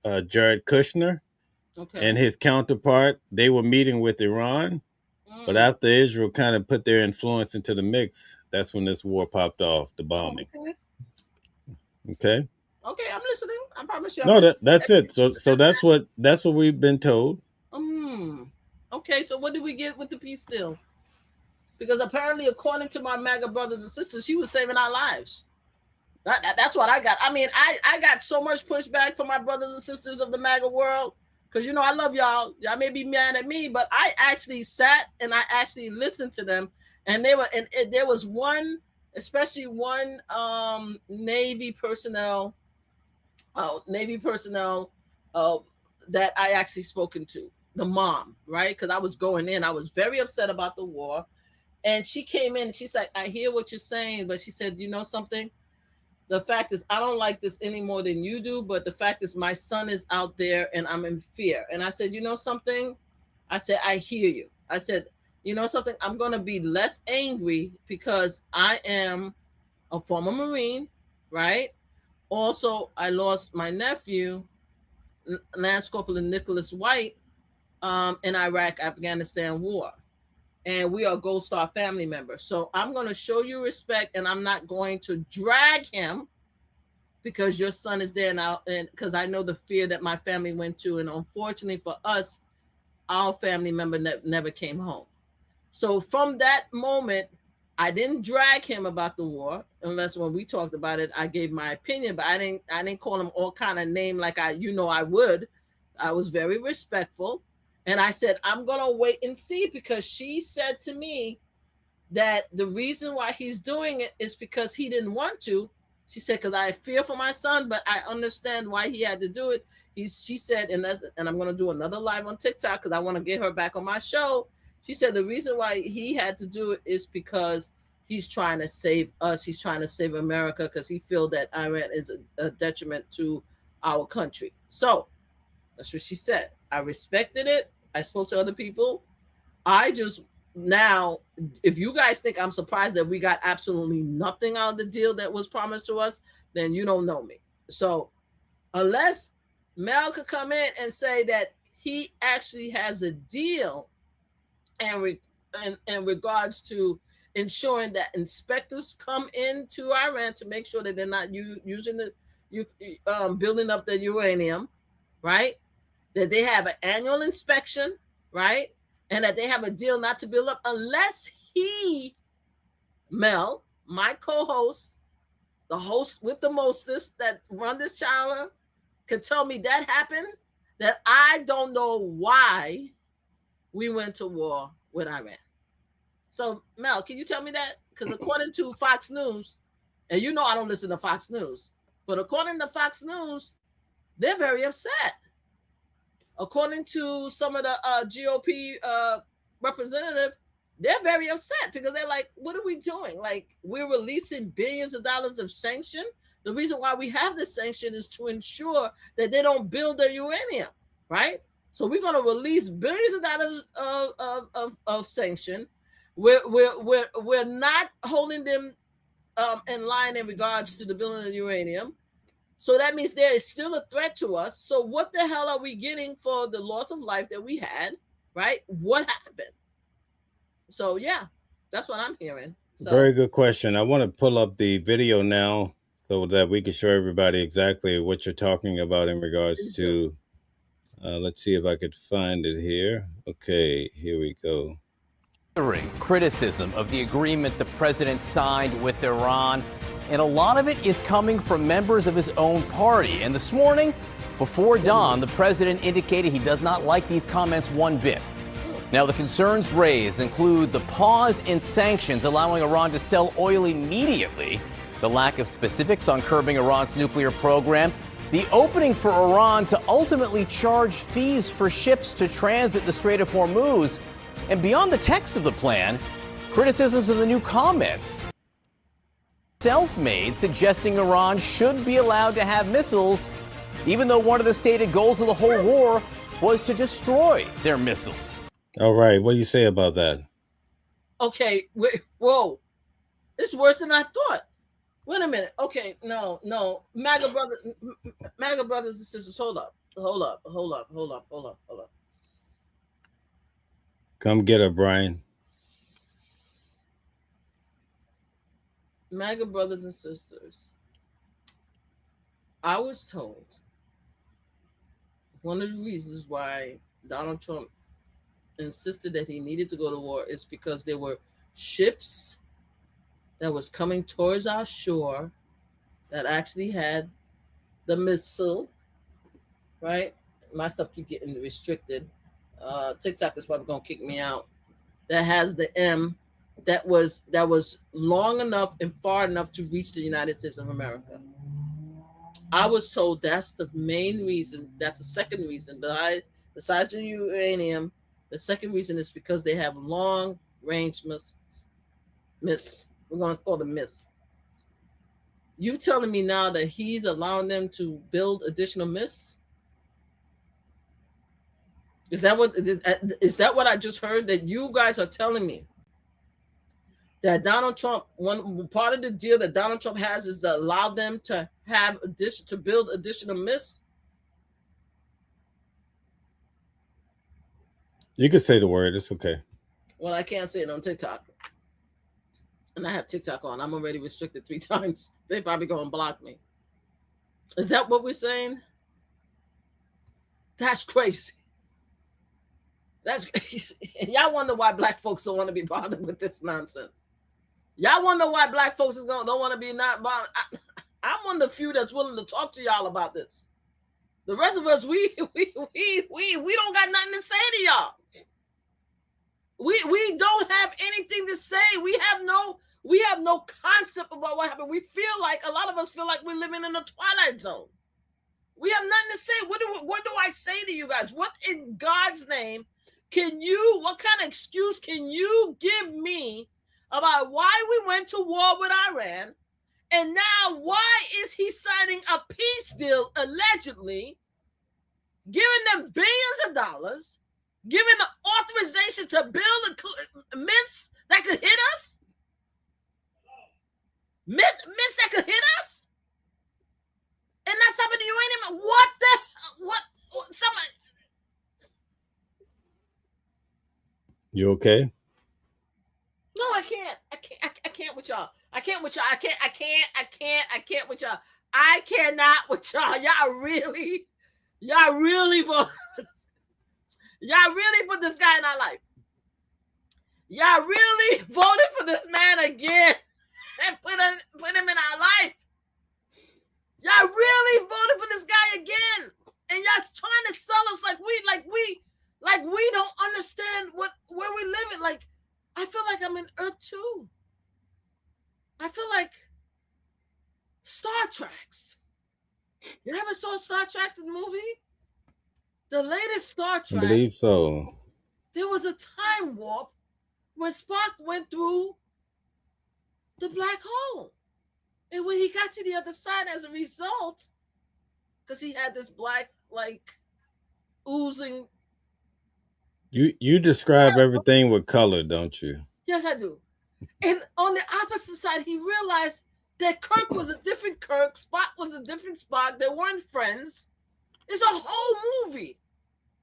Jared Kushner and Okay. his counterpart. They were meeting with Iran, but Mm. after Israel kind of put their influence into the mix, that's when this war popped off, the Oh, bombing. okay. Okay. Okay, I'm listening. I promise you, I'm No, listening. that's it. So that's what we've been told. Mm. Okay, so what did we get with the peace deal? Because apparently, according to my MAGA brothers and sisters, he was saving our lives. That's what I got. I mean, I got so much pushback from my brothers and sisters of the MAGA world because I love y'all. Y'all may be mad at me, but I actually sat and I actually listened to them, and they were and there was one, especially one Navy personnel uh, that I actually spoken to, the mom, right? Because I was going in, I was very upset about the war, and she came in and she's like, "I hear what you're saying," but she said, "You know something? The fact is, I don't like this any more than you do, but the fact is, my son is out there and I'm in fear." And I said, "You know something?" I said, "I hear you." I said, "You know something? I'm going to be less angry because I am a former Marine, right? Also, I lost my nephew, Lance Corporal Nicholas White, in Iraq Afghanistan war. And we are Gold Star family members. So I'm going to show you respect and I'm not going to drag him because your son is there now, and because I know the fear that my family went to, and unfortunately for us, our family member never came home. So from that moment, I didn't drag him about the war, unless when we talked about it, I gave my opinion, but I didn't call him all kind of name like I would. I was very respectful, and I said I'm gonna wait and see because she said to me that the reason why he's doing it is because he didn't want to. She said, because I fear for my son, but I understand why he had to do it. She said, and I'm going to do another live on TikTok because I want to get her back on my show. She said the reason why he had to do it is because he's trying to save us. He's trying to save America because he feels that Iran is a detriment to our country. So that's what she said. I respected it. I spoke to other people. I just now, if you guys think I'm surprised that we got absolutely nothing out of the deal that was promised to us, then you don't know me. So unless Mel could come in and say that he actually has a deal and in regards to ensuring that inspectors come into Iran to make sure that they're not using building up the uranium, right? That they have an annual inspection, right? And that they have a deal not to build up unless Mel, my co-host, the host with the mostest that run this channel, could tell me that happened, that I don't know why we went to war with Iran. So, Mel, can you tell me that? Because according to Fox News, and I don't listen to Fox News, but according to Fox News, they're very upset. According to some of the GOP representative, they're very upset because they're like, what are we doing? Like, we're releasing billions of dollars of sanction. The reason why we have this sanction is to ensure that they don't build their uranium, right? So we're going to release billions of dollars of sanction. We're not holding them in line in regards to the building of uranium. So that means there is still a threat to us. So what the hell are we getting for the loss of life that we had, right? What happened? So yeah, that's what I'm hearing. So Very good question. I want to pull up the video now so that we can show everybody exactly what you're talking about in regards to. Let's see if I could find it here. Okay, here we go. Criticism of the agreement the president signed with Iran, and a lot of it is coming from members of his own party. And this morning, before dawn, the president indicated he does not like these comments one bit. Now, the concerns raised include the pause in sanctions allowing Iran to sell oil immediately, the lack of specifics on curbing Iran's nuclear program, the opening for Iran to ultimately charge fees for ships to transit the Strait of Hormuz, and beyond the text of the plan, criticisms of the new comments. Self-made, suggesting Iran should be allowed to have missiles, even though one of the stated goals of the whole war was to destroy their missiles. All right, what do you say about that? Okay, whoa, it's worse than I thought. Wait a minute. Okay, no. MAGA brothers and sisters, hold up. Come get her, Brian. MAGA brothers and sisters. I was told one of the reasons why Donald Trump insisted that he needed to go to war is because there were ships that was coming towards our shore that actually had the missile, right? My stuff keep getting restricted. TikTok is probably gonna kick me out. That has the M that was long enough and far enough to reach the United States of America. I was told that's the main reason. That's the second reason. Besides the uranium, the second reason is because they have long range miss. We're gonna call them miss. You telling me now that he's allowing them to build additional miss? Is that what I just heard? That you guys are telling me that Donald Trump, one part of the deal that Donald Trump has is to allow them to have to build additional miss? You can say the word. It's okay. Well, I can't say it on TikTok. And I have TikTok on. I'm already restricted 3 times. They probably go and block me. Is that what we're saying? That's crazy. That's crazy. Y'all wonder why black folks don't want to be bothered with this nonsense. Y'all wonder why black folks don't want to be not bothered. I'm one of the few that's willing to talk to y'all about this. The rest of us, we don't got nothing to say to y'all. We don't have anything to say. We have no concept about what happened. We feel like, a lot of us feel like we're living in a twilight zone. We have nothing to say. What do I say to you guys? What in God's name what kind of excuse can you give me about why we went to war with Iran? And now why is he signing a peace deal, allegedly, giving them billions of dollars, giving the authorization to build a miss that could hit us? Miss that could hit us? And that's happening to uranium. What? Somebody. You okay? No, I can't. I can't with y'all. I can't with y'all. I can't with y'all. I cannot with y'all. Y'all really put this guy in our life. Y'all really voted for this man again and put him in our life. Y'all really voted for this guy again, and y'all trying to sell us like we don't understand where we live in. Like, I feel like I'm in Earth 2. I feel like Star Treks. You ever saw Star Trek, the movie? The latest Star Trek. I believe so. There was a time warp when Spock went through the black hole. And when he got to the other side, as a result, because he had this black, like, oozing. You describe everything with color, don't you? Yes, I do. And on the opposite side, he realized that Kirk was a different Kirk, Spock was a different Spock. They weren't friends. It's a whole movie.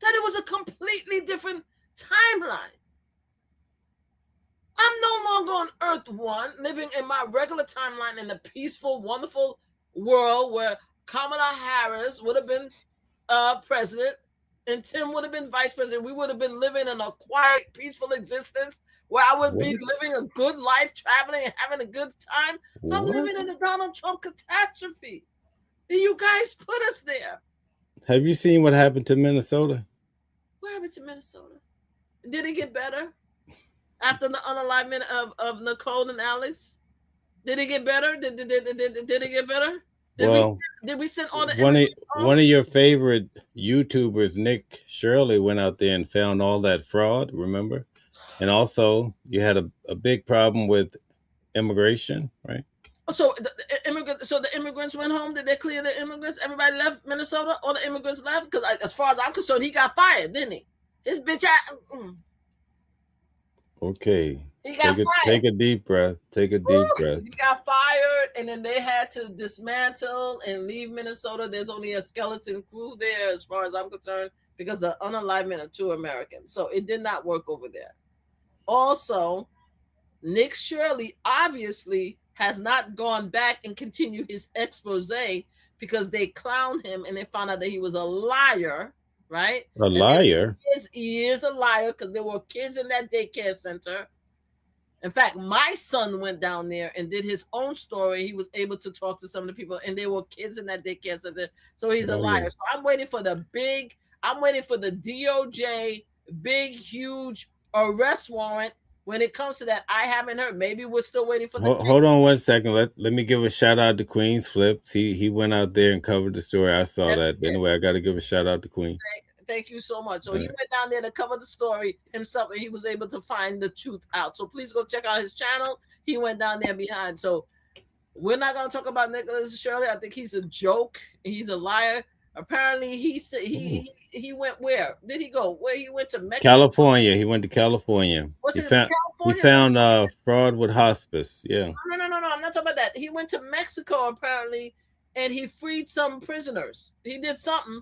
That it was a completely different timeline. I'm no longer on Earth 1, living in my regular timeline in a peaceful, wonderful world where Kamala Harris would have been president and Tim would have been vice president. We would have been living in a quiet, peaceful existence where I would be living a good life, traveling and having a good time. I'm living in a Donald Trump catastrophe. And you guys put us there. Have you seen what happened to Minnesota? What happened to Minnesota? Did it get better? After the unalivement of Nicole and Alex, did it get better? Did it get better? Did we send all the one of your favorite YouTubers, Nick Shirley, went out there and found all that fraud, remember? And also you had a big problem with immigration, right? So the immigrants went home. Did they clear the immigrants? Everybody left Minnesota? All the immigrants left? Because as far as I'm concerned, he got fired, didn't he? His bitch ass. Okay. He got fired. Take a deep breath. Take a deep breath. He got fired, and then they had to dismantle and leave Minnesota. There's only a skeleton crew there, as far as I'm concerned, because the unalignment of 2 Americans. So it did not work over there. Also, Nick Shirley obviously has not gone back and continued his expose because they clowned him and they found out that he was a liar, right? A liar? He is a liar because there were kids in that daycare center. In fact, my son went down there and did his own story. He was able to talk to some of the people, and there were kids in that daycare center. So he's a liar. Yeah. So I'm waiting for the DOJ big, huge arrest warrant. When it comes to that, I haven't heard. Maybe we're still waiting for the Hold on 1 second. Let me give a shout out to Queen's Flips. He went out there and covered the story. I saw that. Anyway, I got to give a shout out to Queen. Thank you so much. So he went down there to cover the story himself, and he was able to find the truth out. So please go check out his channel. He went down there behind. So we're not going to talk about Nicholas Shirley. I think he's a joke. He's a liar. Apparently, he said he went where? Did he go? Where he went to Mexico? California. He went to California. California? He found fraud with hospice. Yeah. No. I'm not talking about that. He went to Mexico apparently, and he freed some prisoners. He did something.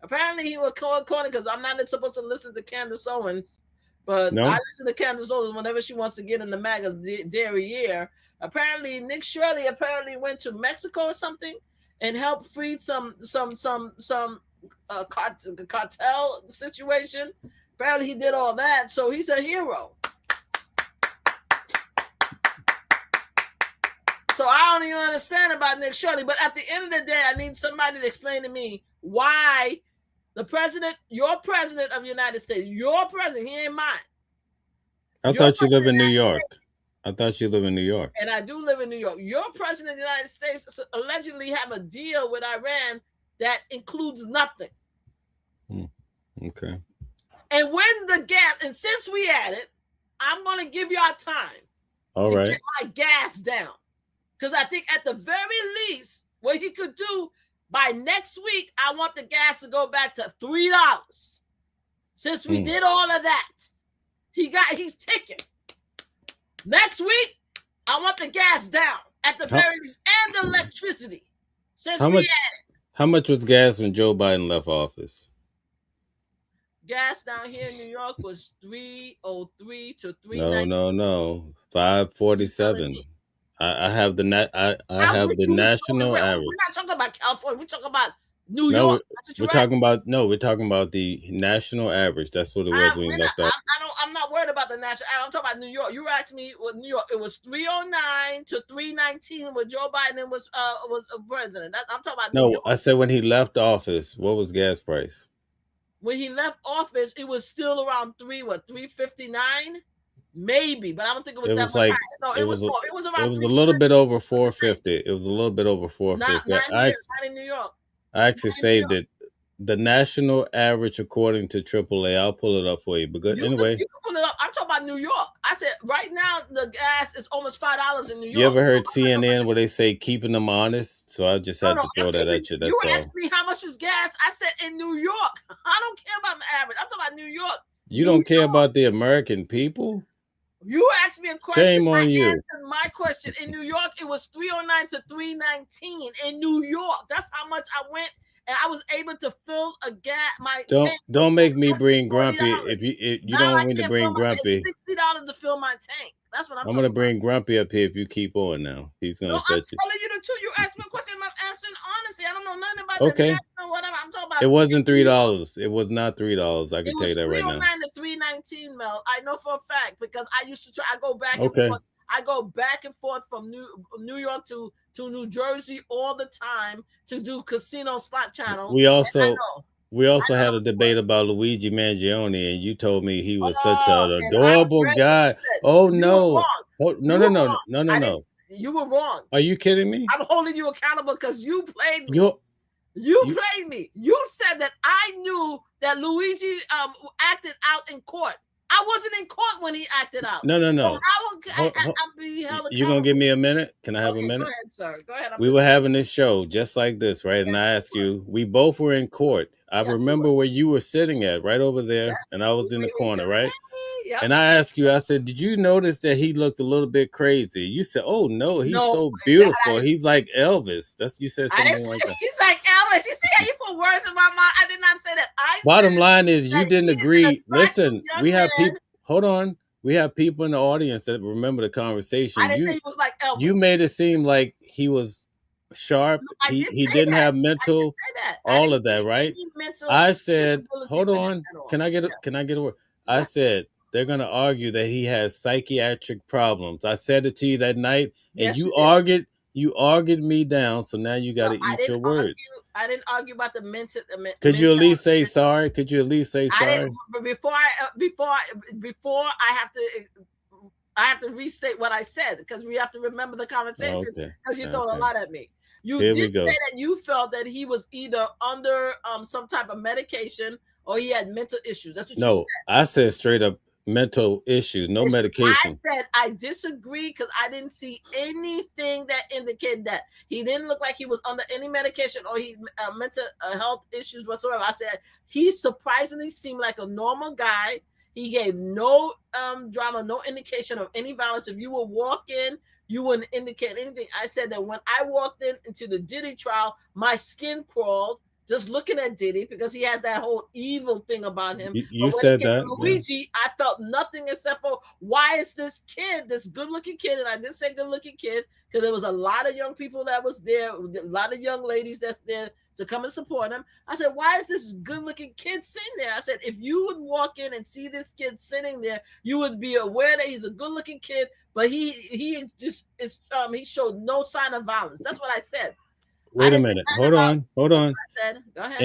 Apparently, he was calling because I'm not supposed to listen to Candace Owens, but I listen to Candace Owens whenever she wants to get in the magazine derriere. Apparently, Nick Shirley went to Mexico or something and helped free some cartel situation. Apparently, he did all that, so he's a hero. So I don't even understand about Nick Shirley, but at the end of the day, I need somebody to explain to me why the president, your president of the United States, your president, he ain't mine. I thought you live in New York. I thought you live in New York. And I do live in New York. Your president of the United States allegedly have a deal with Iran that includes nothing. Okay. And when the gas, and since we had it, I'm going to give you our time to get my gas down. Because I think at the very least, what he could do by next week, I want the gas to go back to $3. Since we did all of that, he's ticking. Next week, I want the gas down at the very least, and the electricity. Since we had it. How much was gas when Joe Biden left office? Gas down here in New York was $3.03 to $3.90. No. $5.47. I have the national average. We're not talking about California. We're talking about New York. We're talking about the national average. That's what it was when you left off. I'm not worried about the national. I'm talking about New York. You asked me what New York. It was $3.09 to $3.19 when Joe Biden was president. I'm talking about New York. I said when he left office, what was gas price? When he left office, it was still around $3.59. Maybe, but I don't think it was that much higher. No, it was more. It was around. It was a little bit over 450. It was a little bit over 450. Not in New York. I actually saved it. The national average, according to AAA, I'll pull it up for you. But anyway, you can pull it up. I'm talking about New York. I said right now the gas is almost $5 in New York. You ever heard CNN where they say keeping them honest? So I just had to throw that at you. That's all. You asked me how much was gas. I said in New York. I don't care about the average. I'm talking about New York. You don't care about the American people? You asked me a question. Shame on you. I answered my question. In New York, it was $3.09 to $3.19 in New York. That's how much I went, and I was able to fill a gas. Don't make me bring Grumpy. If you don't want me to bring Grumpy, $60 to fill my tank. That's what I'm gonna bring Grumpy up here if you keep on now. He's gonna set you. I'm telling you the truth. You asked me a question. I'm answering honestly. I don't know nothing about the national whatever. I'm talking about. It wasn't $3. It was not $3. I can tell you that right now. It was $3.09 to $3.19, Mel. I know for a fact because I used to try. I go back and forth. I go back and forth from New York to New Jersey all the time to do casino slot channel. We also had a debate about Luigi Mangione, and you told me he was such an adorable guy. Oh no! No! You were wrong. Are you kidding me? I'm holding you accountable because you played me. You played me. You said that I knew that Luigi acted out in court. I wasn't in court when he acted out. No. So I'll be held accountable. You gonna give me a minute? Can I have a minute? Go ahead, sir. Go ahead. We were having this show just like this, right? And I asked you, we both were in court. I Yes, remember where you were sitting at, right over there, yes. and I was in the We corner, said, right? "Hey," yep. And I asked you, I said, did you notice that he looked a little bit crazy? You said, oh no, he's No, so beautiful. He's like Elvis. You said I didn't something say like that. he's like Elvis. You see how you put words in my mouth? I did not say that. I Bottom said line is you that didn't he is an agree. attractive Listen, young we have man. people, hold on. We have people in the audience that remember the I conversation. didn't say he was like You Elvis. made it seem like he was sharp. No, I did He say didn't that. have I did mental, say that. I all didn't of that, see right? any mental I said, disability hold with him on. at all. Can I Yes. get a word? Go I ahead. said they're gonna argue that he has psychiatric problems. I said it to you that night, and Yes, you did. you argued me down, so now you No, gotta I eat didn't your words. argue. I didn't argue about the Could you at mental. least say sorry? Could you at least say I didn't. sorry? But before I have to restate what I said because we have to remember the conversation Okay. because you throw a Okay. lot at me. You Here did we go. say that you felt that he was either under some type of medication or he had mental issues. That's what you said. No, I said straight up mental issues, no I medication. said I disagree because I didn't see anything that indicated that he didn't look like he was under any medication or he mental health issues whatsoever. I said he surprisingly seemed like a normal guy. He gave no drama, no indication of any violence. If you would walk in, you wouldn't indicate anything. I said that when I walked into the Diddy trial, my skin crawled just looking at Diddy because he has that whole evil thing about him. You But when it said came that, to yeah. Luigi, I felt nothing except for why is this kid, this good-looking kid, and I did say good-looking kid because there was a lot of young people that was there, a lot of young ladies that's there to come and support him. I said, why is this good-looking kid sitting there? I said, if you would walk in and see this kid sitting there, you would be aware that he's a good-looking kid, but he just is he showed no sign of violence. That's what I said. Wait a minute. Hold on. Hold on. I said, go ahead.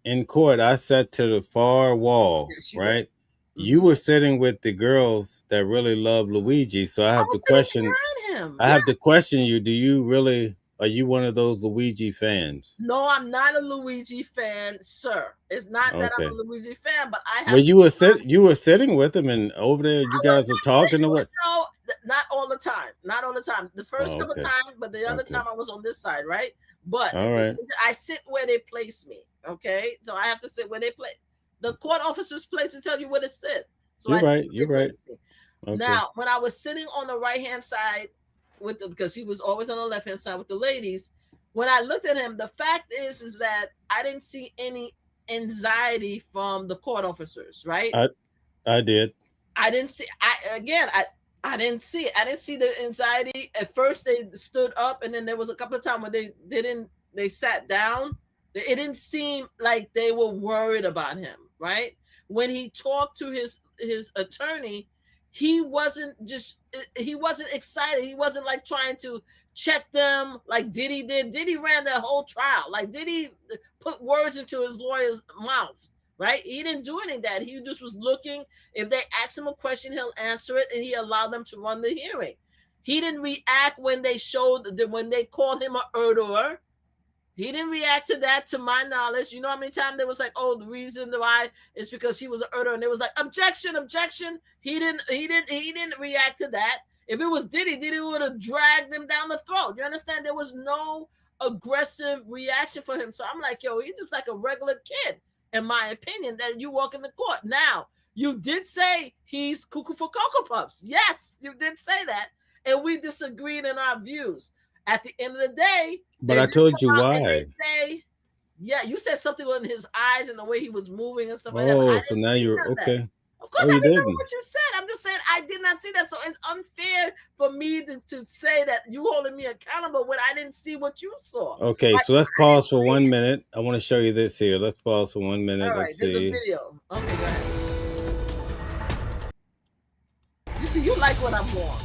In court, I sat to the far wall, Yes, right? You You were sitting with the girls that really love Luigi, so I have to question. him. I have to question you. Are you one of those Luigi fans? No, I'm not a Luigi fan, sir. It's not that I'm Okay. a Luigi fan, but I have. Well, you were sitting with him, and over there, you guys were talking or what? No, not all the time. Not all the time. The first Oh, couple okay. times, but the other Okay. time I was on this side, right? But All right. I sit where they place me. Okay, so I have to sit where they place. The court officer's place will tell you where to sit. So You're I sit right. where You're they right. place me. Okay. Now, when I was sitting on the right hand side with because he was always on the left hand side with the ladies. When I looked at him, the fact is that I didn't see any anxiety from the court officers, right? I did. I didn't see. I didn't see it. I didn't see the anxiety. At first, they stood up, and then there was a couple of times when they didn't. They sat down. It didn't seem like they were worried about him, right? When he talked to his attorney, he wasn't excited. He wasn't like trying to check them like Diddy did. Diddy ran the whole trial. Like Diddy put words into his lawyer's mouth, right? He didn't do any of that. He just was looking. If they asked him a question, he'll answer it, and he allowed them to run the hearing. He didn't react when they when they called him a murderer. He didn't react to that, to my knowledge. You know how many times they was like, "Oh, the reason why is because he was an murderer," and they was like, "Objection, objection." He didn't react to that. If it was Diddy would have dragged him down the throat. You understand? There was no aggressive reaction for him. So I'm like, yo, he's just like a regular kid, in my opinion. That you walk in the court. Now, you did say he's cuckoo for Cocoa Puffs. Yes, you did say that, and we disagreed in our views. At the end of the day, but I told you why. they say, yeah, you said something on his eyes and the way he was moving and stuff like that. Oh, so now you're okay. Of course, oh, I you didn't know didn't. what you said. I'm just saying I did not see that. So it's unfair for me to say that you holding me accountable when I didn't see what you saw. Okay, like, so let's pause for 1 minute. I want to show you this here. Let's pause for 1 minute. All right, let's there's see. a video. Okay, go ahead. You see, you like what I'm on.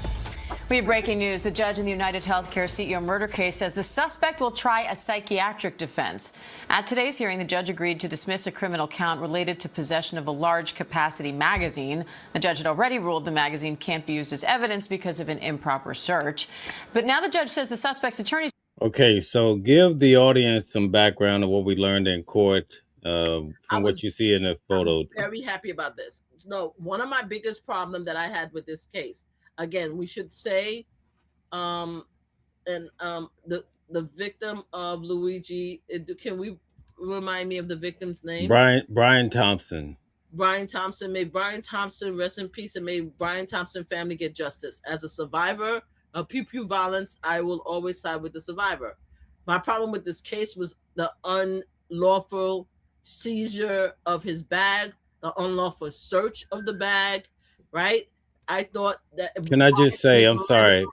We have breaking news. The judge in the United Healthcare CEO murder case says the suspect will try a psychiatric defense. At today's hearing, the judge agreed to dismiss a criminal count related to possession of a large capacity magazine. The judge had already ruled the magazine can't be used as evidence because of an improper search. But now the judge says the suspect's attorneys. Okay, so give the audience some background of what we learned in court from what you see in the photo. I'm very happy about this. No, one of my biggest problem that I had with this case, again, we should say, the victim of Luigi. Can we remind me of the victim's name? Brian Thompson. Brian Thompson. May Brian Thompson rest in peace, and may Brian Thompson family get justice. As a survivor of pew pew violence, I will always side with the survivor. My problem with this case was the unlawful seizure of his bag, the unlawful search of the bag, right? I thought that. Can I just say, I'm sorry,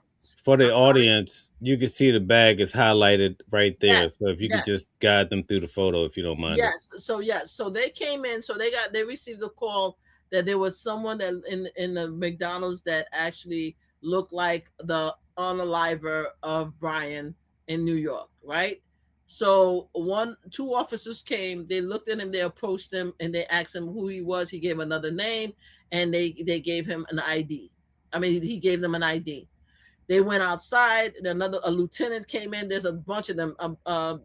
for the audience, you can see the bag is highlighted right there. Yes, so if you could yes. just guide them through the photo, if you don't mind. Yes. So they came in. So they received a call that there was someone that in the McDonald's that actually looked like the unaliver of Brian in New York, right? So two officers came. They looked at him. They approached him and they asked him who he was. He gave another name, and they gave him an ID. I mean, he gave them an ID. They went outside. A lieutenant came in. There's a bunch of them.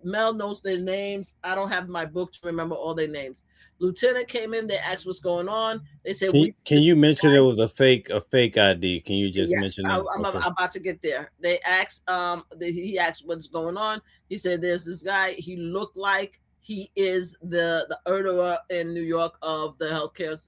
Mel knows their names. I don't have my book to remember all their names. Lieutenant came in. They asked what's going on. They said, "Can you mention it was a fake ID? Can you just mention that?" I'm about to get there. They asked. He asked what's going on. He said, "There's this guy. He looked like he is the murderer in New York of the healthcare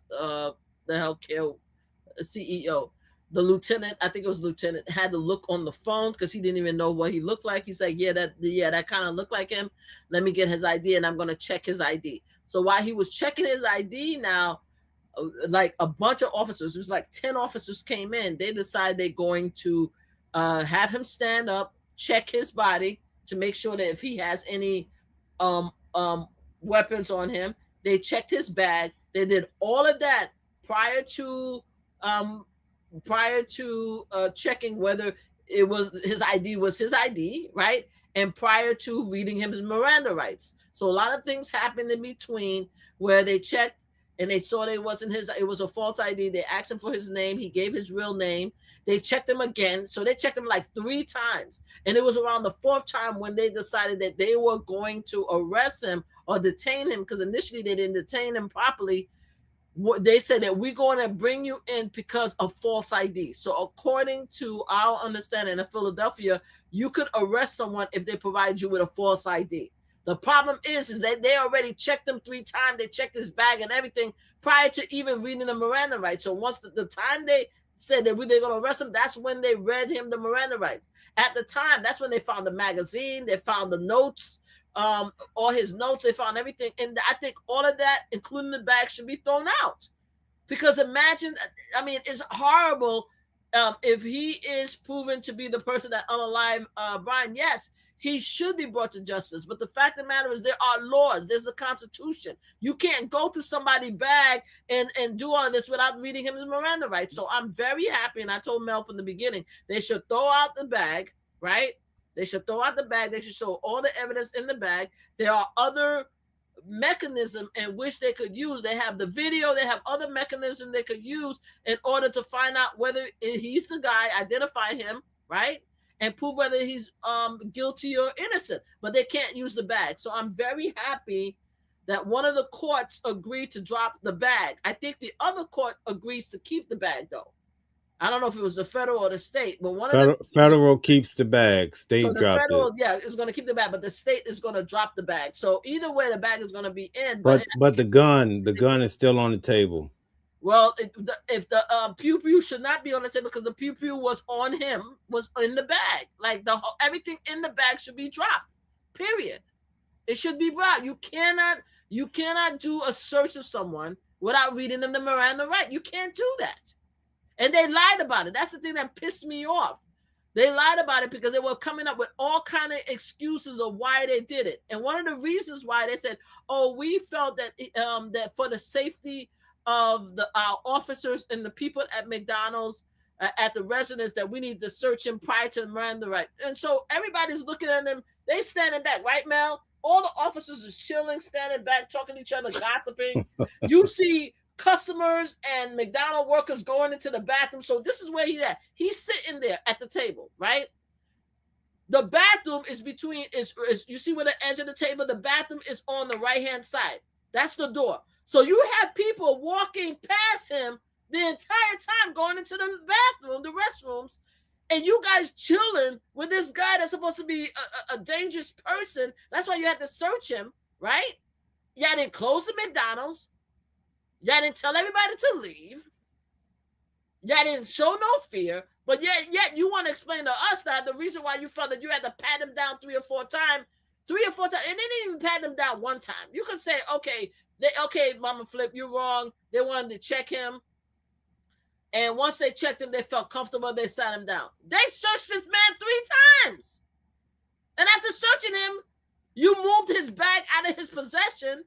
CEO." The lieutenant, I think it was lieutenant, had to look on the phone because he didn't even know what he looked like. He said, that kind of looked like him. Let me get his ID and I'm going to check his ID. So while he was checking his ID now, like a bunch of officers, it was like 10 officers came in. They decided they're going to have him stand up, check his body to make sure that if he has any weapons on him. They checked his bag. They did all of that prior to checking whether it was his ID, right? And prior to reading him his Miranda rights. So a lot of things happened in between where they checked and they saw that it was a false ID. They asked him for his name. He gave his real name. They checked him again. So they checked him like 3 times. And it was around the 4th time when they decided that they were going to arrest him or detain him, because initially they didn't detain him properly. They said that we're going to bring you in because of false ID. So according to our understanding in Philadelphia, you could arrest someone if they provide you with a false ID. The problem is that they already checked him 3 times. They checked his bag and everything prior to even reading the Miranda rights. So once the time they said that they're going to arrest him, that's when they read him the Miranda rights. At the time, that's when they found the magazine. They found the notes. All his notes, they found everything. And I think all of that, including the bag, should be thrown out. Because imagine, I mean, it's horrible if he is proven to be the person that unalived Brian. Yes, he should be brought to justice. But the fact of the matter is there are laws. There's a constitution. You can't go to somebody's bag and do all of this without reading him his Miranda rights. So I'm very happy, and I told Mel from the beginning, they should throw out the bag, right? They should throw out the bag. They should show all the evidence in the bag. There are other mechanisms in which they could use. They have the video. They have other mechanisms they could use in order to find out whether he's the guy, identify him, right? And prove whether he's guilty or innocent. But they can't use the bag. So I'm very happy that one of the courts agreed to drop the bag. I think the other court agrees to keep the bag, though. I don't know if it was the federal or the state, but federal keeps the bag. State so dropped it. Yeah, is going to keep the bag, but the state is going to drop the bag. So either way, the bag is going to be in. But the gun is still on the table. Well, if the pew pew should not be on the table because the pew pew was on him, was in the bag. Like everything in the bag should be dropped. Period. It should be brought. You cannot do a search of someone without reading them the Miranda right. You can't do that. And they lied about it. That's the thing that pissed me off. They lied about it because they were coming up with all kind of excuses of why they did it. And one of the reasons why they said, "Oh, we felt that that for the safety of our officers and the people at McDonald's at the residence that we need to search him prior to the Miranda right." And so everybody's looking at them. They standing back, right, Mel? All the officers is chilling, standing back, talking to each other, gossiping. You see customers and McDonald's workers going into the bathroom. So this is where he's at. He's sitting there at the table, right? The bathroom is you see where the edge of the table, the bathroom is on the right-hand side. That's the door. So you have people walking past him the entire time going into the bathroom, the restrooms, and you guys chilling with this guy that's supposed to be a dangerous person. That's why you had to search him, right? Y'all didn't close the McDonald's. Y'all didn't tell everybody to leave. Y'all didn't show no fear. But yet you want to explain to us that the reason why you felt that you had to pat him down 3 or 4 times, and they didn't even pat him down one time. You could say, okay, Mama Flip, you're wrong. They wanted to check him. And once they checked him, they felt comfortable. They sat him down. They searched this man 3 times. And after searching him, you moved his bag out of his possession.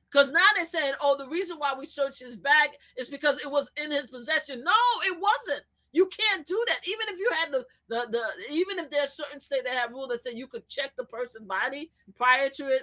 Because now they're saying, oh, the reason why we searched his bag is because it was in his possession. No, it wasn't. You can't do that. Even if you had even if there's certain states that have rules that say you could check the person's body prior to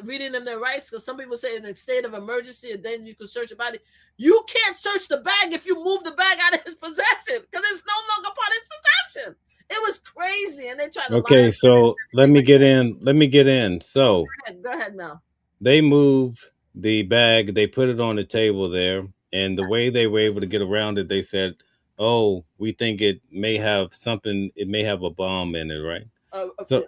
reading them their rights, because some people say in a state of emergency and then you can search a body. You can't search the bag if you move the bag out of his possession because it's no longer part of his possession. It was crazy, and they tried to. Okay, so let me get in. So go ahead, Mel. They moved the bag, they put it on the table there, and the way they were able to get around it, they said, "Oh, we think it may have something. It may have a bomb in it, right?" Okay.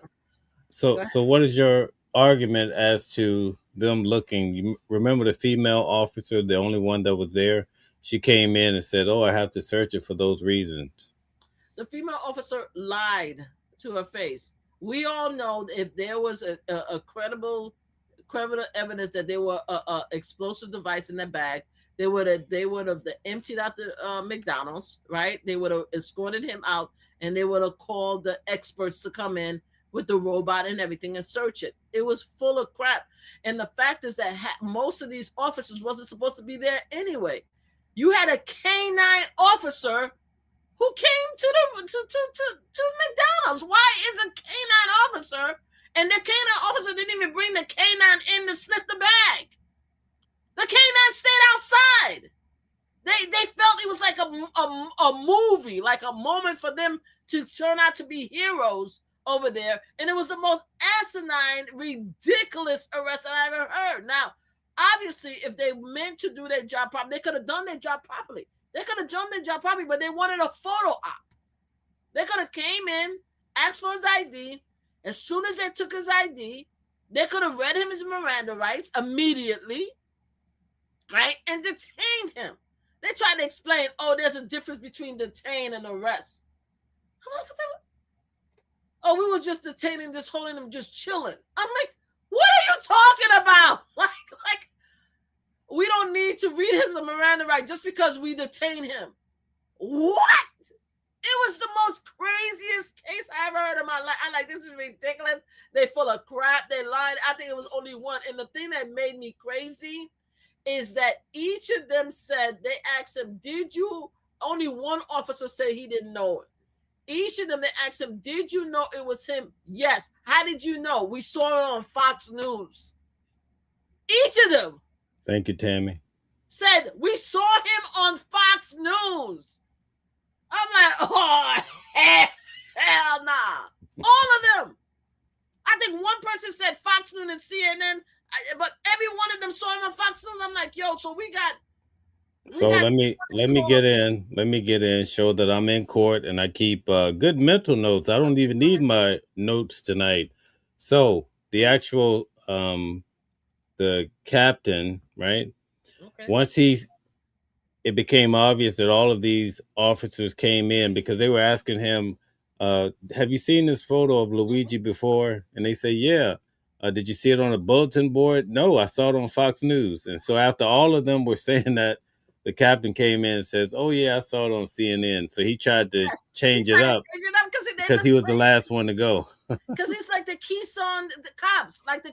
So what is your argument as to them looking? You remember the female officer, the only one that was there? She came in and said, "Oh, I have to search it for those reasons." The female officer lied to her face. We all know if there was a credible evidence that there were a explosive device in the bag, they would have emptied out the McDonald's, right? They would have escorted him out, and they would have called the experts to come in with the robot and everything and search it. It was full of crap. And the fact is that most of these officers wasn't supposed to be there anyway. You had a canine officer who came to McDonald's. Why is a canine officer, and the canine officer didn't even bring the canine in to sniff the bag? The canine stayed outside. They felt it was like a movie, like a moment for them to turn out to be heroes over there. And it was the most asinine, ridiculous arrest that I ever heard. Now, obviously, if they meant to do their job properly, they could have done their job properly. They could have done their job properly, but they wanted a photo op. They could have came in, asked for his ID. As soon as they took his ID, they could have read him his Miranda rights immediately, right? And detained him. They tried to explain, oh, there's a difference between detain and arrest. I'm like, oh, we were just detaining, just holding him, just chilling. I'm like, what are you talking about? Like, we don't need to read his Miranda right just because we detain him. What? It was the most craziest case I ever heard in my life. I'm like, this is ridiculous. They full of crap. They lied. I think it was only one. And the thing that made me crazy is that each of them said, they asked him, only one officer said he didn't know it. Each of them, they asked him, did you know it was him? Yes. How did you know? We saw it on Fox News. Each of them. Thank you, Tammy. Said, we saw him on Fox News. I'm like, oh, hell nah. All of them. I think one person said Fox News and CNN, but every one of them saw him on Fox News. I'm like, yo, so we got. Let me get in. Let me get in. Show that I'm in court and I keep good mental notes. I don't even need my notes tonight. So the actual the captain, right? Okay. Once it became obvious that all of these officers came in because they were asking him, have you seen this photo of Luigi before? And they say, yeah. Did you see it on a bulletin board? No, I saw it on Fox News. And so after all of them were saying that, the captain came in and says, oh, yeah, I saw it on CNN. So he tried to change it up because he was the last one to go. Because it's like the Keystone cops, like they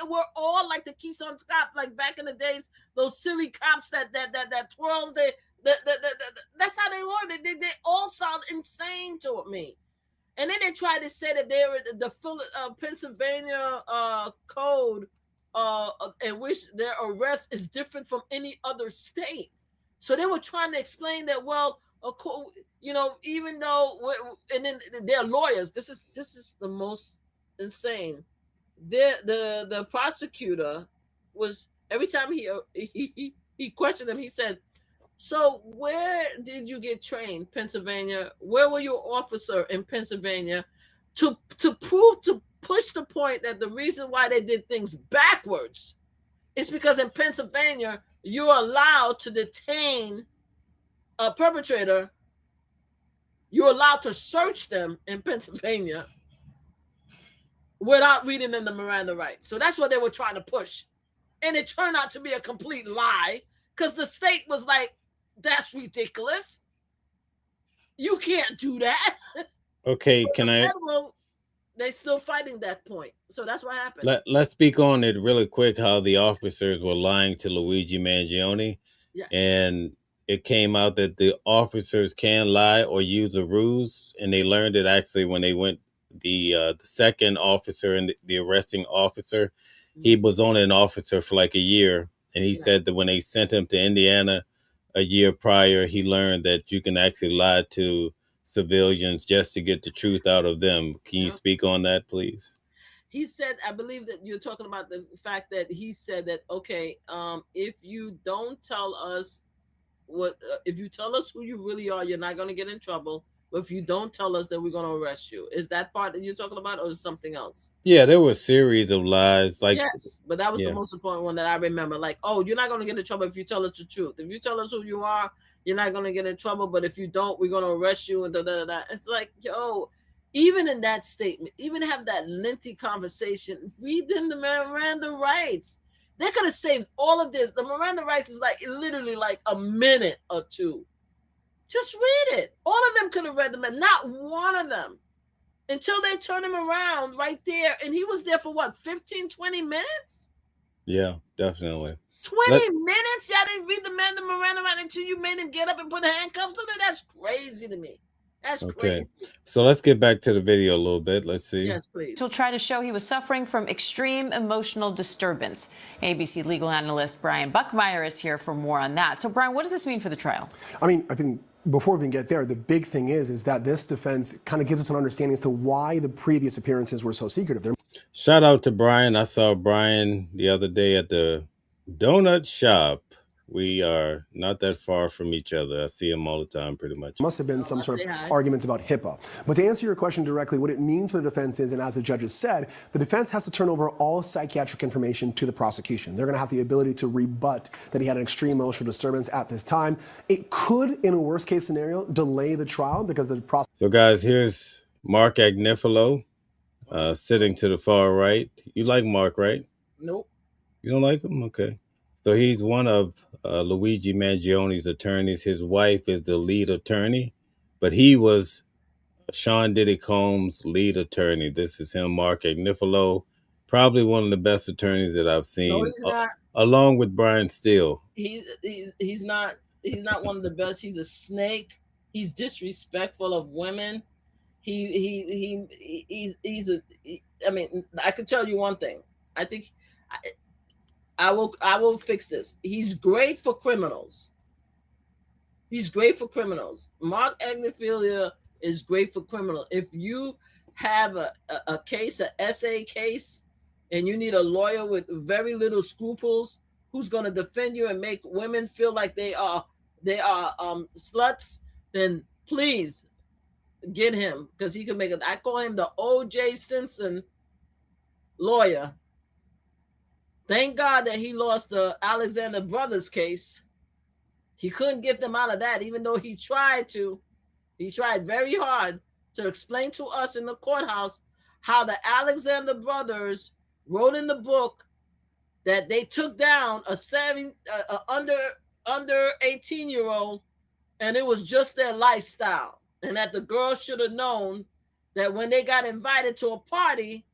were all like the Keystone cops, like back in the days, those silly cops that twirls. That's how they were. They all sound insane to me. And then they tried to say that they were the Pennsylvania code in which their arrest is different from any other state. So they were trying to explain that, well, even though, and then they're lawyers. This is the most insane. The prosecutor was, every time he questioned him, he said, so where did you get trained? Pennsylvania. Where were you an officer in Pennsylvania to push the point that the reason why they did things backwards is because in Pennsylvania, you're allowed to detain a perpetrator. You're allowed to search them in Pennsylvania without reading them the Miranda rights. So that's what they were trying to push. And it turned out to be a complete lie because the state was like, that's ridiculous. You can't do that. Okay, can I? They're still fighting that point. So that's what happened. Let's speak on it really quick, how the officers were lying to Luigi Mangione. Yes. And it came out that the officers can lie or use a ruse. And they learned it actually when they went, the second officer and the arresting officer, he was only an officer for like a year. And he said that when they sent him to Indiana a year prior, he learned that you can actually lie to civilians just to get the truth out of them. Can you speak on that, please? He said, I believe that you're talking about the fact that he said that, okay, if you don't tell us what, if you tell us who you really are, you're not going to get in trouble. But if you don't tell us, then we're going to arrest you. Is that part that you're talking about, or is something else? Yeah, there were a series of lies. Like, yes, but that was the most important one that I remember. Like, oh, you're not going to get in trouble if you tell us the truth. If you tell us who you are, you're not going to get in trouble. But if you don't, we're going to arrest you. And da, da, da, da. It's like, yo, even in that statement, even have that lengthy conversation, read them the Miranda rights. They could have saved all of this. The Miranda rights is like literally like a minute or two. Just read it. All of them could have read them, and not one of them. Until they turn him around right there. And he was there for what, 15, 20 minutes? Yeah, definitely. 20 minutes? Y'all didn't read the Miranda right until you made him get up and put handcuffs on it? That's crazy to me. That's crazy. So let's get back to the video a little bit. Let's see. Yes, please. He'll try to show he was suffering from extreme emotional disturbance. ABC legal analyst Brian Buckmeyer is here for more on that. So, Brian, what does this mean for the trial? I think before we even get there, the big thing is that this defense kind of gives us an understanding as to why the previous appearances were so secretive. Shout out to Brian. I saw Brian the other day at the donut shop. We are not that far from each other. I see him all the time, pretty much. Must have been some sort of arguments about HIPAA. But to answer your question directly, what it means for the defense is, and as the judges said, the defense has to turn over all psychiatric information to the prosecution. They're going to have the ability to rebut that he had an extreme emotional disturbance at this time. It could, in a worst case scenario, delay the trial because the process. So, guys, here's Mark Agnifilo sitting to the far right. You like Mark, right? Nope. You don't like him? Okay. So he's one of Luigi Mangione's attorneys. His wife is the lead attorney, but he was Sean Diddy Combs' lead attorney. This is him, Mark Agnifilo, probably one of the best attorneys that I've seen, along with Brian Steele. He's not one of the best. He's a snake. He's disrespectful of women. I mean, I could tell you one thing. I think. I will fix this. He's great for criminals. He's great for criminals. Mark Agnifilo is great for criminals. If you have a case, an SA case, and you need a lawyer with very little scruples who's going to defend you and make women feel like they are sluts, then please get him, because he can make it. I call him the O.J. Simpson lawyer. Thank God that he lost the Alexander Brothers case. He couldn't get them out of that, even though he tried to. He tried very hard to explain to us in the courthouse how the Alexander Brothers wrote in the book that they took down a under 18-year-old, and it was just their lifestyle, and that the girl should have known that when they got invited to a party,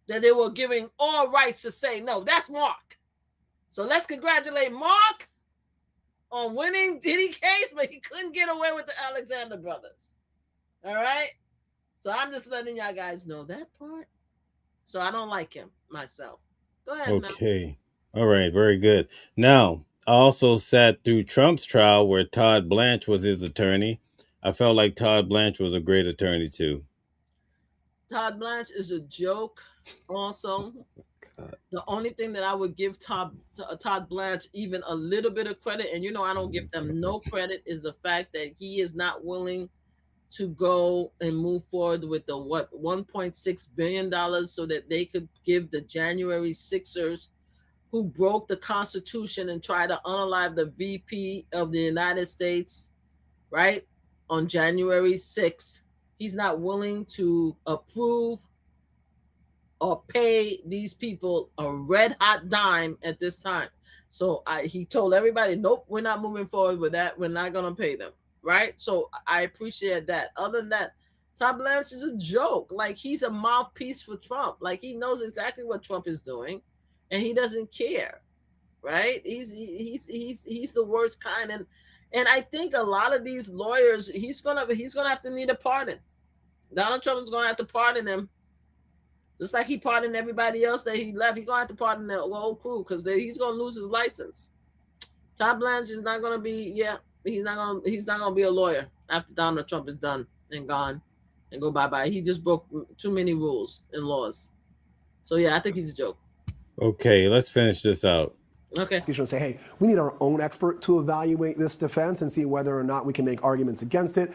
that they were giving all rights to say no. That's Mark. So let's congratulate Mark on winning Diddy case, but he couldn't get away with the Alexander Brothers. All right? So I'm just letting y'all guys know that part. So I don't like him myself. Go ahead, Okay. All right. Very good. Now, I also sat through Trump's trial where Todd Blanche was his attorney. I felt like Todd Blanche was a great attorney, too. Todd Blanche is a joke also. The only thing that I would give Todd Blanche even a little bit of credit, and I don't give them no credit, is the fact that he is not willing to go and move forward with the $1.6 billion so that they could give the January Sixers who broke the Constitution and tried to unalive the VP of the United States, right, on January 6th. He's not willing to approve or pay these people a red hot dime at this time. So he told everybody, nope, we're not moving forward with that. We're not going to pay them. Right. So I appreciate that. Other than that, Todd Blanche is a joke. Like, he's a mouthpiece for Trump. Like, he knows exactly what Trump is doing and he doesn't care. Right. He's the worst kind. And I think a lot of these lawyers, he's gonna have to need a pardon. Donald Trump is gonna have to pardon him. Just like he pardoned everybody else that he left, he's gonna have to pardon the whole crew because he's gonna lose his license. Todd Blanche is not gonna be, he's not gonna be a lawyer after Donald Trump is done and gone and go bye-bye. He just broke too many rules and laws. So I think he's a joke. Okay, let's finish this out. Okay. Say, hey, we need our own expert to evaluate this defense and see whether or not we can make arguments against it.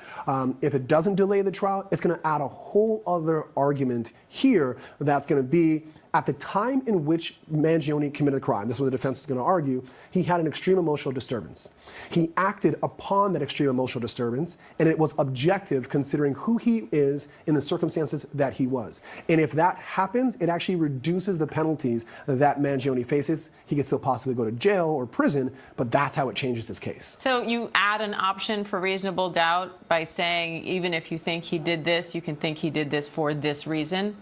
If it doesn't delay the trial, it's going to add a whole other argument here that's going to be at the time in which Mangione committed the crime. This is what the defense is going to argue. He had an extreme emotional disturbance. He acted upon that extreme emotional disturbance, and it was objective considering who he is in the circumstances that he was. And if that happens, it actually reduces the penalties that Mangione faces. He could still possibly go to jail or prison, but that's how it changes his case. So you add an option for reasonable doubt by saying even if you think he did this, you can think he did this for this reason?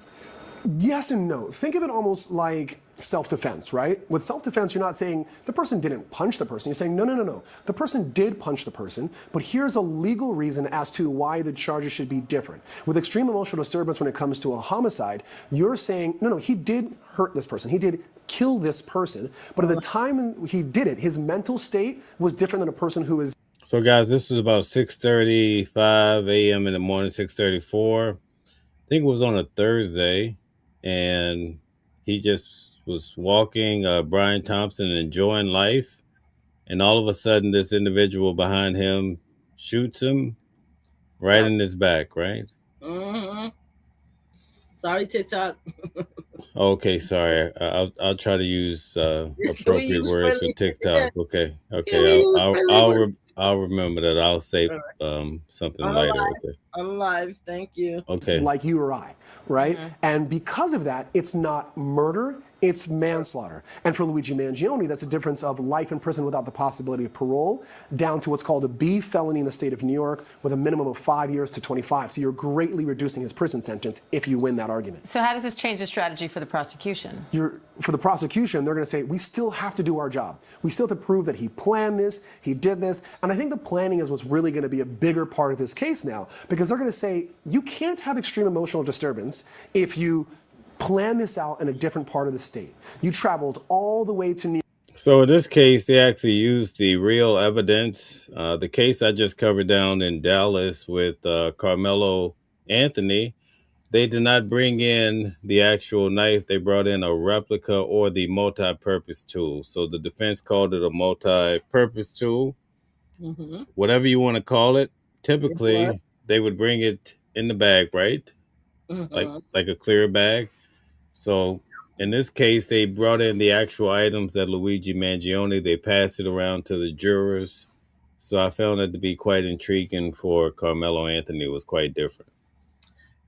Yes and no. Think of it almost like self-defense, right? With self-defense, you're not saying the person didn't punch the person. You're saying, no. The person did punch the person, but here's a legal reason as to why the charges should be different. With extreme emotional disturbance when it comes to a homicide, you're saying, no, he did hurt this person. He did kill this person, but at the time he did it, his mental state was different than a person who is... So, guys, this was about 6:35 a.m. in the morning, 6:34. I think it was on a Thursday, and he just was walking, Brian Thompson, enjoying life, and all of a sudden this individual behind him shoots him right in his back, right? Mm-hmm. Sorry, TikTok. Okay, sorry. I'll try to use appropriate words for TikTok. Okay. I'll remember that. I'll say something lighter. Okay. I'm live. Thank you. Okay. Like you or I, right? Mm-hmm. And because of that, it's not murder, it's manslaughter. And for Luigi Mangione, that's a difference of life in prison without the possibility of parole down to what's called a B felony in the state of New York with a minimum of 5 years to 25. So you're greatly reducing his prison sentence if you win that argument. So how does this change the strategy for the prosecution? For the prosecution, they're going to say, we still have to do our job. We still have to prove that he planned this, he did this. And I think the planning is what's really going to be a bigger part of this case now, because they're going to say, you can't have extreme emotional disturbance if you plan this out in a different part of the state. You traveled all the way to New York. So in this case, they actually used the real evidence. The case I just covered down in Dallas with Carmelo Anthony, they did not bring in the actual knife. They brought in a replica or the multi-purpose tool. So the defense called it a multi-purpose tool. Mm-hmm. Whatever you want to call it. Typically, they would bring it in the bag, right? Mm-hmm. Like a clear bag. So in this case, they brought in the actual items that Luigi Mangione. They passed it around to the jurors. So I found it to be quite intriguing for Carmelo Anthony. It was quite different.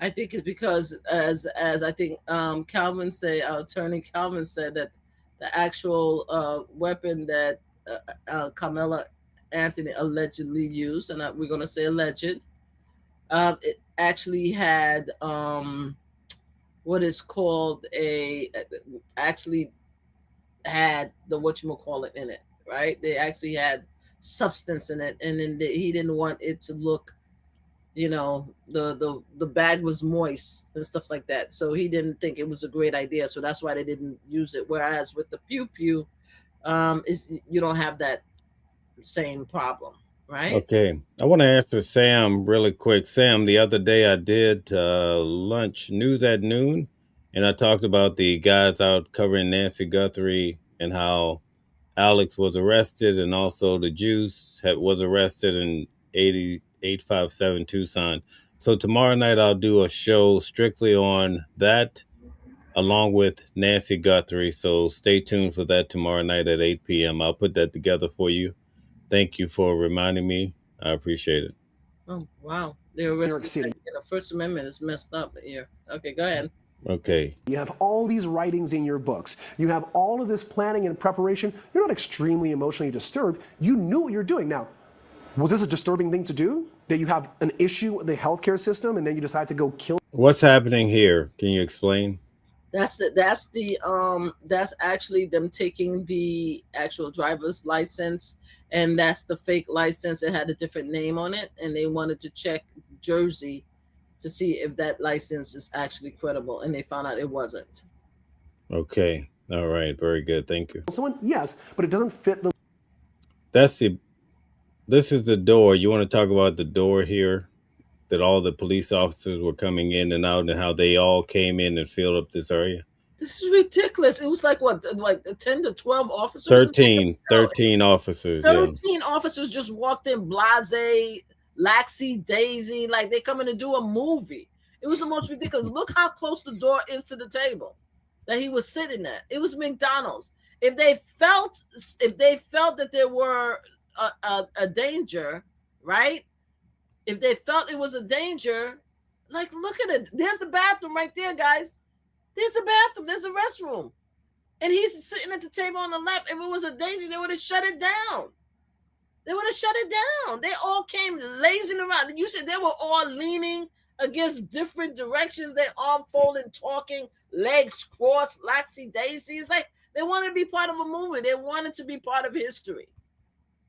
I think it's because, as I think Calvin said, our attorney Calvin said that the actual weapon that Carmelo Anthony allegedly used, and we're going to say alleged, it actually had what is called actually had the whatchamacallit in it, right? They actually had substance in it, and then he didn't want it to look, the bag was moist and stuff like that. So he didn't think it was a great idea. So that's why they didn't use it. Whereas with the pew pew, you don't have that same problem, right? Okay. I want to answer Sam really quick. Sam, the other day I did lunch news at noon, and I talked about the guys out covering Nancy Guthrie and how Alex was arrested, and also the Juice was arrested in 857 Tucson. So tomorrow night I'll do a show strictly on that, along with Nancy Guthrie. So stay tuned for that tomorrow night at 8 p.m. I'll put that together for you. Thank you for reminding me. I appreciate it. Oh, wow. The First Amendment is messed up here. Okay, go ahead. Okay. You have all these writings in your books. You have all of this planning and preparation. You're not extremely emotionally disturbed. You knew what you're doing. Now, was this a disturbing thing to do? That you have an issue with the healthcare system and then you decide to go kill? What's happening here? Can you explain? That's actually them taking the actual driver's license, and that's the fake license. It had a different name on it, and they wanted to check Jersey to see if that license is actually credible, and they found out it wasn't. Okay. All right. Very good. Thank you. Someone, yes, but it doesn't fit the... This is the door. You want to talk about the door here? That all the police officers were coming in and out, and how they all came in and filled up this area? This is ridiculous. It was like, what, like 10 to 12 officers? 13 officers. 13 officers just walked in, blase, laxy daisy, like they're coming to do a movie. It was the most ridiculous. Look how close the door is to the table that he was sitting at. It was McDonald's. If they felt that there were a danger, right? If they felt it was a danger, like, look at it. There's the bathroom right there, guys. There's a bathroom. There's a restroom. And he's sitting at the table on the left. If it was a danger, they would have shut it down. They would have shut it down. They all came lazing around. You said they were all leaning against different directions. They all folding, talking, legs crossed, laxy daisy. It's like they wanted to be part of a movie. They wanted to be part of history.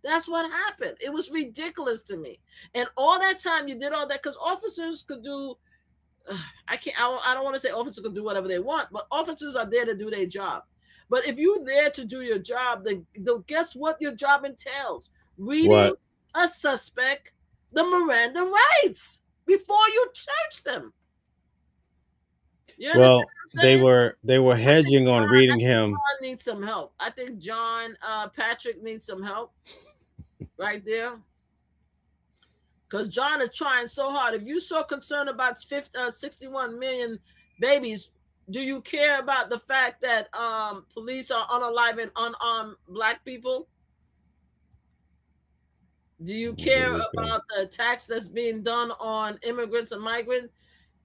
That's what happened. It was ridiculous to me. And all that time you did all that because officers could do, I don't want to say officers could do whatever they want, but officers are there to do their job. But if you're there to do your job, then guess what your job entails? Reading a suspect the Miranda rights before you charge them. Well, they were hedging on reading him. John needs some help. I think John Patrick needs some help right there. Because John is trying so hard. If you're so concerned about 61 million babies, do you care about the fact that police are unaliving unarmed Black people? Do you care about the attacks that's being done on immigrants and migrants?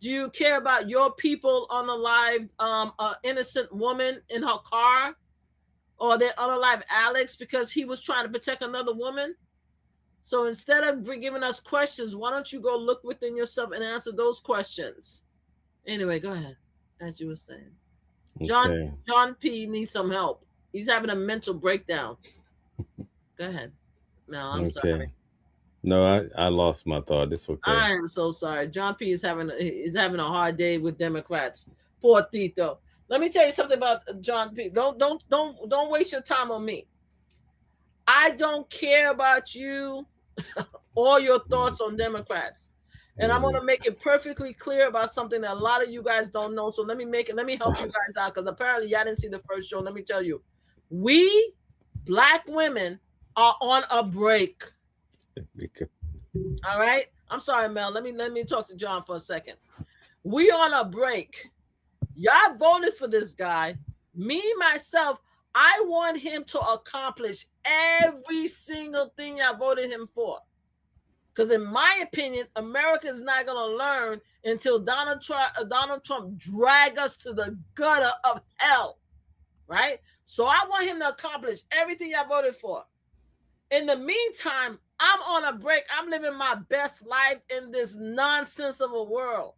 Do you care about your people unalived an innocent woman in her car? Or they unalived Alex because he was trying to protect another woman? So instead of giving us questions, why don't you go look within yourself and answer those questions? Anyway, go ahead, as you were saying. Okay. John P. needs some help. He's having a mental breakdown. Go ahead. No, I'm sorry. No, I lost my thought. It's okay. I am so sorry. John P. is having a hard day with Democrats. Poor Tito. Let me tell you something about John P. Don't waste your time on me. I don't care about you or your thoughts on Democrats. And I'm going to make it perfectly clear about something that a lot of you guys don't know. So let me help you guys out, because apparently y'all didn't see the first show. Let me tell you, we Black women are on a break. All right. I'm sorry, Mel. Let me talk to John for a second. We on a break. Y'all voted for this guy. Me, myself, I want him to accomplish every single thing y'all voted him for. Because in my opinion, America is not going to learn until Donald Trump drag us to the gutter of hell, right? So I want him to accomplish everything y'all voted for. In the meantime, I'm on a break. I'm living my best life in this nonsense of a world.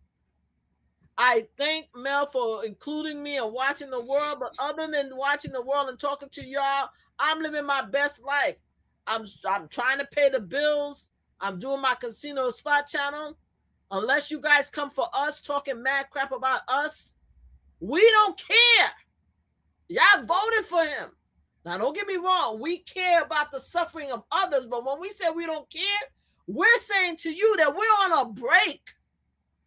I thank Mel for including me and watching the world, but other than watching the world and talking to y'all, I'm living my best life. I'm trying to pay the bills. I'm doing my casino slot channel. Unless you guys come for us talking mad crap about us, we don't care. Y'all voted for him. Now, don't get me wrong. We care about the suffering of others, but when we say we don't care, we're saying to you that we're on a break.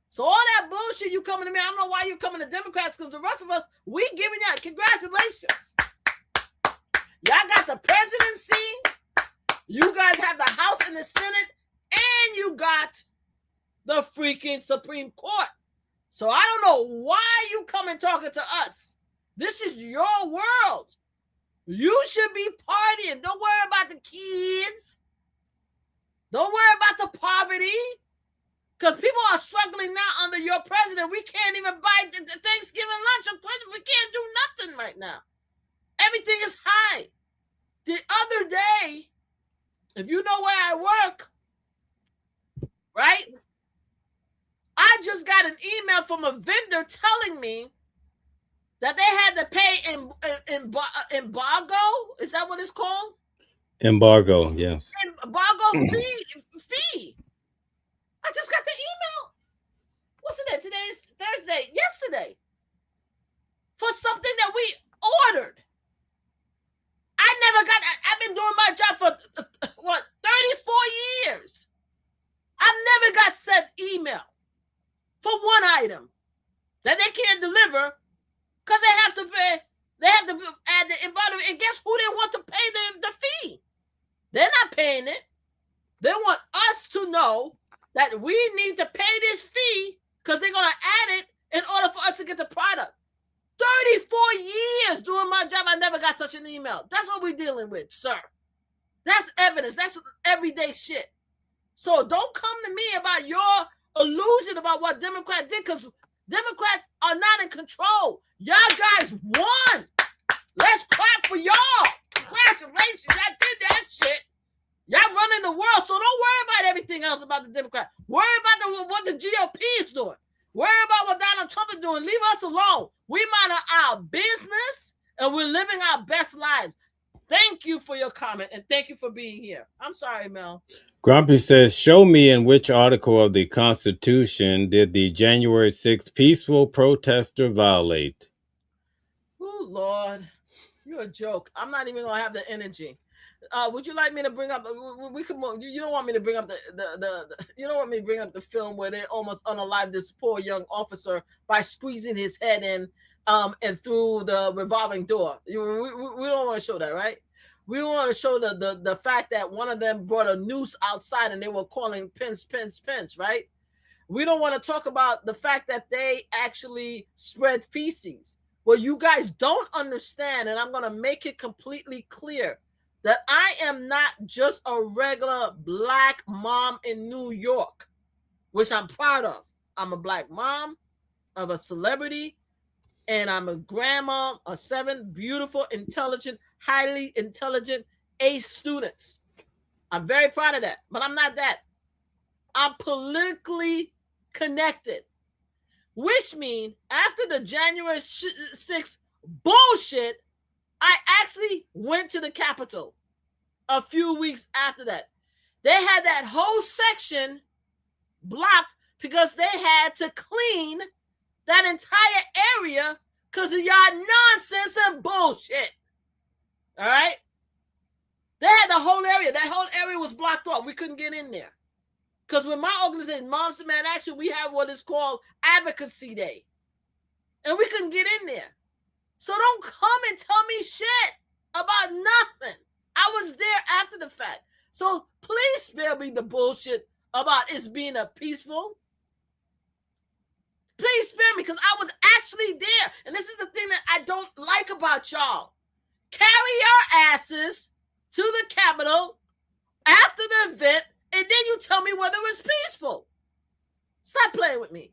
So all that bullshit you coming to me, I don't know why you're coming to Democrats, because the rest of us, we giving y'all congratulations. Y'all got the presidency. You guys have the House and the Senate, and then you got the freaking Supreme Court. So I don't know why you come and talking to us. This is your world. You should be partying. Don't worry about the kids. Don't worry about the poverty. Because people are struggling now under your president. We can't even buy the Thanksgiving lunch on Christmas. We can't do nothing right now. Everything is high. The other day, if you know where I work, right? I just got an email from a vendor telling me that they had to pay embargo. Is that what it's called? Embargo, yes. Embargo fee. I just got the email. What's it? Today's Thursday. Yesterday. For something that we ordered. I never got. I've been doing my job for 34 years. I've never got sent email for one item that they can't deliver because they have to pay. They have to add the embargo. And guess who they want to pay the fee? They're not paying it. They want us to know that we need to pay this fee because they're going to add it in order for us to get the product. 34 years doing my job, I never got such an email. That's what we're dealing with, sir. That's evidence. That's everyday shit. So don't come to me about your illusion about what Democrats did, because Democrats are not in control. Y'all guys won. Let's clap for y'all. Congratulations. Y'all did that shit. Y'all running the world, so don't worry about everything else about the Democrats. Worry about what the GOP is doing. Worry about what Donald Trump is doing. Leave us alone. We mind our business, and we're living our best lives. Thank you for your comment, and thank you for being here. I'm sorry, Mel. Grumpy says, show me in which article of the Constitution did the January 6th peaceful protester violate? Oh, Lord. You're a joke. I'm not even going to have the energy. Would you like me to bring up? We could. You don't want me to bring up the you don't want me to bring up the film where they almost unalived this poor young officer by squeezing his head in, and through the revolving door. We don't want to show that, right? We want to show the fact that one of them brought a noose outside and they were calling Pence, right? We don't want to talk about the fact that they actually spread feces. Well, you guys don't understand, and I'm going to make it completely clear that I am not just a regular black mom in New York, which I'm proud of. I'm a black mom of a celebrity, and I'm a grandma of 7 beautiful, intelligent, highly intelligent A students. I'm very proud of that, but I'm not that. I'm politically connected, which means after the January 6th bullshit, I actually went to the Capitol a few weeks after that. They had that whole section blocked because they had to clean that entire area because of y'all nonsense and bullshit. All right? They had the whole area. That whole area was blocked off. We couldn't get in there. Because with my organization, Moms to Man Action, we have what is called Advocacy Day. And we couldn't get in there. So don't come and tell me shit about nothing. I was there after the fact. So please spare me the bullshit about it's being a peaceful. Please spare me, because I was actually there. And this is the thing that I don't like about y'all. Carry your asses to the Capitol after the event, and then you tell me whether it was peaceful. Stop playing with me.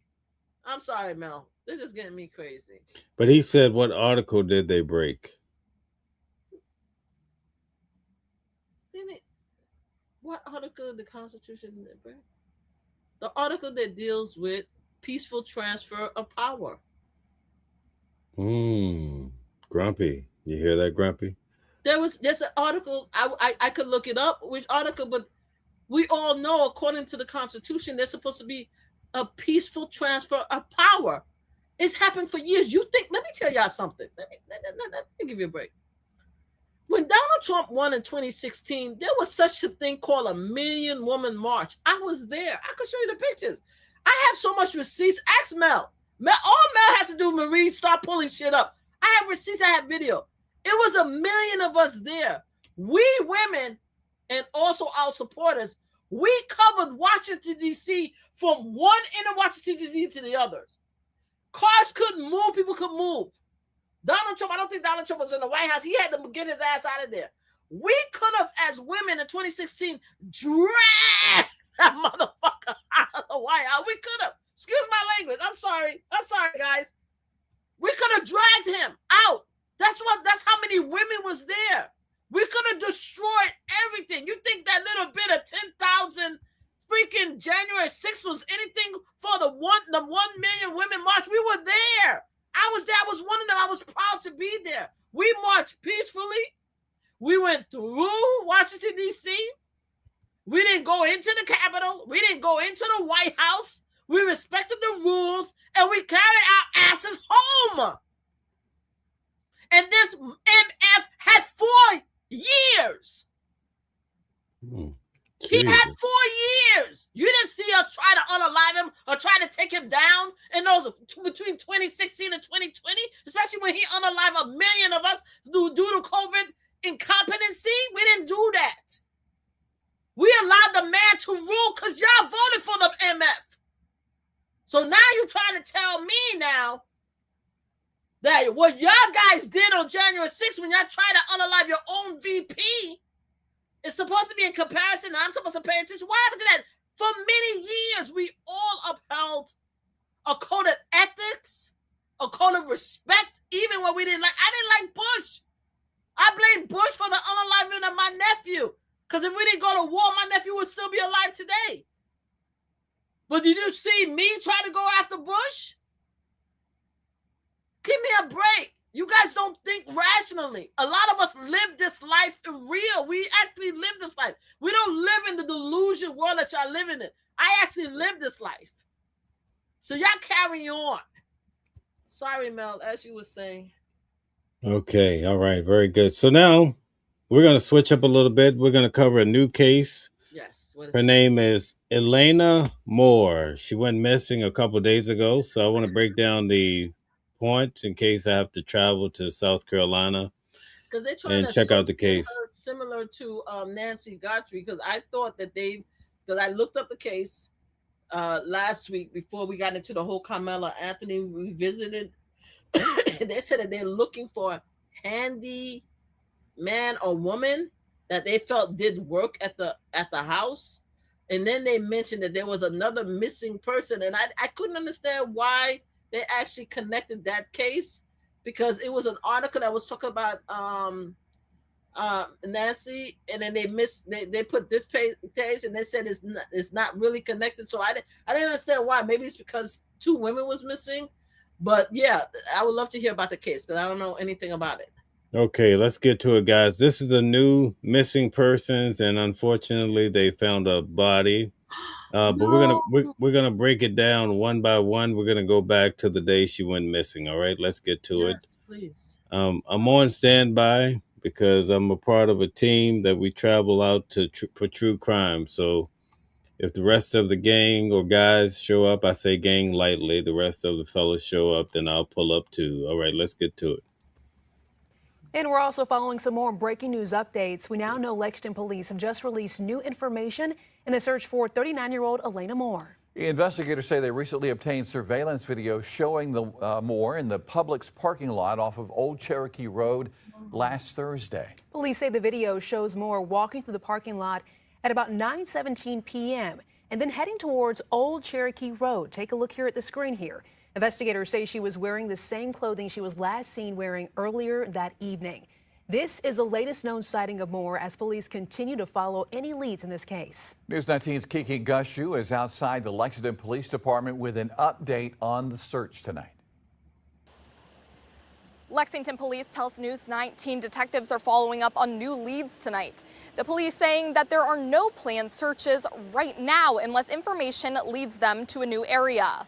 I'm sorry, Mel. They're just getting me crazy. But he said, what article did they break? What article of the Constitution did they break? The article that deals with peaceful transfer of power. Grumpy. You hear that, Grumpy? There's an article, I could look it up, which article, but we all know, according to the Constitution, there's supposed to be a peaceful transfer of power. It's happened for years. You think, let me tell y'all something. Let me give you a break. When Donald Trump won in 2016, there was such a thing called a Million Woman March. I was there. I could show you the pictures. I have so much receipts. Ask Mel. All Mel has to do, Marie, start pulling shit up. I have receipts. I have video. It was 1 million of us there. We women and also our supporters We covered Washington, D.C. from one end of Washington, D.C. to the others. Cars couldn't move. People could move. Donald Trump, I don't think Donald Trump was in the White House. He had to get his ass out of there. We could have, as women in 2016, dragged that motherfucker out of the White House. We could have. Excuse my language. I'm sorry. I'm sorry, guys. We could have dragged him out. That's how many women was there. We could have destroyed everything. You think that little bit of 10,000 freaking January 6th was anything for the 1 million women march? We were there. I was there. I was one of them. I was proud to be there. We marched peacefully. We went through Washington, D.C. We didn't go into the Capitol. We didn't go into the White House. We respected the rules, and we carried our asses home. And this MF had 4 years. He had 4 years. You didn't see us try to unalive him or try to take him down in those between 2016 and 2020, especially when he unalived 1 million of us due to COVID incompetency. We didn't do that. We allowed the man to rule because y'all voted for the MF. So now you're trying to tell me now that what y'all guys did on January 6th when y'all tried to unalive your own VP is supposed to be in comparison. I'm supposed to pay attention. What happened to that? For many years, we all upheld a code of ethics, a code of respect, even when we didn't like. I didn't like Bush. I blame Bush for the unaliving of my nephew. Because if we didn't go to war, my nephew would still be alive today. But did you see me try to go after Bush? Give me a break. You guys don't think rationally. A lot of us live this life in real. We actually live this life. We don't live in the delusion world that y'all living in. I actually live this life. So y'all carry on. Sorry, Mel, as you were saying. Okay, all right, very good. So now we're going to switch up a little bit. We're going to cover a new case. Yes. Her name is Elena Moore. She went missing a couple of days ago, so I want to break down the points in case I have to travel to South Carolina because they're trying and to check out the case. Similar to Nancy Godfrey, because I thought that because I looked up the case last week before we got into the whole Carmela Anthony revisited. They said that they're looking for a handy man or woman that they felt did work at the house. And then they mentioned that there was another missing person. And I couldn't understand why they actually connected that case, because it was an article that was talking about Nancy, and then they put this case and they said it's not really connected. So I didn't understand why. Maybe it's because 2 women was missing. But yeah, I would love to hear about the case because I don't know anything about it. Okay, let's get to it, guys. This is a new missing persons, and unfortunately, they found a body. But we're gonna break it down one by one. We're gonna go back to the day she went missing. All right, let's get to it. Please. I'm on standby because I'm a part of a team that we travel out to for true crime. So if the rest of the gang or guys show up, I say gang lightly. The rest of the fellas show up, then I'll pull up too. All right, let's get to it. And we're also following some more breaking news updates. We now know Lexington police have just released new information in the search for 39-year-old Elena Moore. Investigators say they recently obtained surveillance video showing the Moore in the Publix parking lot off of Old Cherokee Road last Thursday. Police say the video shows Moore walking through the parking lot at about 9:17 p.m. and then heading towards Old Cherokee Road. Take a look here at the screen here. Investigators say she was wearing the same clothing she was last seen wearing earlier that evening. This is the latest known sighting of Moore as police continue to follow any leads in this case. News 19's Kiki Gushu is outside the Lexington Police Department with an update on the search tonight. Lexington police tells News 19 detectives are following up on new leads tonight. The police saying that there are no planned searches right now unless information leads them to a new area.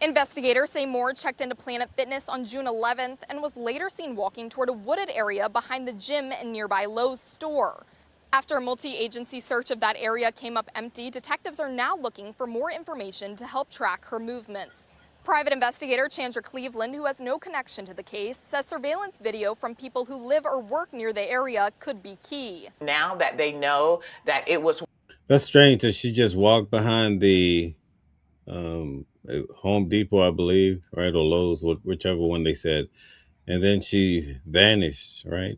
Investigators say Moore checked into Planet Fitness on June 11th and was later seen walking toward a wooded area behind the gym and nearby Lowe's store. After a multi-agency search of that area came up empty, detectives are now looking for more information to help track her movements. Private investigator Chandra Cleveland, who has no connection to the case, says surveillance video from people who live or work near the area could be key. Now that they know that it was... That's strange that she just walked behind the Home Depot, I believe, right, or Lowe's, whichever one they said, and then she vanished, right?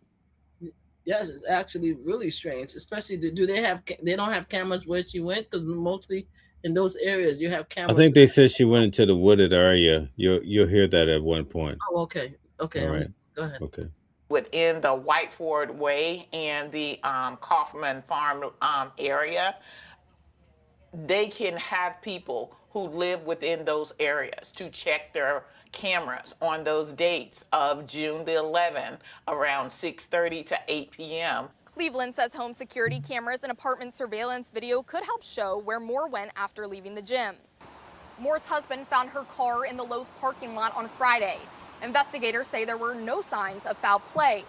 Yes, it's actually really strange. Especially, do they have? They don't have cameras where she went because mostly in those areas you have I cameras. think they said she went into the wooded area. You'll hear that at one point. Oh, okay, okay. All right. Go ahead. Okay. Within the Whiteford Way and the Kaufman Farm area, they can have people who live within those areas to check their cameras on those dates of June the 11th around 6:30 to 8 p.m. Cleveland says home security cameras and apartment surveillance video could help show where Moore went after leaving the gym. Moore's husband found her car in the Lowe's parking lot on Friday. Investigators say there were no signs of foul play.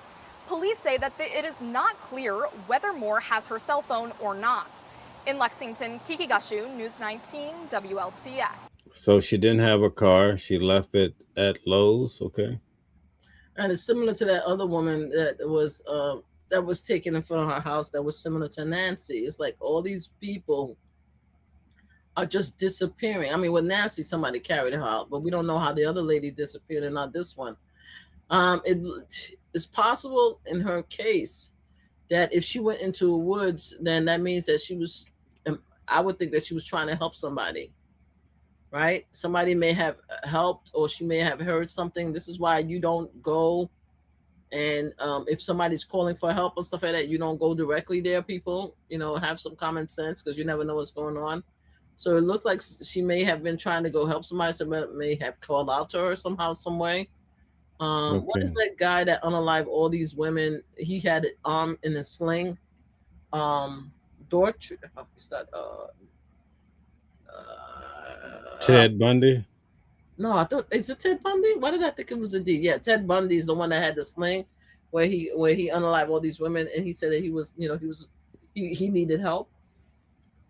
Police say that it is not clear whether Moore has her cell phone or not. In Lexington, Kiki Gashu, News 19, WLTX. So she didn't have a car. She left it at Lowe's. Okay. And it's similar to that other woman that was taken in front of her house. That was similar to Nancy. It's like all these people are just disappearing. I mean, with Nancy, somebody carried her out, but we don't know how the other lady disappeared and not this one. It's possible in her case that if she went into the woods, then that means that she was, I would think that she was trying to help somebody, right? Somebody may have helped, or she may have heard something. This is why you don't go. And if somebody's calling for help or stuff like that, you don't go directly there, people. Have some common sense, because you never know what's going on. So it looked like she may have been trying to go help somebody. Somebody may have called out to her somehow, some way. What is that guy that unalived all these women? He had an arm in a sling. Ted Bundy? No, I thought, is it Ted Bundy? Why did I think it was a D? Yeah, Ted Bundy is the one that had the sling, where he unalived all these women, and he said that he needed help.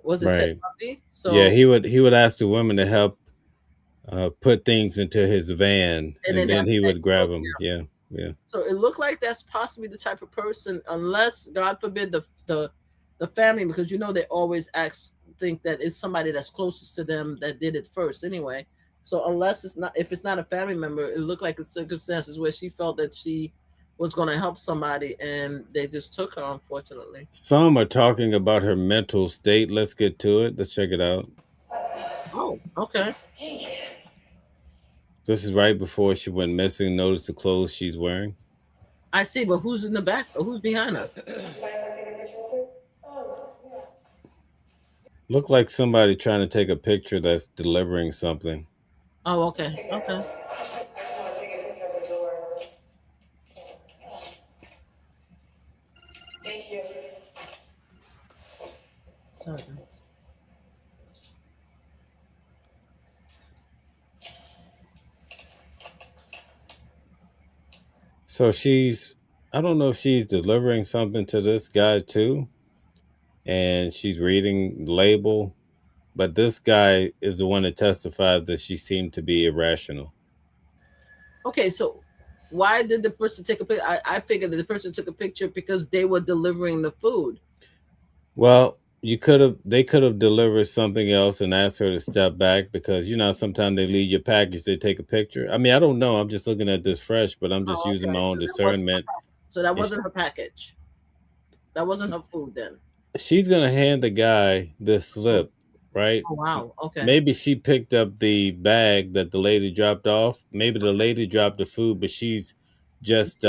Was it Ted Bundy? So yeah, he would ask the women to help put things into his van, and then he would grab them. Yeah. So it looked like that's possibly the type of person, unless God forbid the family, because they always think that it's somebody that's closest to them that did it first anyway. So if it's not a family member, it looked like the circumstances where she felt that she was going to help somebody, and they just took her, unfortunately. Some are talking about her mental state. Let's get to it. Let's check it out. Oh, okay. This is right before she went missing. Notice the clothes she's wearing. I see, but who's in the back? Or who's behind her? Look like somebody trying to take a picture that's delivering something. Oh, okay. Okay. Thank you. Sorry. So I don't know if she's delivering something to this guy too, and she's reading the label, but this guy is the one that testifies that she seemed to be irrational. Okay, so why did the person take a picture? I figured that the person took a picture because they were delivering the food. Well, they could have delivered something else and asked her to step back, because sometimes they leave your package, they take a picture. I mean, I don't know. I'm just looking at this fresh, but I'm just using my own discernment. So that wasn't her package. That wasn't her food then. She's gonna hand the guy the slip, right? Oh, wow. Okay. Maybe she picked up the bag that the lady dropped off. Maybe the lady dropped the food, but she's just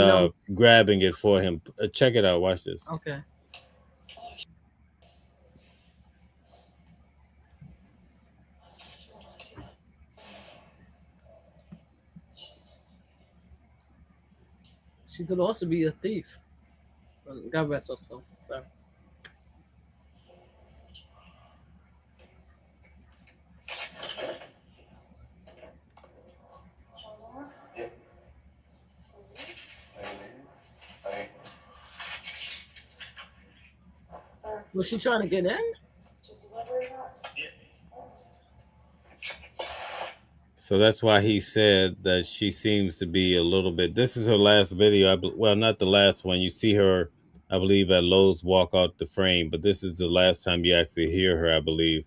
grabbing it for him. Check it out. Watch this. Okay. She could also be a thief. God rest her soul. Sorry. Was she trying to get in? So that's why he said that she seems to be a little bit. This is her last video. Well, not the last one. You see her I believe, at Lowe's walk out the frame. But this is the last time you actually hear her, I believe,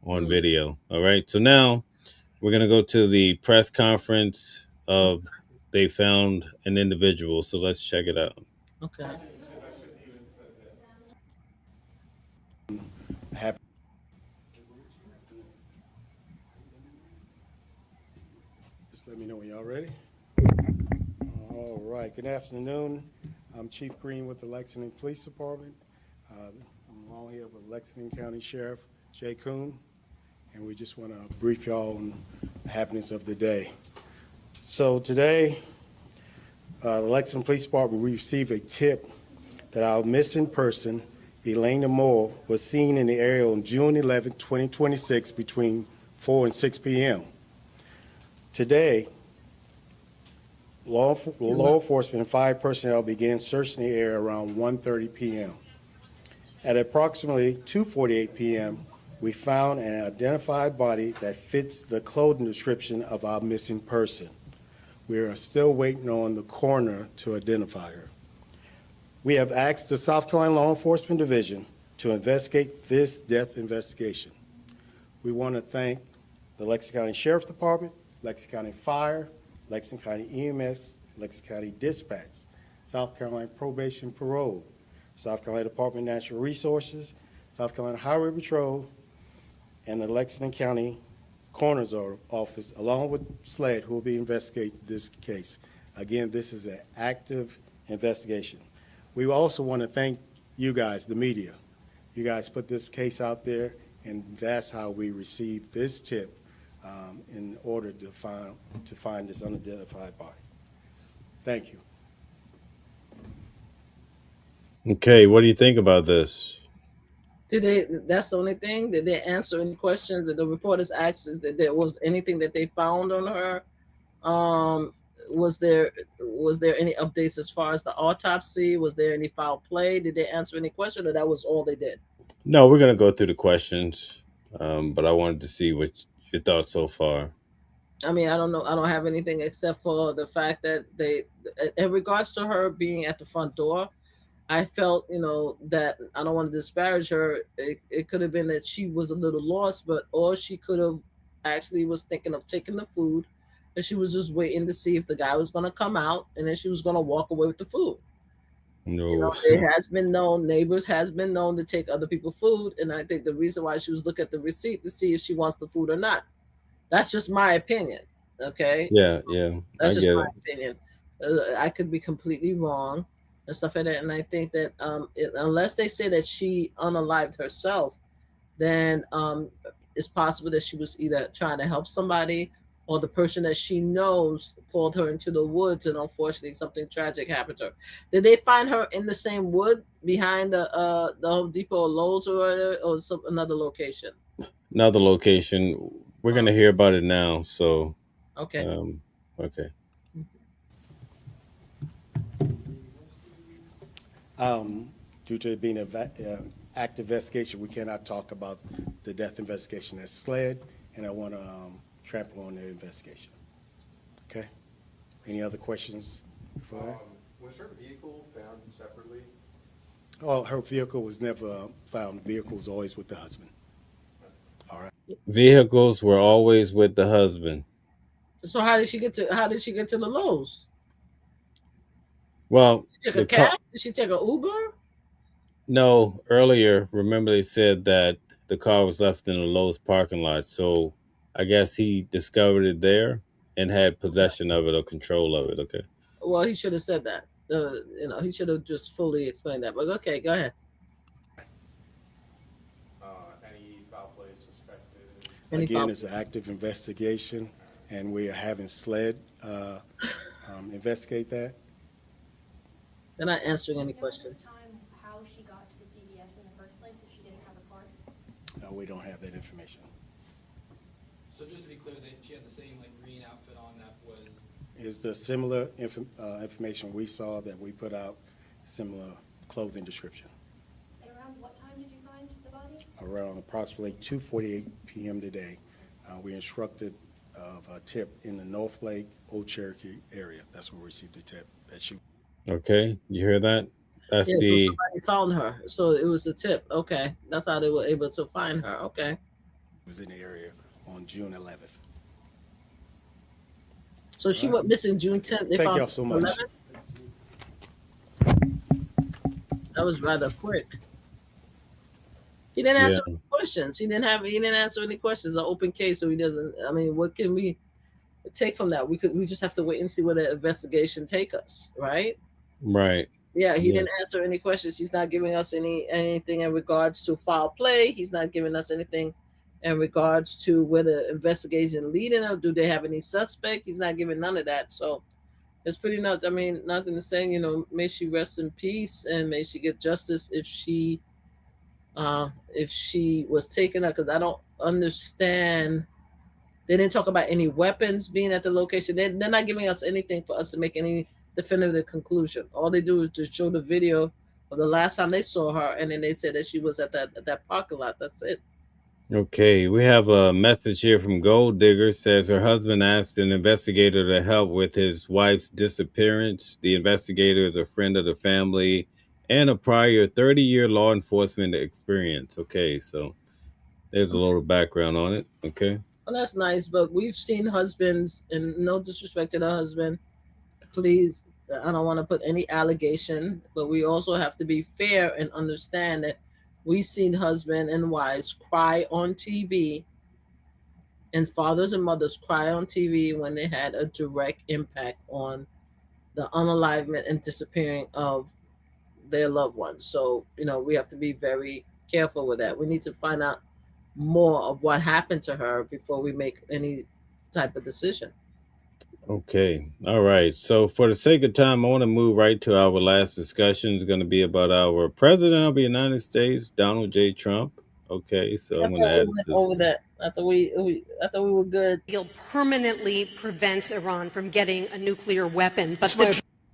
on video. All right. So now we're going to go to the press conference of they found an individual. So let's check it out. Okay. Just let me know when y'all ready. All right. Good afternoon. I'm Chief Green with the Lexington Police Department. I'm along here with Lexington County Sheriff Jay Kuhn, and we just want to brief y'all on the happenings of the day. So today, the Lexington Police Department received a tip that our missing person, Elena Moore, was seen in the area on June 11, 2026, between 4 and 6 p.m. Today, law enforcement and fire personnel began searching the area around 1:30 p.m. At approximately 2:48 p.m., we found an identified body that fits the clothing description of our missing person. We are still waiting on the coroner to identify her. We have asked the South Carolina Law Enforcement Division to investigate this death investigation. We want to thank the Lexington County Sheriff's Department, Lexington County Fire, Lexington County EMS, Lexington County Dispatch, South Carolina Probation Parole, South Carolina Department of Natural Resources, South Carolina Highway Patrol, and the Lexington County Coroner's Office, along with SLED, who will be investigating this case. Again, this is an active investigation. We also want to thank you guys, the media. You guys put this case out there, and that's how we received this tip in order to find this unidentified body. Thank you. Okay. What do you think about this? That's the only thing? Did they answer any questions? Did the reporters ask is that there was anything that they found on her? Was there any updates as far as the autopsy? Was there any foul play? Did they answer any question, or that was all they did? No, we're going to go through the questions, but I wanted to see what your thoughts so far. I mean, I don't know. I don't have anything except for the fact that in regards to her being at the front door, I felt, that I don't want to disparage her. It could have been that she was a little lost, or she could have actually was thinking of taking the food, and she was just waiting to see if the guy was going to come out, and then she was going to walk away with the food. No. It has been known, neighbors has been known to take other people's food, and I think the reason why she was looking at the receipt to see if she wants the food or not. That's just my opinion. Okay. Yeah, That's I just get my it. opinion. I could be completely wrong and stuff like that. And I think that unless they say that she unalived herself, then it's possible that she was either trying to help somebody, or the person that she knows pulled her into the woods, and unfortunately something tragic happened to her. Did they find her in the same wood behind the Home Depot or Lowe's or another location? Another location. We're going to hear about it now. So, Okay. Okay. Due to it being an active investigation, we cannot talk about the death investigation as SLED, and I want to trample on their investigation. Okay? Any other questions before that? Was her vehicle found separately? Oh, her vehicle was never found. The vehicle was always with the husband. All right. Vehicles were always with the husband. So how did she get to the Lowe's? Well, Did she take a cab? Did she take an Uber? No, earlier, remember they said that the car was left in the Lowe's parking lot. So I guess he discovered it there and had possession of it or control of it. Okay. Well, he should have said that. He should have just fully explained that. But okay, go ahead. Any foul play suspected? Again, it's an active investigation, and we are having SLED investigate that. They're not answering any questions. How she got to the CVS in the first place if she didn't have a card? No, we don't have that information. So just to be clear, that she had the same green outfit on that was... It's the similar information we saw that we put out, similar clothing description. And around what time did you find the body? Around approximately 2:48 p.m. today. We instructed of a tip in the North Lake, Old Cherokee area. That's where we received the tip that she... Okay, you hear that? I Yeah, so see. somebody found her. So it was a tip. Okay. That's how they were able to find her. Okay. Was in the area on June 11th. So she went missing June 10th. They Thank found y'all so her much. 11th. That was rather quick. He didn't Yeah. answer any questions. He didn't answer any questions. An open case, so he doesn't. I mean, what can we take from that? We just have to wait and see where the investigation take us, right? Right. Yeah, he Yes. didn't answer any questions. He's not giving us anything in regards to foul play. He's not giving us anything in regards to where the investigation leading them. Do they have any suspect? He's not giving none of that. So it's pretty much. I mean, nothing to say. You know, may she rest in peace and may she get justice if she was taken up. Because I don't understand. They didn't talk about any weapons being at the location. They're not giving us anything for us to make any definitive conclusion. All they do is just show the video of the last time they saw her, and then they said that she was at that parking lot. That's it. Okay, we have a message here from Gold Digger. Says her husband asked an investigator to help with his wife's disappearance. The investigator is a friend of the family and a prior 30-year law enforcement experience. Okay, so there's a little background on it. Okay. Well, that's nice, but we've seen husbands, and no disrespect to the husband, please, I don't want to put any allegation, but we also have to be fair and understand that we've seen husband and wives cry on TV and fathers and mothers cry on TV when they had a direct impact on the unalivement and disappearing of their loved ones. So, we have to be very careful with that. We need to find out more of what happened to her before we make any type of decision. Okay. All right. So for the sake of time, I want to move right to our last discussion. It's going to be about our president of the United States, Donald J. Trump. Okay. So I'm going to add this. Over that. I thought we were good. Deal permanently prevents Iran from getting a nuclear weapon, but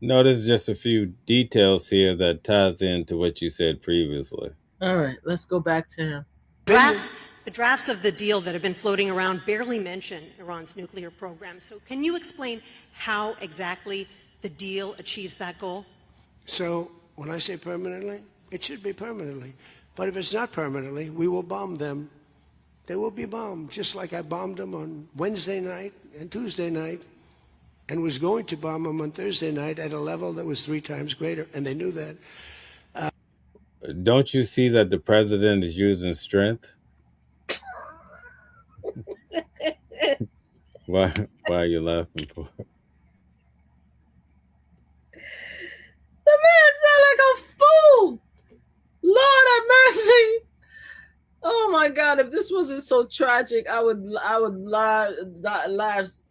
No, there's just a few details here that ties into what you said previously. All right, let's go back to him. The drafts of the deal that have been floating around barely mention Iran's nuclear program. So can you explain how exactly the deal achieves that goal? So when I say permanently, it should be permanently. But if it's not permanently, we will bomb them. They will be bombed, just like I bombed them on Wednesday night and Tuesday night, and was going to bomb them on Thursday night at a level that was 3 times greater, and they knew that. Don't you see that the president is using strength? Why are you laughing for? The man sound like a fool. Lord have mercy. Oh my God! If this wasn't so tragic, I would laugh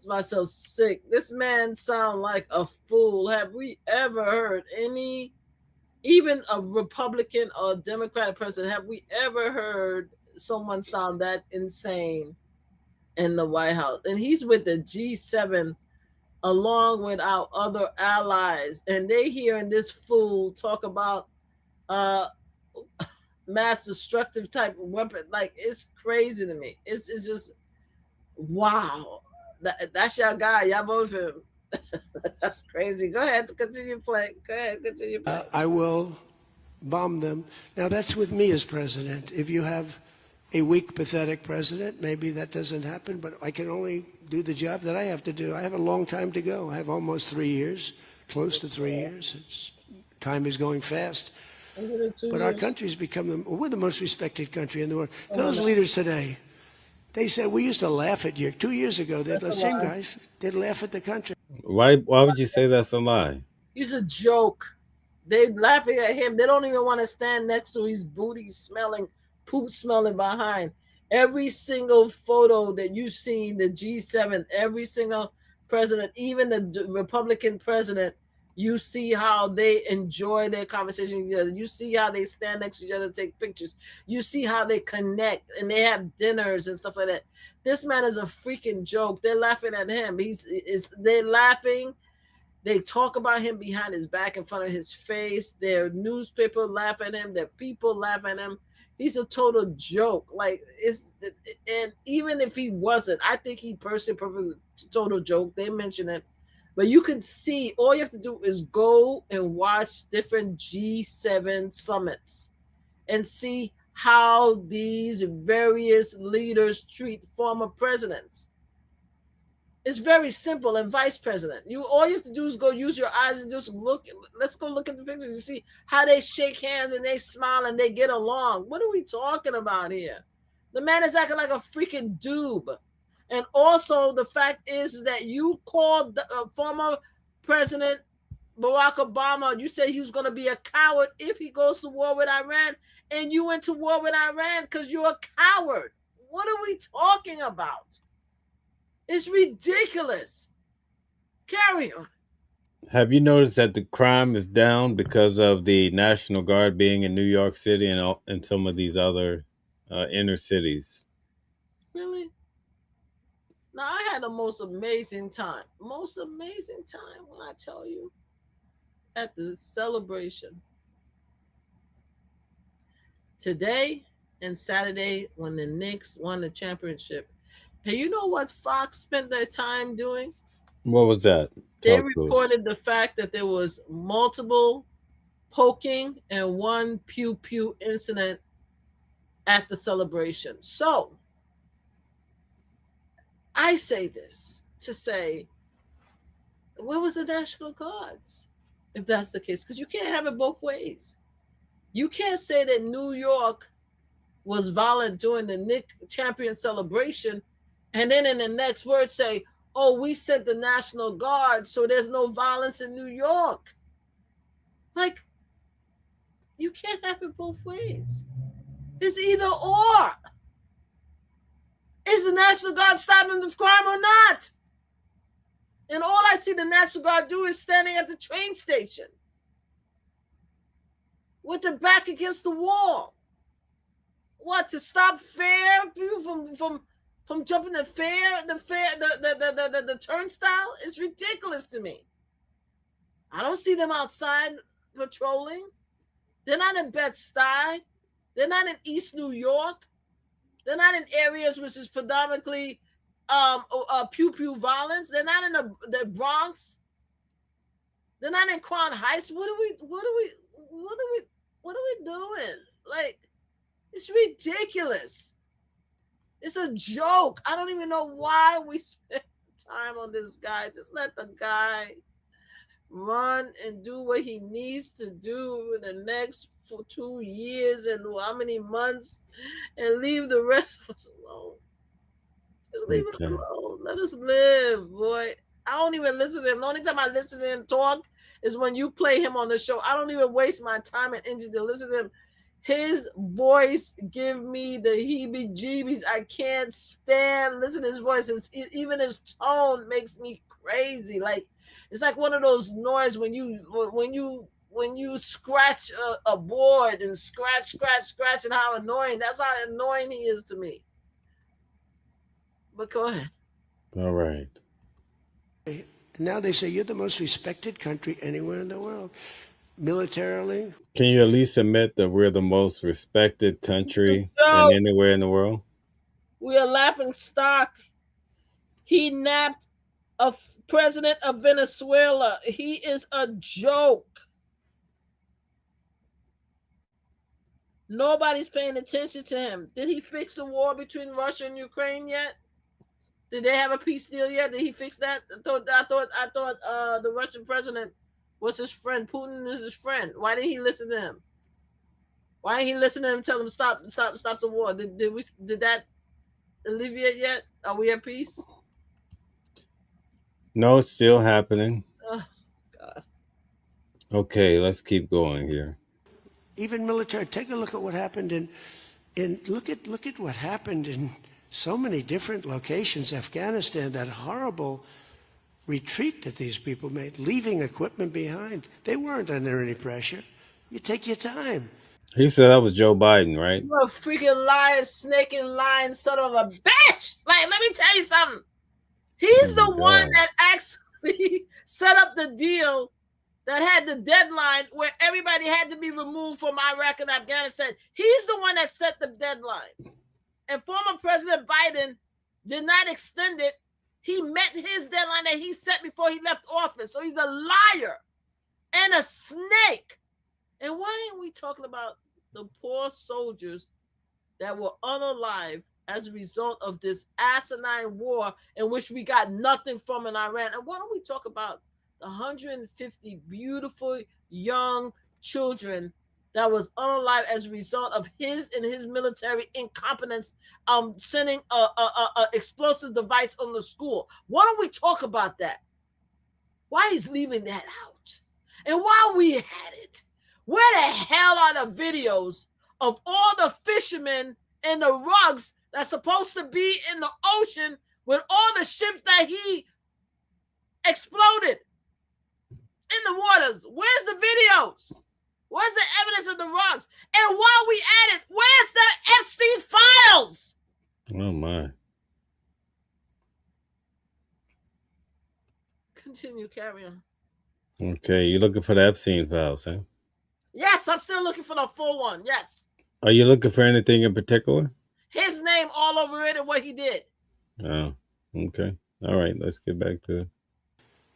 myself sick. This man sound like a fool. Have we ever heard any, even a Republican or Democratic president, have we ever heard someone sound that insane in the White House? And he's with the G7 along with our other allies, and they hearing this fool talk about mass destructive type of weapon. Like, it's crazy to me. It's just wow. That's your guy. Y'all vote for him. That's crazy. Go ahead, continue playing. I will bomb them. Now that's with me as president. If you have a weak, pathetic president, maybe that doesn't happen, but I can only do the job that I have to do. I have a long time to go. I have almost 3 years, close to 3 years. Time is going fast. But our country's become we're the most respected country in the world. Those leaders today, they said, we used to laugh at you. 2 years ago, the same guys, they'd laugh at the country. Why would you say that's a lie? He's a joke. They're laughing at him. They don't even want to stand next to his booty smelling, poop smelling behind. Every single photo that you've seen, the G7, every single president, even the Republican president, you see how they enjoy their conversation with each other. You see how they stand next to each other, take pictures. You see how they connect and they have dinners and stuff like that. This man is a freaking joke. They're laughing at him. They're laughing. They talk about him behind his back, in front of his face. Their newspaper laugh at him. Their people laugh at him. He's a total joke. And even if he wasn't, I think he personally total joke. They mention it But you can see, all you have to do is go and watch different G7 summits and see how these various leaders treat former presidents. It's very simple. And vice president, all you have to do is go use your eyes and just look. Let's go look at the pictures and see how they shake hands and they smile and they get along. What are we talking about here? The man is acting like a freaking doob. And also the fact is that you called the former President Barack Obama, you said he was going to be a coward if he goes to war with Iran, and you went to war with Iran because you're a coward. What are we talking about? It's ridiculous. Carry on. Have you noticed that the crime is down because of the National Guard being in New York City and some of these other inner cities? Really? Now, I had the most amazing time when I tell you, at the celebration. Today and Saturday, when the Knicks won the championship. And you know what Fox spent their time doing? What was that? They reported the fact that there was multiple poking and one pew-pew incident at the celebration. So, I say this to say, where was the National Guards, if that's the case? Because you can't have it both ways. You can't say that New York was violent during the Knicks champion celebration, and then in the next word say, oh, we sent the National Guard, so there's no violence in New York. Like, you can't have it both ways. It's either or. Is the National Guard stopping the crime or not? And all I see the National Guard do is standing at the train station with their back against the wall. What, to stop fare people from jumping the turnstile? It's ridiculous to me. I don't see them outside patrolling. They're not in Bed-Stuy. They're not in East New York. They're not in areas which is predominantly pew-pew violence. They're not in the Bronx. They're not in Crown Heights. What are we doing? Like, it's ridiculous. It's a joke. I don't even know why we spend time on this guy. Just let the guy run and do what he needs to do in the next 2 years and how many months, and leave the rest of us alone. Just leave us alone. Let us live, boy. I don't even listen to him. The only time I listen to him talk is when you play him on the show. I don't even waste my time and energy to listen to him. His voice give me the heebie-jeebies. I can't stand listen to his voice. Even his tone makes me crazy. Like, it's like one of those noise when you scratch a board and scratch, and how annoying. That's how annoying he is to me. But go ahead. All right. Now they say you're the most respected country anywhere in the world. Militarily. Can you at least admit that we're the most respected country than anywhere in the world? We are laughing stock. He napped a president of Venezuela. He is a joke. Nobody's paying attention to him. Did he fix the war between Russia and Ukraine yet? Did they have a peace deal yet? Did he fix that? I thought the Russian president was his friend. Putin is his friend. Why didn't he listen to him? Why didn't he listen to him? Tell him stop the war. Did that alleviate yet? Are we at peace? No, it's still happening. Oh God. Okay, let's keep going here. Even military. Take a look at what happened in look at what happened in so many different locations. Afghanistan, that horrible retreat that these people made, leaving equipment behind. They weren't under any pressure. You take your time. He said that was Joe Biden, right? You're a freaking liar, snake and lying son of a bitch. Like, let me tell you something. He's the one that actually set up the deal that had the deadline where everybody had to be removed from Iraq and Afghanistan. He's the one that set the deadline. And former President Biden did not extend it He met his deadline that he set before he left office. So he's a liar and a snake. And why ain't we talking about the poor soldiers that were unalive as a result of this asinine war in which we got nothing from in Iran? And why don't we talk about the 150 beautiful young children that was unalive as a result of his and his military incompetence, sending a explosive device on the school? Why don't we talk about that? Why he's leaving that out? And while we had it, where the hell are the videos of all the fishermen and the rugs that's supposed to be in the ocean with all the ships that he exploded in the waters? Where's the videos? Where's the evidence of the rugs? And while we at it, where's the Epstein files? Oh my. Continue, carry on. Okay, you're looking for the Epstein files, huh? Yes, I'm still looking for the full one. Yes. Are you looking for anything in particular? His name all over it and what he did. Oh, okay. All right, let's get back to it.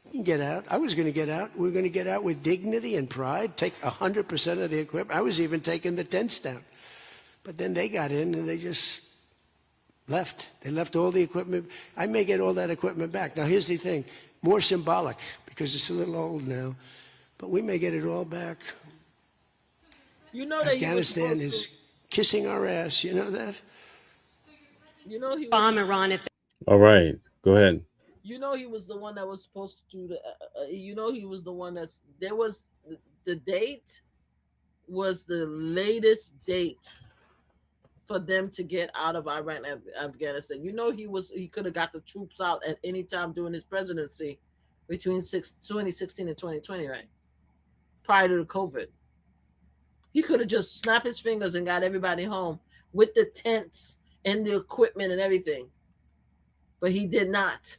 You can get out. I was going to get out. We were going to get out with dignity and pride, take 100% of the equipment. I was even taking the tents down. But then they got in and they just left. They left all the equipment. I may get all that equipment back. Now, here's the thing. More symbolic, because it's a little old now. But we may get it all back. You know that Afghanistan is kissing our ass. You know that? You know he bomb Iran if. All right, go ahead. You know he was the one that was supposed to do the. You know he was the one that's. There was the date was the latest date for them to get out of Iran and Afghanistan. You know he could have got the troops out at any time during his presidency between 2016 and 2020, right? Prior to the COVID. He could have just snapped his fingers and got everybody home with the tents and the equipment and everything. But he did not.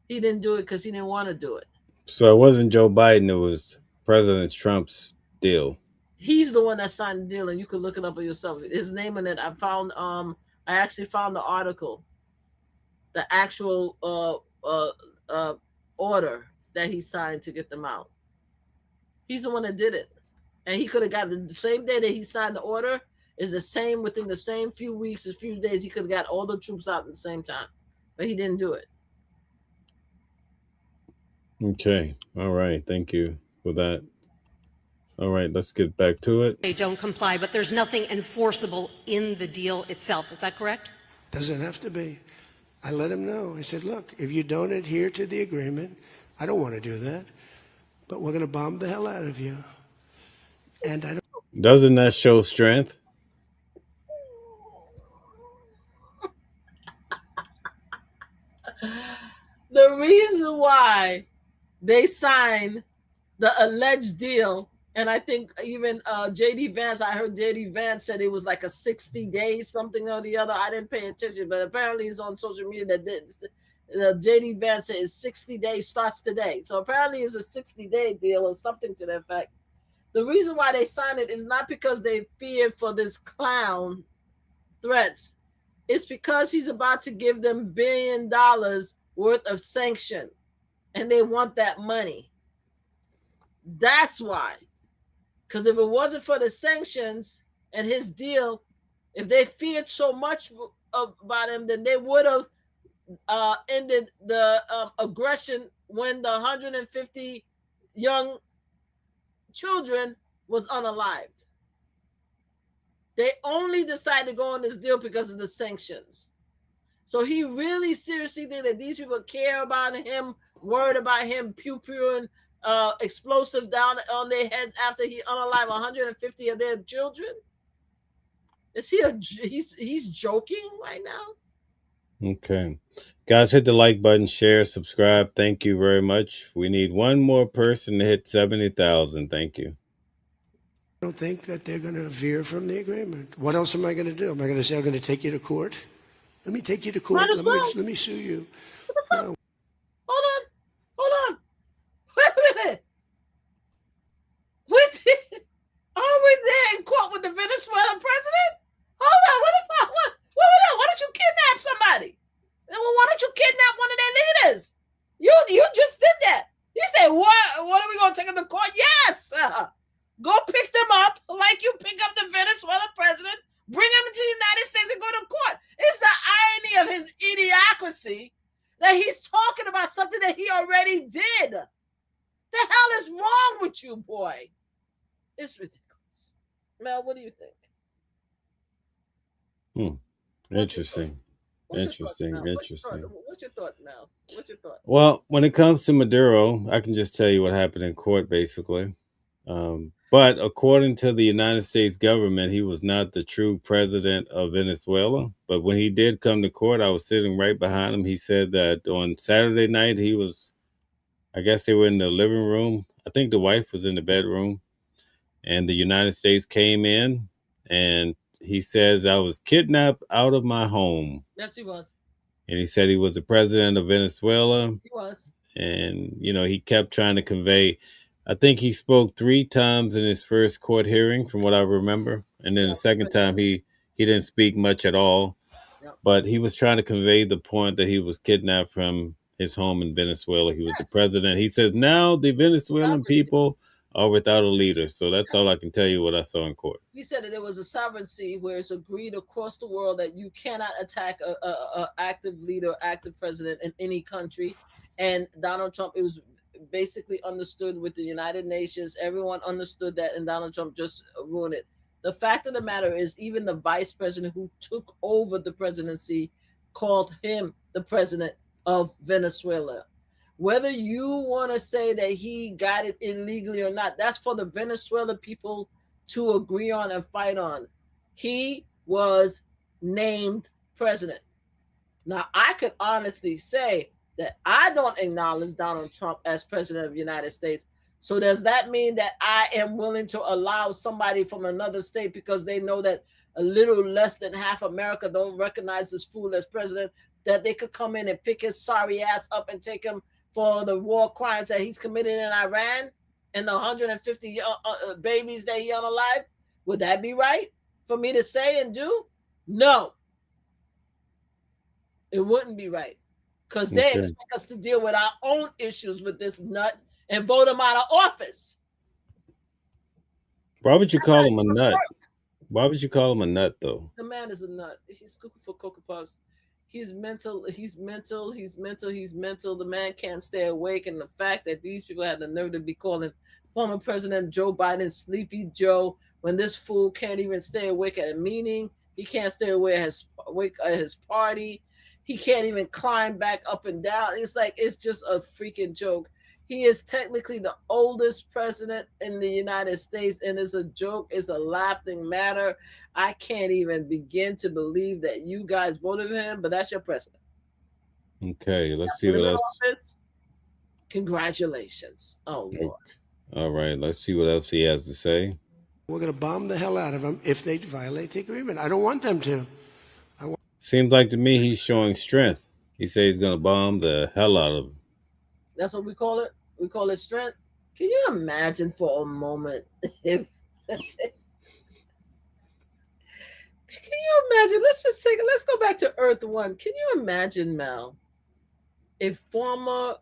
He didn't do it because he didn't want to do it. So it wasn't Joe Biden, it was President Trump's deal. He's the one that signed the deal, and you can look it up for yourself. His name in it, I actually found the article, the actual order that he signed to get them out. He's the one that did it. And he could have got the same day that he signed the order is the same within the same few weeks, a few days. He could have got all the troops out at the same time, but he didn't do it. Okay. All right. Thank you for that. All right. Let's get back to it. They don't comply, but there's nothing enforceable in the deal itself. Is that correct? Doesn't have to be. I let him know. I said, look, if you don't adhere to the agreement, I don't want to do that, but we're going to bomb the hell out of you. And I don't. Doesn't that show strength? The reason why they signed the alleged deal, and I think even J.D. Vance, I heard J.D. Vance said it was like a 60 days, something or the other. I didn't pay attention, but apparently it's on social media that J.D. Vance said is 60 days starts today. So apparently it's a 60-day deal or something to that effect. The reason why they signed it is not because they feared for this clown threats. It's because he's about to give them $1 billion worth of sanction, and they want that money. That's why. Because if it wasn't for the sanctions and his deal, if they feared so much about him, then they would have ended the aggression when the 150 young children was unalived. They only decided to go on this deal because of the sanctions. So he really seriously think that these people care about him, worried about him pew-pewing explosives down on their heads after he unalived 150 of their children? Is he he's joking right now? Okay. Guys, hit the like button, share, subscribe. Thank you very much. We need one more person to hit 70,000. Thank you. I don't think that they're going to veer from the agreement. What else am I going to do? Am I going to say I'm going to take you to court? Let me take you to court. Let me sue you. No. Hold on. Wait a minute. Are we there in court with the Venezuelan president? Hold on. What the fuck? Why don't you kidnap somebody? Why don't you kidnap one of think of the Venezuelan president, bring him into the United States and go to court. It's the irony of his idiocracy that he's talking about something that he already did. The hell is wrong with you, boy? It's ridiculous. Mel, what do you think? Interesting. What's your thought, Mel? What's your thought? Well, when it comes to Maduro, I can just tell you what happened in court, basically. But according to the United States government, he was not the true president of Venezuela. But when he did come to court, I was sitting right behind him. He said that on Saturday night, I guess they were in the living room. I think the wife was in the bedroom. And the United States came in, and he says, I was kidnapped out of my home. Yes, he was. And he said he was the president of Venezuela. He was. And, he kept trying to convey. I think he spoke 3 times in his first court hearing, from what I remember. And then the second time, he didn't speak much at all. Yep. But he was trying to convey the point that he was kidnapped from his home in Venezuela. He was the president. He says, now the Venezuelan people are without a leader. So that's all I can tell you what I saw in court. He said that there was a sovereignty where it's agreed across the world that you cannot attack a active leader, active president in any country. And Donald Trump, it was basically understood with the United Nations. Everyone understood that, and Donald Trump just ruined it. The fact of the matter is, even the vice president who took over the presidency called him the president of Venezuela. Whether you want to say that he got it illegally or not, that's for the Venezuelan people to agree on and fight on. He was named president. Now, I could honestly say that I don't acknowledge Donald Trump as president of the United States. So does that mean that I am willing to allow somebody from another state, because they know that a little less than half America don't recognize this fool as president, that they could come in and pick his sorry ass up and take him for the war crimes that he's committed in Iran and the 150 babies that he unalived? Would that be right for me to say and do? No. It wouldn't be right, because they expect us to deal with our own issues with this nut and vote him out of office. Why would you call him a nut? Why would you call him a nut, though? The man is a nut. He's cooking for Cocoa Puffs. He's mental. He's mental. The man can't stay awake. And the fact that these people had the nerve to be calling former President Joe Biden Sleepy Joe, when this fool can't even stay awake at a meeting. He can't stay awake at his party. He can't even climb back up and down. It's like, it's just a freaking joke. He is technically the oldest president in the United States, and it's a joke. It's a laughing matter. I can't even begin to believe that you guys voted for him, but that's your president. Okay, let's see what else. Congratulations. Oh, Lord. All right, let's see what else he has to say. We're going to bomb the hell out of them if they violate the agreement. I don't want them to. Seems like to me he's showing strength. He says he's going to bomb the hell out of them. That's what we call it? We call it strength? Can you imagine for a moment if... Can you imagine? Let's go back to Earth 1. Can you imagine, Mel, if former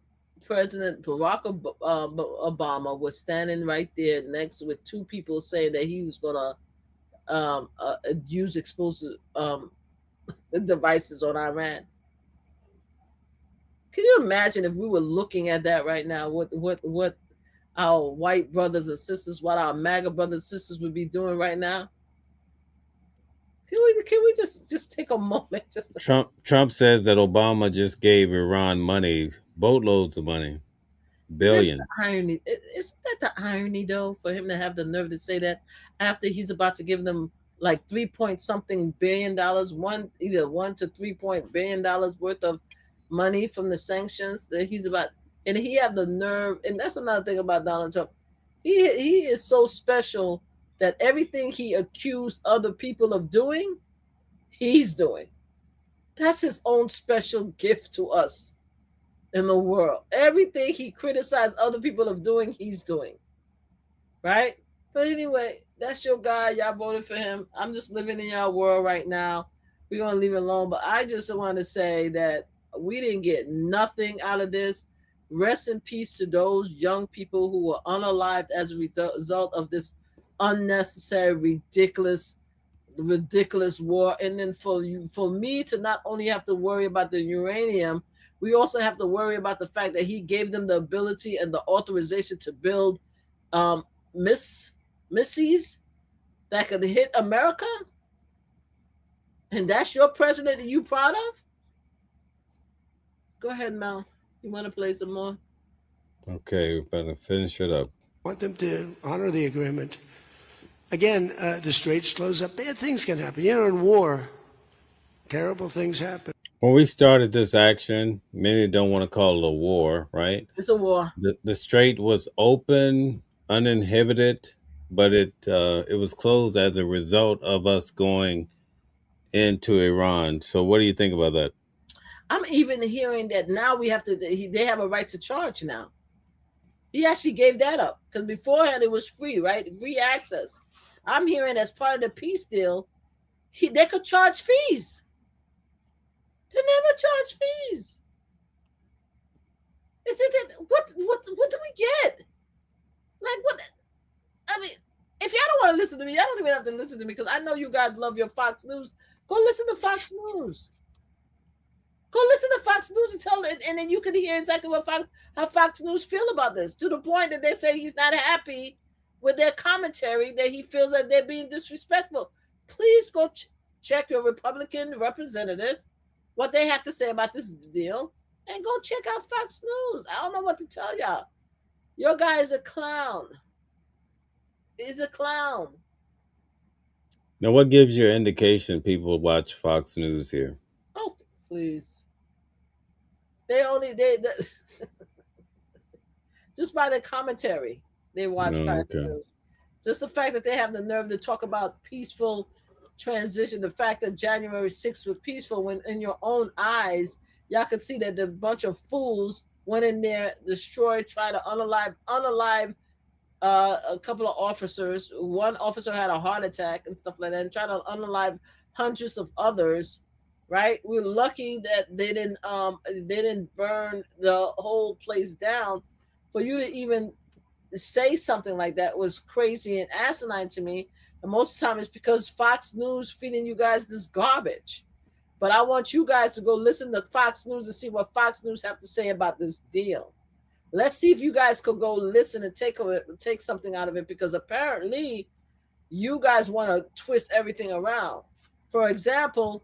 President Barack Obama was standing right there next with 2 people saying that he was going to use explosive devices on Iran? Can you imagine if we were looking at that right now? What our white brothers and sisters, what our MAGA brothers and sisters would be doing right now? Can we just take a moment? Trump says that Obama just gave Iran money, boatloads of money, billions. Irony. Isn't that the irony, though, for him to have the nerve to say that after he's about to give them like $3-point-something billion, either $1 to $3 billion worth of money from the sanctions that he's about, and he have the nerve. And that's another thing about Donald Trump. He is so special that everything he accused other people of doing, he's doing. That's his own special gift to us in the world. Everything he criticized other people of doing, he's doing. Right? But anyway, that's your guy. Y'all voted for him. I'm just living in y'all world right now. We're going to leave it alone. But I just want to say that we didn't get nothing out of this. Rest in peace to those young people who were unalived as a result of this unnecessary, ridiculous war. And then for me to not only have to worry about the uranium, we also have to worry about the fact that he gave them the ability and the authorization to build missiles that could hit America. And that's your president that you proud of? Go ahead, Mel. You want to play some more? Okay, we better finish it up. I want them to honor the agreement. Again, the straits close up. Bad things can happen. You know, in war, terrible things happen. When we started this action, many don't want to call it a war, right? It's a war. The strait was open, uninhibited, but it was closed as a result of us going into Iran. So what do you think about that? I'm even hearing that now we have to, they have a right to charge now. He actually gave that up because beforehand it was free, right? Free access. I'm hearing as part of the peace deal, they could charge fees. They never charge fees. What do we get? Like what? I mean, if y'all don't want to listen to me, y'all don't even have to listen to me because I know you guys love your Fox News. Go listen to Fox News. Go listen to Fox News and tell it, and then you can hear exactly how Fox News feel about this, to the point that they say he's not happy with their commentary, that he feels that they're being disrespectful. Please go check your Republican representative, what they have to say about this deal, and go check out Fox News. I don't know what to tell y'all. Your guy is a clown. He's a clown. Now, what gives you an indication people watch Fox News here? Oh, please. Just by the commentary, they watch Fox News. Just the fact that they have the nerve to talk about peaceful transition, the fact that January 6th was peaceful, when in your own eyes, y'all could see that the bunch of fools went in there, destroyed, tried to unalive a couple of officers. One officer had a heart attack and stuff like that, and tried to unalive hundreds of others. Right? We're lucky that they didn't burn the whole place down. For you to even say something like that was crazy and asinine to me. And most of the time it's because Fox News feeding you guys this garbage. But I want you guys to go listen to Fox News to see what Fox News have to say about this deal. Let's see if you guys could go listen and take something out of it, because apparently you guys want to twist everything around. For example,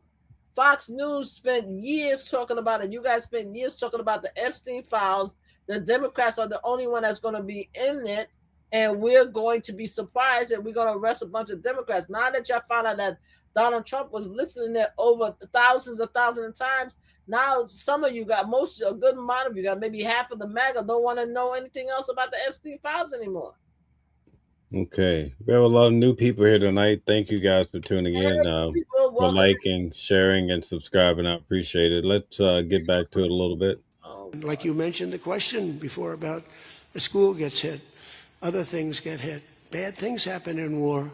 Fox News spent years talking about it. You guys spent years talking about the Epstein files. The Democrats are the only one that's going to be in it, and we're going to be surprised that we're going to arrest a bunch of Democrats. Now that y'all found out that Donald Trump was listening there over thousands of times, now some of you got, a good amount of you got, maybe half of the MAGA don't want to know anything else about the Epstein files anymore. Okay. We have a lot of new people here tonight. Thank you guys for tuning in, for liking, sharing, and subscribing. I appreciate it. Let's get back to it a little bit. Like you mentioned the question before about the school gets hit, other things get hit. Bad things happen in war.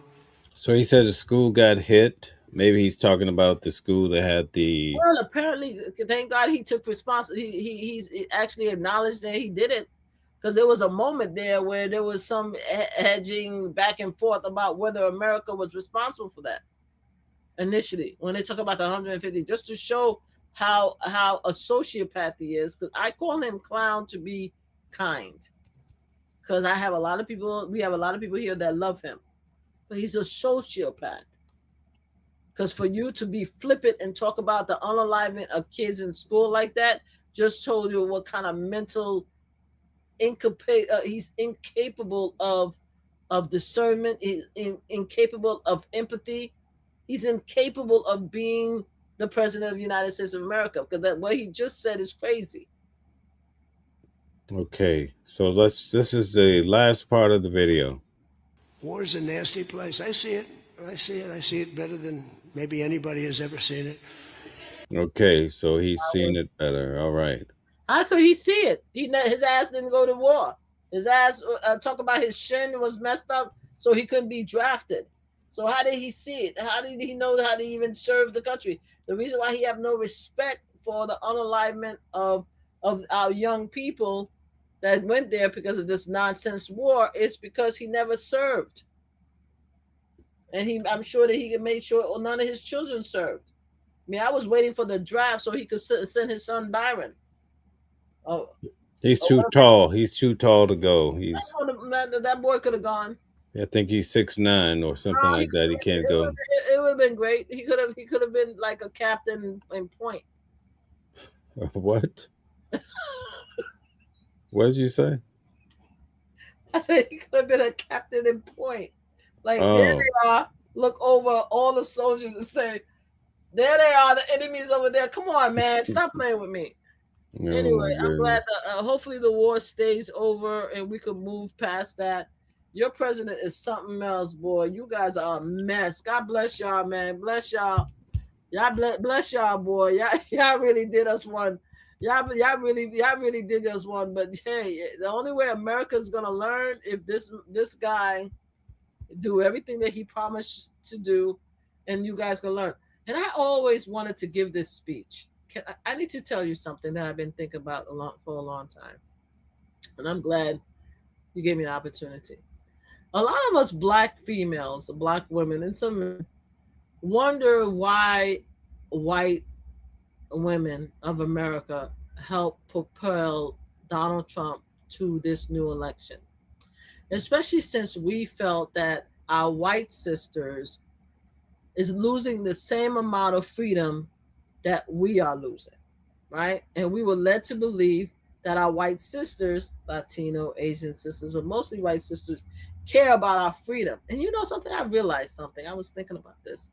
So he said the school got hit. Maybe he's talking about the school that had the... Well, apparently, thank God he took responsibility. He's actually acknowledged that he did it, because there was a moment there where there was some hedging back and forth about whether America was responsible for that initially, when they talk about the 150, just to show how a sociopath he is. Because I call him clown to be kind, because we have a lot of people here that love him, but he's a sociopath. Because for you to be flippant and talk about the unaliving of kids in school like that, just told you what kind of mental he's incapable of discernment, incapable of empathy. He's incapable of being the president of the United States of America, because what he just said is crazy. Okay, so this is the last part of the video. War is a nasty place. I see it. I see it better than maybe anybody has ever seen it. Okay, so he's seen it better. All right. How could he see it? His ass didn't go to war. His ass talk about his shin was messed up, so he couldn't be drafted. So how did he see it? How did he know how to even serve the country? The reason why he have no respect for the unalivement of our young people that went there because of this nonsense war is because he never served. and I'm sure that he can make sure none of his children served. I mean, I was waiting for the draft so he could send his son Byron. Oh, He's too tall. He's too tall to go. That boy could have gone. I think he's 6'9" or something like that. He can't go. It would have been great. He could have been like a captain in point. What? What did you say? I said he could have been a captain in point. Like there they are. Look over all the soldiers and say, "There they are, the enemies over there. Come on, man, stop playing with me." Anyway, I'm glad that hopefully the war stays over and we can move past that. Your president is something else, boy. You guys are a mess. God bless y'all, man. Bless y'all. Y'all bless y'all, boy. Y'all really did us one. Y'all really did us one. But hey, the only way America's gonna learn if this guy do everything that he promised to do, and you guys can learn. And I always wanted to give this speech. I need to tell you something that I've been thinking about for a long time, and I'm glad you gave me the opportunity. A lot of us Black females, Black women, and some wonder why white women of America helped propel Donald Trump to this new election, especially since we felt that our white sisters is losing the same amount of freedom that we are losing, right? And we were led to believe that our white sisters, Latino, Asian sisters, but mostly white sisters, care about our freedom. And you know something? I realized something. I was thinking about this.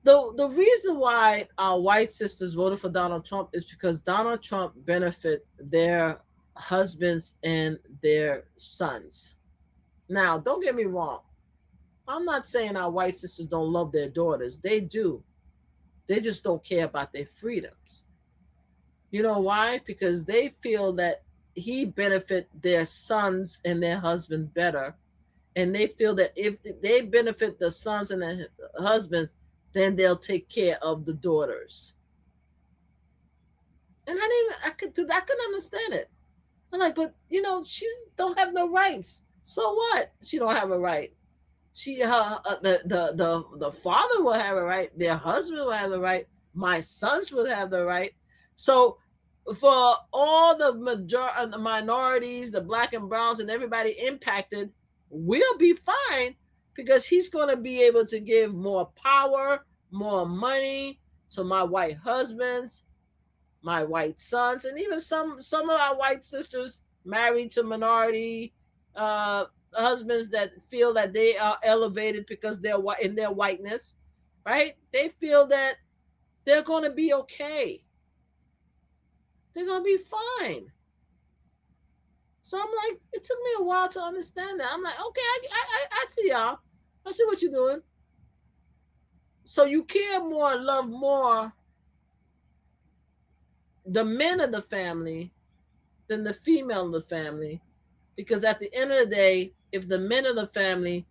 The reason why our white sisters voted for Donald Trump is because Donald Trump benefit their husbands and their sons. Now, don't get me wrong. I'm not saying our white sisters don't love their daughters. They do. They just don't care about their freedoms. You know why? Because they feel that he benefit their sons and their husband better. And they feel that if they benefit the sons and the husbands, then they'll take care of the daughters. And I couldn't understand it. I'm like, but you know, she don't have no rights. So what? She don't have a right. The father will have a right. Their husband will have a right. My sons will have the right. So for all the minorities, the Black and browns, and everybody impacted, we'll be fine because he's going to be able to give more power, more money to my white husbands, my white sons, and even some of our white sisters married to minority husbands that feel that they are elevated because they're in their whiteness, right? They feel that they're going to be okay. They're going to be fine. So I'm like, it took me a while to understand that. I'm like, okay, I see y'all. I see what you're doing. So you care more, love more the men of the family than the female of the family. Because at the end of the day, if the men of the family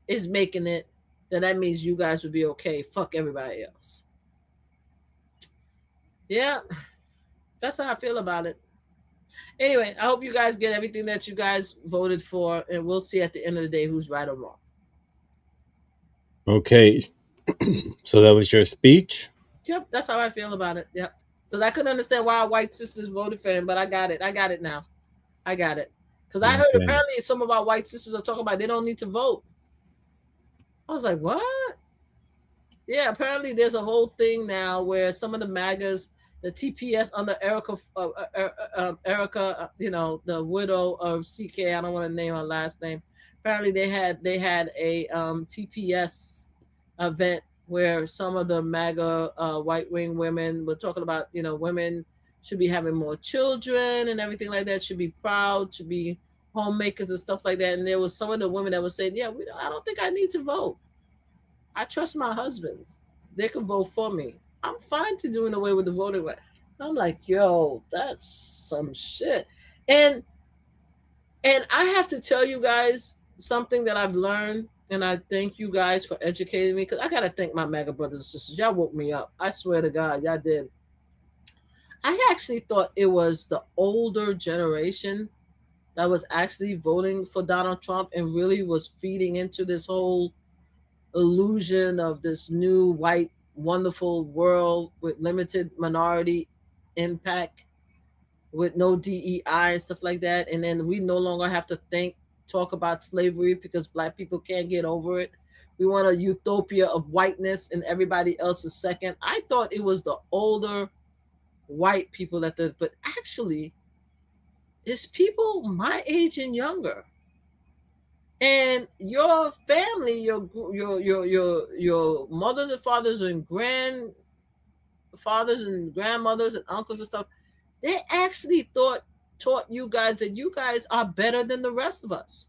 is making it, then that means you guys would be okay. Fuck everybody else. Yeah, that's how I feel about it. Anyway, I hope you guys get everything that you guys voted for, and we'll see at the end of the day who's right or wrong. Okay. So that was your speech? Yep, that's how I feel about it. Yep. Because I couldn't understand why our white sisters voted for him, but I got it. I got it now. I got it. Because I heard apparently some of our white sisters are talking about they don't need to vote. I was like, what? Yeah, apparently there's a whole thing now where some of the MAGAs, the TPS under Erica, you know, the widow of CK, I don't want to name her last name. Apparently they had a TPS event where some of the MAGA white wing women were talking about, you know, women should be having more children and everything like that, should be proud to be homemakers and stuff like that. And there was some of the women that were saying, yeah, I don't think I need to vote. I trust my husbands. They can vote for me. I'm fine to doing away with the voting right. I'm like, yo, that's some shit. And I have to tell you guys something that I've learned, and I thank you guys for educating me, because I got to thank my MAGA brothers and sisters. Y'all woke me up. I swear to God, y'all did. I actually thought it was the older generation that was actually voting for Donald Trump and really was feeding into this whole illusion of this new white wonderful world with limited minority impact, with no DEI and stuff like that. And then we no longer have to talk about slavery because black people can't get over it. We want a utopia of whiteness and everybody else is second. I thought it was the older white people that did, but actually it's people my age and younger. And your family, your mothers and fathers and grandfathers and grandmothers and uncles and stuff, they actually taught you guys that you guys are better than the rest of us.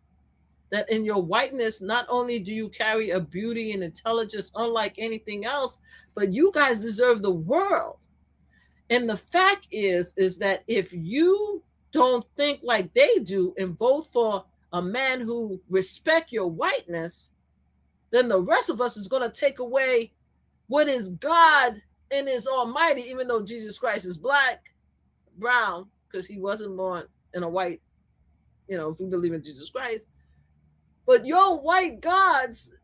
That in your whiteness, not only do you carry a beauty and intelligence unlike anything else, but you guys deserve the world. And the fact is that if you don't think like they do and vote for a man who respect your whiteness, then the rest of us is going to take away what is God and is almighty, even though Jesus Christ is black, brown, because he wasn't born in a white, if we believe in Jesus Christ. But your white gods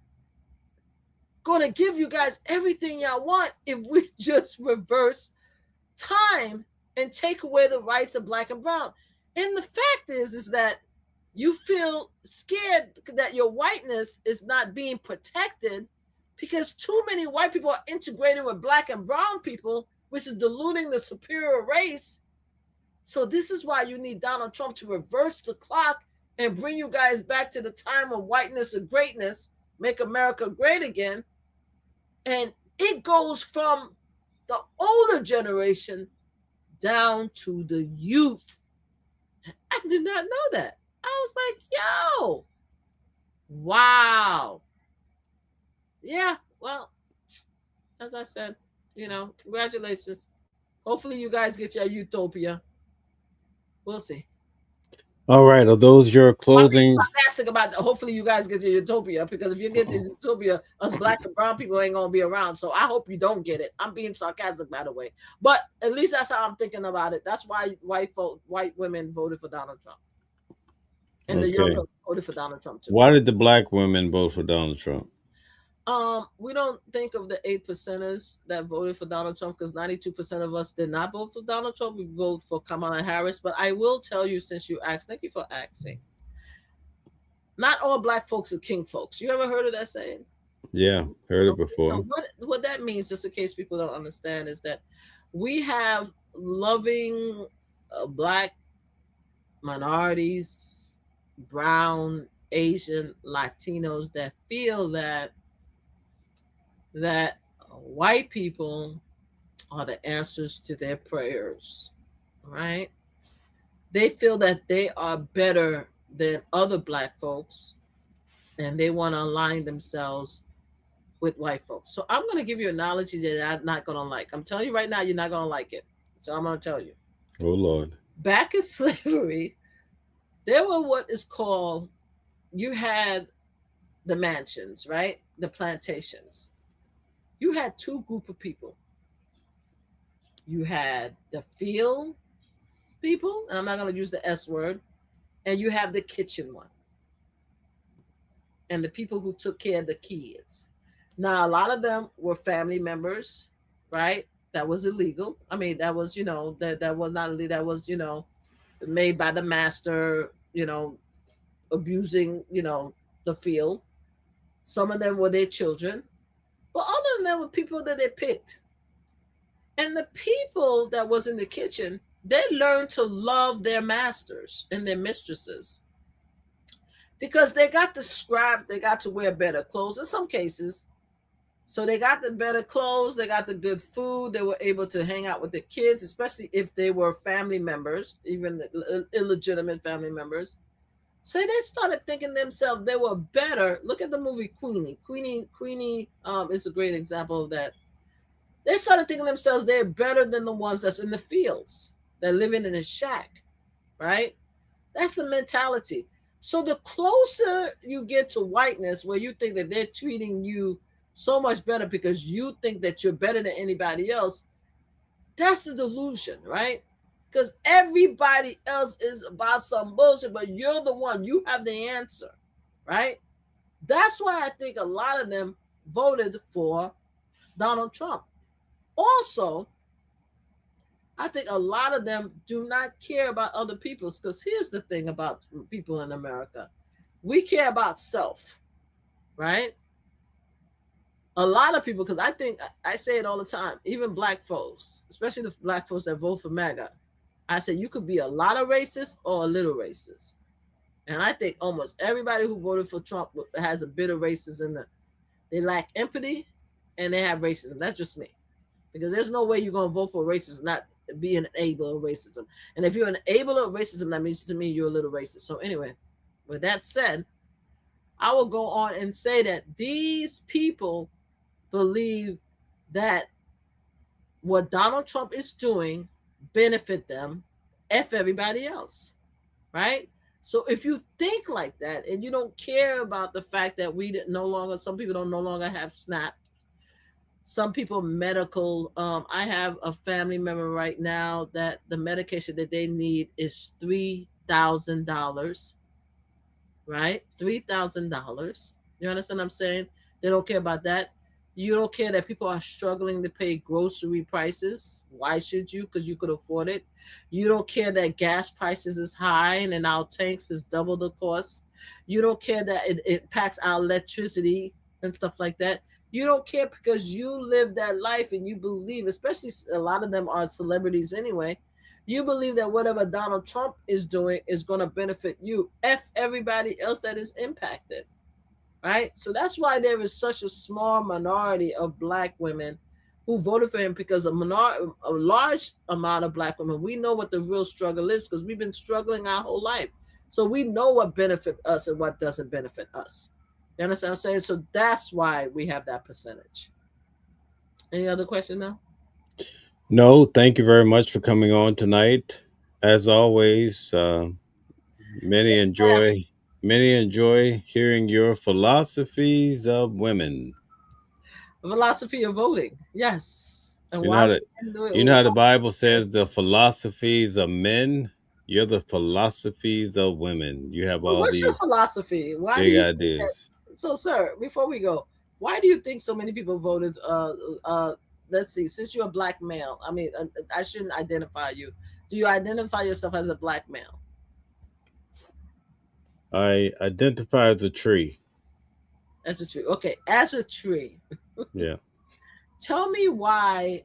going to give you guys everything y'all want if we just reverse time and take away the rights of black and brown. And the fact is that you feel scared that your whiteness is not being protected because too many white people are integrated with black and brown people, which is diluting the superior race. So this is why you need Donald Trump to reverse the clock and bring you guys back to the time of whiteness and greatness, make America great again. And it goes from the older generation down to the youth. I did not know that. I was like, yo, wow. Yeah, well, as I said, congratulations. Hopefully you guys get your utopia. We'll see. All right. Are those your closing? I'm sarcastic about hopefully you guys get your utopia, because if you get the utopia, us black and brown people ain't gonna be around. So I hope you don't get it. I'm being sarcastic, by the way. But at least that's how I'm thinking about it. That's why white women voted for Donald Trump. And the younger voted for Donald Trump too. Why did the black women vote for Donald Trump? We don't think of the 8%ers that voted for Donald Trump, because 92% of us did not vote for Donald Trump. We voted for Kamala Harris. But I will tell you, since you asked, thank you for asking. Not all black folks are king folks. You ever heard of that saying? Yeah, heard it before. So what that means, just in case people don't understand, is that we have loving black minorities, brown, Asian, Latinos that feel that white people are the answers to their prayers, right? They feel that they are better than other black folks, and they want to align themselves with white folks. So I'm going to give you an analogy that I'm not going to like. I'm telling you right now, you're not going to like it. So I'm going to tell you. Oh, Lord. Back in slavery, there were what is called, you had the mansions, right? The plantations. You had two groups of people. You had the field people, and I'm not going to use the S word, and you have the kitchen one. And the people who took care of the kids. Now, a lot of them were family members, right? That was illegal. I mean, that was, that was not illegal. That was, made by the master, abusing, the field. Some of them were their children. But other than that were people that they picked. And the people that was in the kitchen, they learned to love their masters and their mistresses. Because they got to scrap, they got to wear better clothes in some cases. So they got the better clothes, they got the good food, they were able to hang out with the kids, especially if they were family members, even the illegitimate family members. So they started thinking themselves they were better. Look at the movie Queenie. Queenie is a great example of that. They started thinking themselves they're better than the ones that's in the fields, that living in a shack, right? That's the mentality. So the closer you get to whiteness, where you think that they're treating you so much better because you think that you're better than anybody else, that's the delusion, right? because everybody else is about some bullshit, but you're the one, you have the answer, right? That's why I think a lot of them voted for Donald Trump. Also, I think a lot of them do not care about other people's, because here's the thing about people in America. We care about self, right? A lot of people, because I think I say it all the time, even black folks, especially the black folks that vote for MAGA, I say you could be a lot of racist or a little racist. And I think almost everybody who voted for Trump has a bit of racism in them. They lack empathy and they have racism. That's just me. Because there's no way you're going to vote for racism, not be an enabler of racism. And if you're an enabler of racism, that means to me you're a little racist. So anyway, with that said, I will go on and say that these people believe that what Donald Trump is doing benefit them, F everybody else, right? So if you think like that and you don't care about the fact that some people don't no longer have SNAP, some people medical, I have a family member right now that the medication that they need is $3,000, right? $3,000. You understand what I'm saying? They don't care about that. You don't care that people are struggling to pay grocery prices. Why should you? Because you could afford it. You don't care that gas prices is high and in our tanks is double the cost. You don't care that it impacts our electricity and stuff like that. You don't care because you live that life and you believe, especially a lot of them are celebrities anyway. You believe that whatever Donald Trump is doing is going to benefit you. F everybody else that is impacted. Right? So that's why there is such a small minority of black women who voted for him, because a large amount of black women, we know what the real struggle is because we've been struggling our whole life. So we know what benefits us and what doesn't benefit us. You understand what I'm saying? So that's why we have that percentage. Any other question now? No, thank you very much for coming on tonight. As always, many enjoy hearing your philosophies of women. Philosophy of voting, yes. And You know why how we the can do it. you know how the Bible says the philosophies of men. You're the philosophies of women. You have Well, all what's your these philosophy? Why do big you think that? ideas. So, sir, before we go, why do you think so many people voted? Let's see, since you're a black male, I mean, I shouldn't identify you. Do you identify yourself as a black male? I identify as a tree. As a tree. Okay, as a tree. Yeah. Tell me why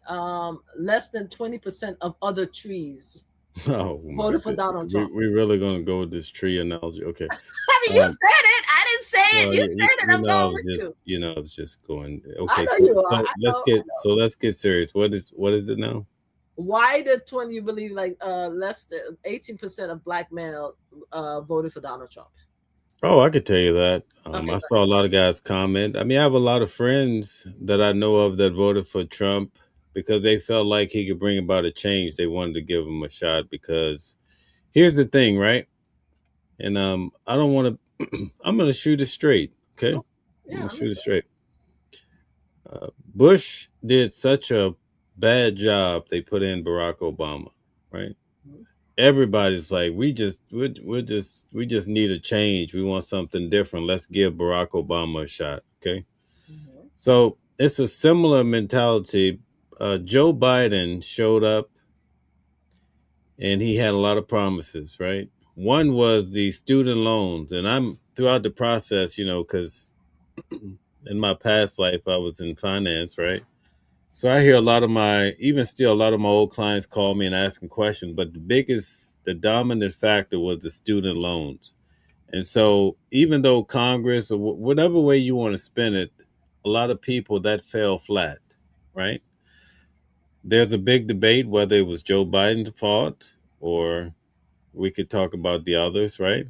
less than 20% of other trees Oh my voted for goodness. Donald Trump. We're really gonna go with this tree analogy. Okay. I mean, you said it. I didn't say it. Well, You said it. I'm going with you. I was just going. I Okay, know so, you are. so I let's know. get serious. What is it now? Why did 20? You believe like less than 18% of black male voted for Donald Trump? Oh, I could tell you that. Okay, I saw a lot of guys comment. I mean, I have a lot of friends that I know of that voted for Trump because they felt like he could bring about a change. They wanted to give him a shot because here's the thing, right? And I don't want to. I'm going to shoot it straight. Okay, I'm yeah, going to shoot it straight. Bush did such a bad job. They put in Barack Obama, right? Everybody's like, we just need a change. We want something different. Let's give Barack Obama a shot. Okay. So it's a similar mentality. Joe Biden showed up and he had a lot of promises, right? One was the student loans. And I'm throughout the process, because in my past life, I was in finance, right? So I hear a lot of even still, a lot of my old clients call me and asking questions, but the dominant factor was the student loans. And so even though Congress or whatever way you want to spin it, a lot of people that fell flat, right? There's a big debate whether it was Joe Biden's fault or we could talk about the others, right?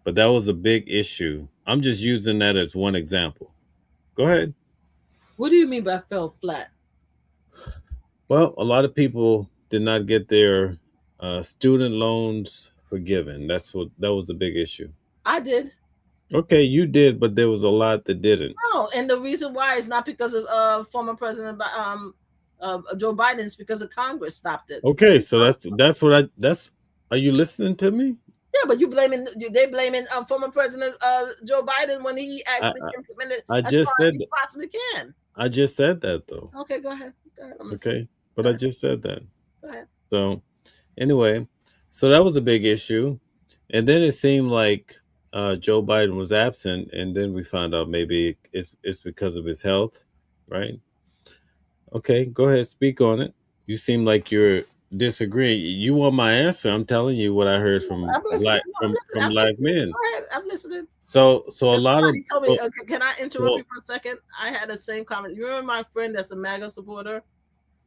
But that was a big issue. I'm just using that as one example. Go ahead. What do you mean by fell flat? Well, a lot of people did not get their student loans forgiven. That was a big issue. I did. Okay, you did, but there was a lot that didn't. No, and the reason why is not because of former President Joe Biden, it's because of Congress stopped it. Okay, so that's what that's. Are you listening to me? Yeah, but they blaming former President Joe Biden when he actually implemented I as just far as said he that. possibly can. I just said that though. Okay, go ahead. I'm listening. Okay, but I just said that. Go ahead. So anyway, so that was a big issue, and then it seemed like Joe Biden was absent, and then we found out maybe it's because of his health, right? Okay, go ahead, speak on it. You seem like you're disagreeing. You want my answer? I'm telling you what I heard from I'm listening. from black men. Go ahead. I'm listening. So a lot of somebody told me, can I interrupt you for a second? I had the same comment. You remember my friend that's a MAGA supporter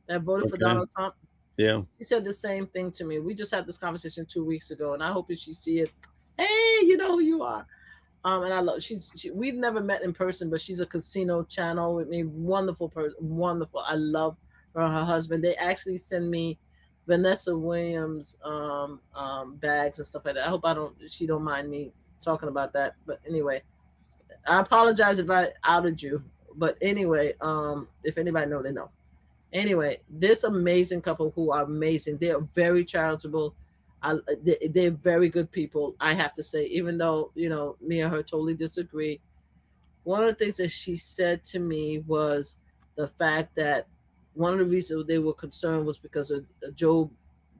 that voted for Donald Trump? Yeah. She said the same thing to me. We just had this conversation 2 weeks ago, and I hope that she see it. Hey, you know who you are. And I love we've never met in person, but she's a casino channel with me. Wonderful person, wonderful. I love her and her husband. They actually send me Vanessa Williams bags and stuff like that. I hope she don't mind me talking about that. But anyway, I apologize if I outed you. But anyway, if anybody know, they know. Anyway, this amazing couple who are amazing. They are very charitable. They're very good people, I have to say, even though, me and her totally disagree. One of the things that she said to me was the fact that one of the reasons they were concerned was because of Joe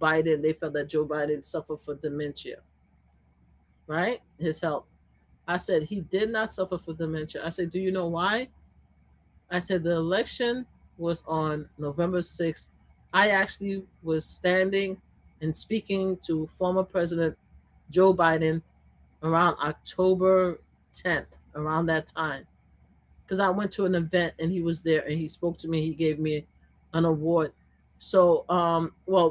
Biden. They felt that Joe Biden suffered from dementia, right? His health. I said, he did not suffer from dementia. I said, do you know why? I said, the election was on November 6th. I actually was standing and speaking to former President Joe Biden around October 10th, around that time. Because I went to an event and he was there and he spoke to me. He gave me an award. So,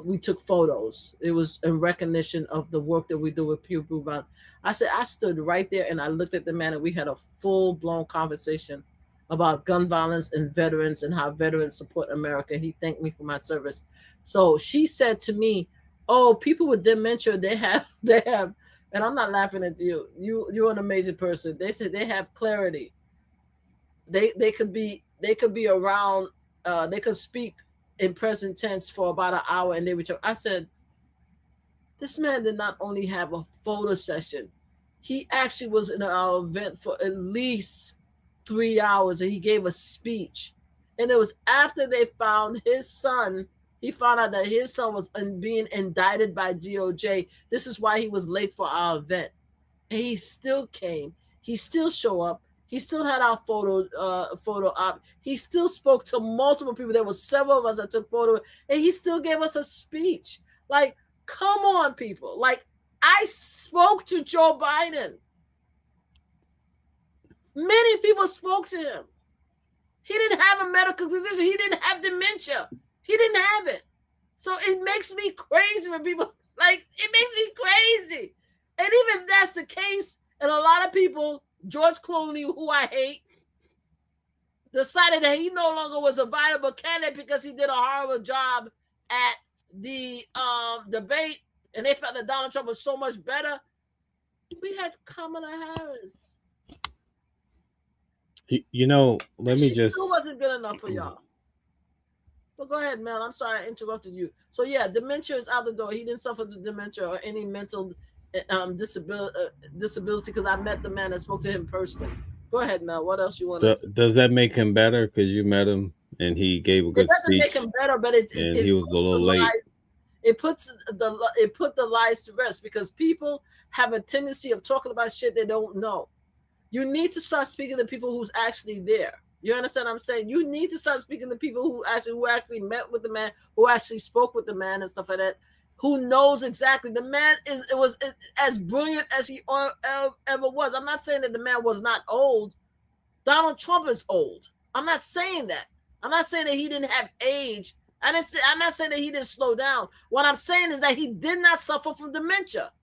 we took photos. It was in recognition of the work that we do with Pew Boot. I said, I stood right there and I looked at the man and we had a full-blown conversation about gun violence and veterans and how veterans support America. He thanked me for my service. So she said to me, oh, people with dementia, they have, and I'm not laughing at you. You're an amazing person. They said they have clarity. They could be around, they could speak in present tense for about an hour and they return. I said, this man did not only have a photo session, he actually was in our event for at least 3 hours and he gave a speech. And it was after they found his son. He found out that his son was being indicted by DOJ. This is why he was late for our event. And he still came. He still showed up. He still had our photo op. He still spoke to multiple people. There were several of us that took photos, and he still gave us a speech. Like, come on, people. Like, I spoke to Joe Biden. Many people spoke to him. He didn't have a medical condition. He didn't have dementia. He didn't have it. So it makes me crazy when people, it makes me crazy. And even if that's the case, and a lot of people, George Clooney, who I hate, decided that he no longer was a viable candidate because he did a horrible job at the debate, and they felt that Donald Trump was so much better. We had Kamala Harris. Let me just. Still wasn't good enough for y'all. But go ahead, man. I'm sorry I interrupted you. So yeah, dementia is out the door. He didn't suffer from dementia or any mental disability because I met the man and spoke to him personally. Go ahead, Mel. What else you want to? Does that make him better because you met him and he gave a good speech? It doesn't make him better, but he was a little late. It put the lies to rest because people have a tendency of talking about shit they don't know. You need to start speaking to people who's actually there. You understand what I'm saying? You need to start speaking to people who actually met with the man, who actually spoke with the man and stuff like that, who knows exactly. The man was as brilliant as he ever was. I'm not saying that the man was not old. Donald Trump is old. I'm not saying that. I'm not saying that he didn't have age. I'm not saying that he didn't slow down. What I'm saying is that he did not suffer from dementia.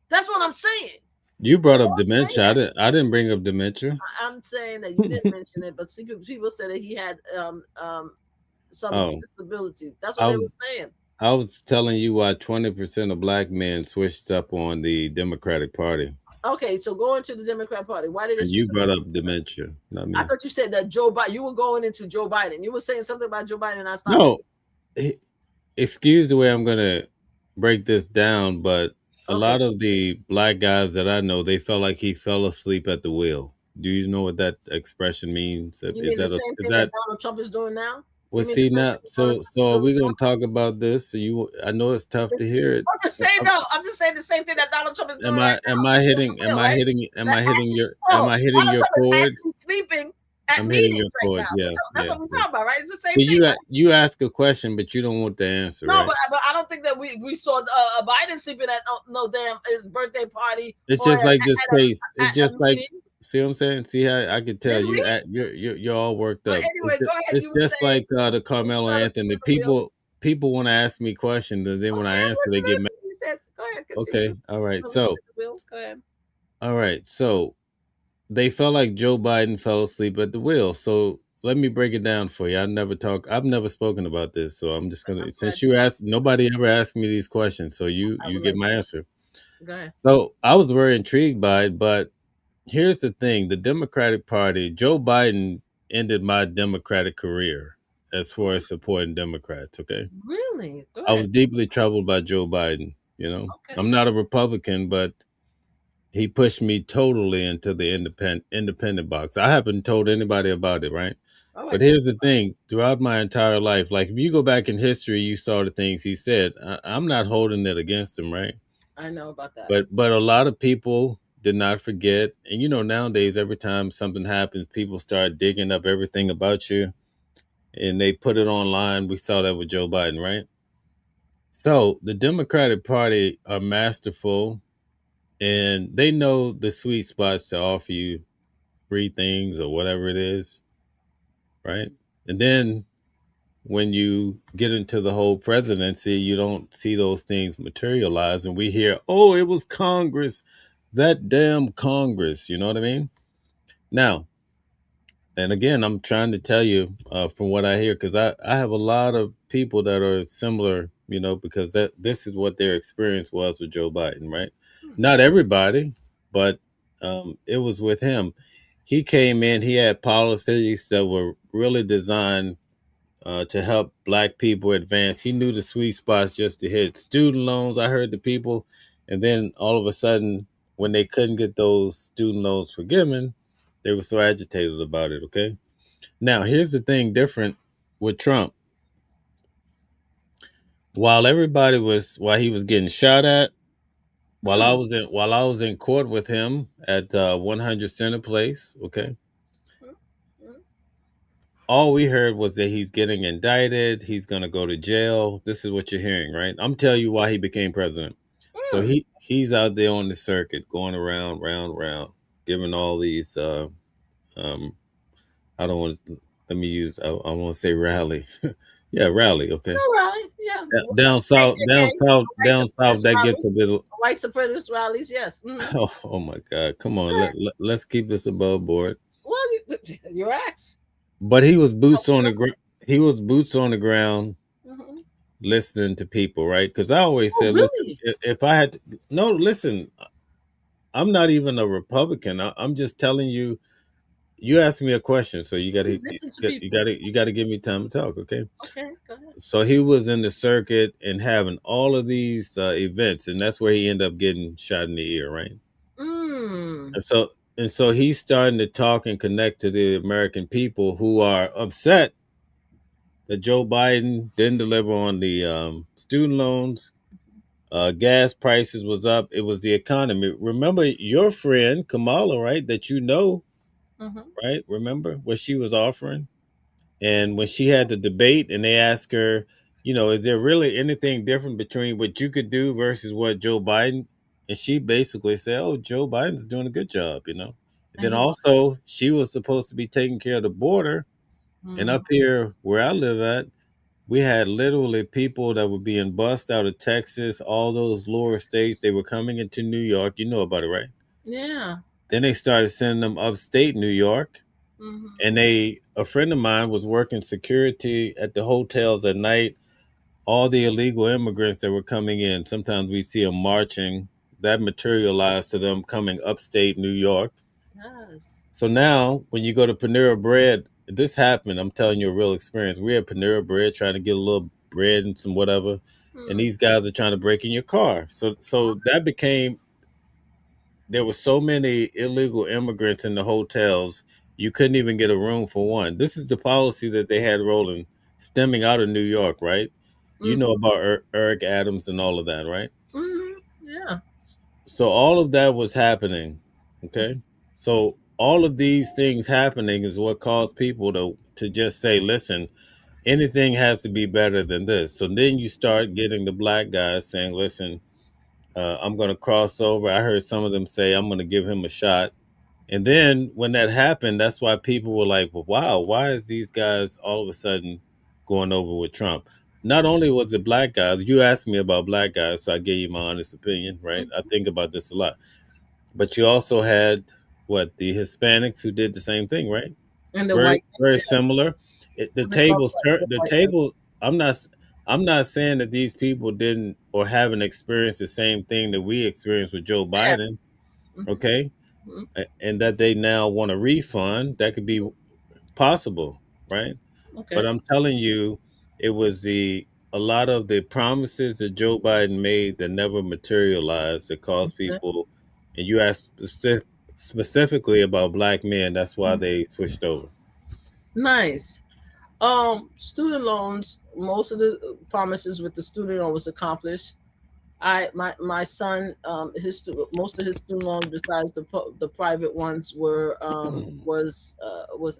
That's what I'm saying. You brought up dementia. I didn't bring up dementia. I'm saying that you didn't mention it, but people said that he had some disability. That's what they were saying. I was telling you why 20% of black men switched up on the Democratic Party. Okay, so going to the Democrat Party. Why did you brought up dementia? Not me. I thought you said that Joe Biden. You were going into Joe Biden. You were saying something about Joe Biden. And I stopped. excuse the way I'm gonna break this down, but a Okay. lot of the black guys that I know, they felt like he fell asleep at the wheel. Do you know what that expression means? You Is mean the that same is thing that that Donald Trump is doing now? well? You mean the See same now, thing that Donald Trump is are doing we now? gonna talk about this? So I know it's tough to hear it. I'm just saying no. I'm just saying the same thing that Donald Trump is doing Am right I now. am I hitting am I Right? hitting am That I hitting actually, your am oh, I hitting Donald your Trump is chords? actually sleeping at I'm hitting meetings your right now. chords. Yeah, That's yeah, what we're yeah. talking about, right? It's the same But thing, right? you ask a question, but you don't want the answer, No, right? but I don't think that we saw Biden sleeping at no damn his birthday party It's or just like this case. It's at just a like, meeting. see what I'm saying? See how I could tell Did we? you're all worked But up. anyway, go ahead. It's You were just saying like the he Carmelo fell asleep Anthony. at the wheel. People want to ask me questions, and then when I Okay, I'm answer, they get listening. mad. He said, "Go ahead, Okay, continue." all right. I'm listening So, to Bill. Go ahead. all right. So they felt like Joe Biden fell asleep at the wheel. So let me break it down for you. I've never spoken about this, so I'm just gonna. I'm glad Since you you asked, nobody ever asked me these questions, so I you would get like my to. answer. Go ahead. So I was very intrigued by it, but here's the thing: the Democratic Party, Joe Biden ended my Democratic career as far as supporting Democrats. Okay, Really? Go I was ahead. deeply troubled by Joe Biden. You know, Okay. I'm not a Republican, but he pushed me totally into the independent box. I haven't told anybody about it, right? All But right. here's the thing: throughout my entire life, like if you go back in history, you saw the things he said. I'm not holding it against him, right? I know about that. But a lot of people did not forget, and you know nowadays every time something happens, people start digging up everything about you, and they put it online. We saw that with Joe Biden, right? So the Democratic Party are masterful, and they know the sweet spots to offer you free things or whatever it is, right? And then when you get into the whole presidency, you don't see those things materialize. And we hear, oh, it was Congress, that damn Congress. You know what I mean? Now, and again, I'm trying to tell you from what I hear, because I have a lot of people that are similar, you know, because this is what their experience was with Joe Biden, right? Not everybody, but it was with him. He came in, he had policies that were really designed to help black people advance. He knew the sweet spots just to hit student loans. I heard the people, and then all of a sudden, when they couldn't get those student loans forgiven, they were so agitated about it. Okay, now here's the thing: different with Trump. While he was getting shot at, while I was in court with him at 100 Center Place. Okay, all we heard was that he's getting indicted, he's going to go to jail. This is what you're hearing, right? I'm telling you why he became president. So he's out there on the circuit going around round giving all these um I don't want to let me use I want to say rally. Yeah, rally, okay. All right. Yeah. Down south, White down south supremacist that gets rallies. a bit White supremacist rallies. Yes. Mm-hmm. oh my god, come on. Let's keep this above board. Well, your ex. But he was boots on the ground. He was boots on the ground Mm-hmm. listening to people, right? Because I always Oh, said, listen, really? if I had to, no, listen, I'm not even a Republican. I'm just telling you. You asked me a question, so You listen to people. you got to give me time to talk, okay? Okay. Go ahead. So he was in the circuit and having all of these events, and that's where he ended up getting shot in the ear, right? Mm. And so he's starting to talk and connect to the American people who are upset that Joe Biden didn't deliver on the student loans. Gas prices was up. It was the economy. Remember your friend Kamala, right? That you know, Mm-hmm. right? Remember what she was offering? And when she had the debate and they asked her, you know, is there really anything different between what you could do versus what Joe Biden? And she basically said, oh, Joe Biden's doing a good job, you know. And And then he was. also, she was supposed to be taking care of the border. And Mm. up here where I live at, we had literally people that were being bussed out of Texas, all those lower states. They were coming into New York. You know about it, right? Yeah. Then they started sending them upstate New York. Mm-hmm. And a friend of mine was working security at the hotels at night. All the illegal immigrants that were coming in, sometimes we see them marching. That materialized to them coming upstate New York. Yes. So now, when you go to Panera Bread, this happened. I'm telling you a real experience. We had Panera Bread trying to get a little bread and some whatever, and these guys are trying to break in your car. So that became, there were so many illegal immigrants in the hotels, you couldn't even get a room for one. This is the policy that they had rolling, stemming out of New York, right? You know about Eric Adams and all of that, right? Yeah. So all of that was happening. Okay. So all of these things happening is what caused people to just say, listen, anything has to be better than this. So then you start getting the black guys saying, listen, I'm going to cross over. I heard some of them say, I'm going to give him a shot. And then when that happened, that's why people were like, well, wow, why is these guys all of a sudden going over with Trump? Not only was it black guys, you asked me about black guys, so I gave you my honest opinion, right? I think about this a lot. But you also had the Hispanics who did the same thing, right? And the Very, white, very similar. The They love tables turn. The white. table. I'm not saying that these people didn't or haven't experienced the same thing that we experienced with Joe Yeah. Biden. Okay. And that they now want a refund. That could be possible, right? Okay. But I'm telling you, it was a lot of the promises that Joe Biden made that never materialized that caused people. And you asked specifically about black men. That's why they switched over. Nice. Student loans. Most of the promises with the student loan was accomplished. My son, most of his student loans, besides the private ones, were was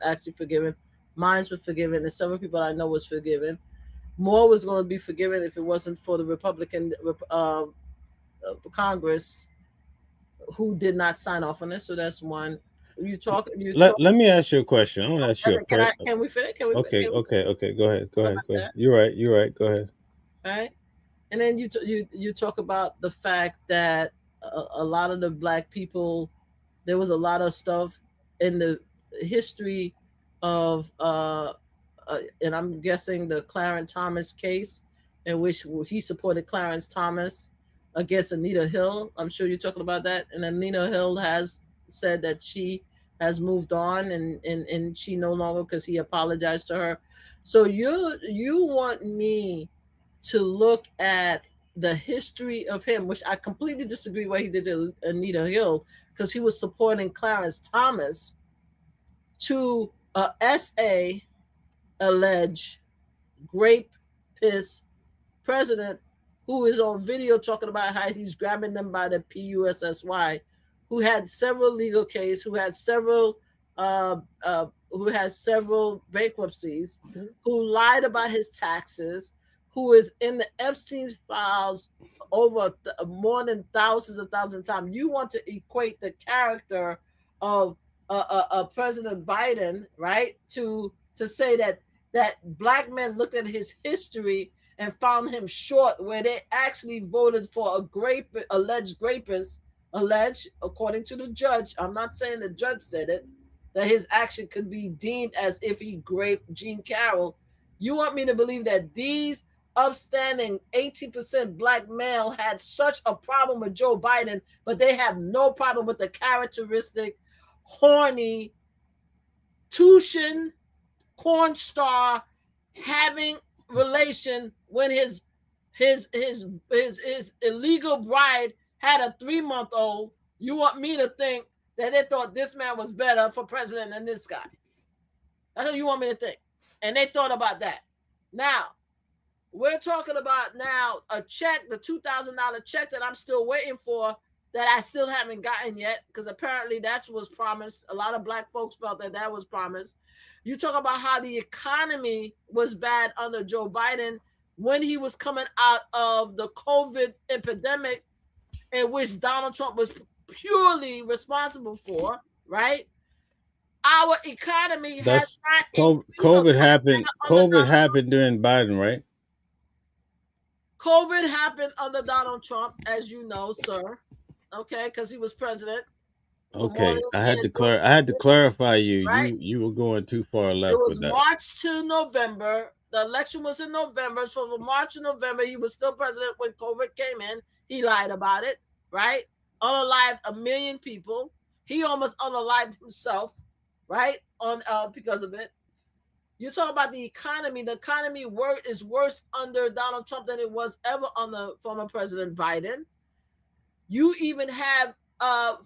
actually forgiven. Mine were forgiven, and several people I know was forgiven. More was going to be forgiven if it wasn't for the Republican Congress who did not sign off on it. So that's one. Let me ask you a question. I want to ask you Can we finish? Can we? Okay. Go ahead. Go ahead. That? You're right. Go ahead. All right. And then you talk about the fact that a lot of the black people, there was a lot of stuff in the history of and I'm guessing the Clarence Thomas case, in which he supported Clarence Thomas against Anita Hill. I'm sure you're talking about that. And Anita Hill has said that she has moved on and she no longer, because he apologized to her. So you want me to look at the history of him, which I completely disagree what he did to Anita Hill, because he was supporting Clarence Thomas, to SA alleged grape piss president who is on video talking about how he's grabbing them by the PUSSY, who had several legal cases, who has several bankruptcies, who lied about his taxes, who is in the Epstein files over more than thousands of times. You want to equate the character of President Biden, right, to say that black men looked at his history and found him short, where they actually voted for alleged rapist, according to the judge. I'm not saying the judge said it, that his action could be deemed as if he raped Jean Carroll. You want me to believe that these upstanding 18% black male had such a problem with Joe Biden, but they have no problem with the characteristic horny Tushin corn star having relation when his illegal bride had a 3-month-old? You want me to think that they thought this man was better for president than this guy? That's what you want me to think. And they thought about that. Now, we're talking about now a check, the $2,000 check that I'm still waiting for, that I still haven't gotten yet, because apparently that was promised. A lot of black folks felt that was promised. You talk about how the economy was bad under Joe Biden when he was coming out of the COVID epidemic, in which Donald Trump was purely responsible for, right? Our economy has not COVID happened. COVID happened during Biden, right? COVID happened under Donald Trump, as you know, sir. Okay, because he was president. Okay, I had to clarify you. Right? You were going too far left. It was with that. March to November. The election was in November. So from March to November, he was still president when COVID came in. He lied about it, right? Unalived 1 million people. He almost unalived himself, right? Because of it. You talk about the economy. The economy is worse under Donald Trump than it was ever under former President Biden. You even have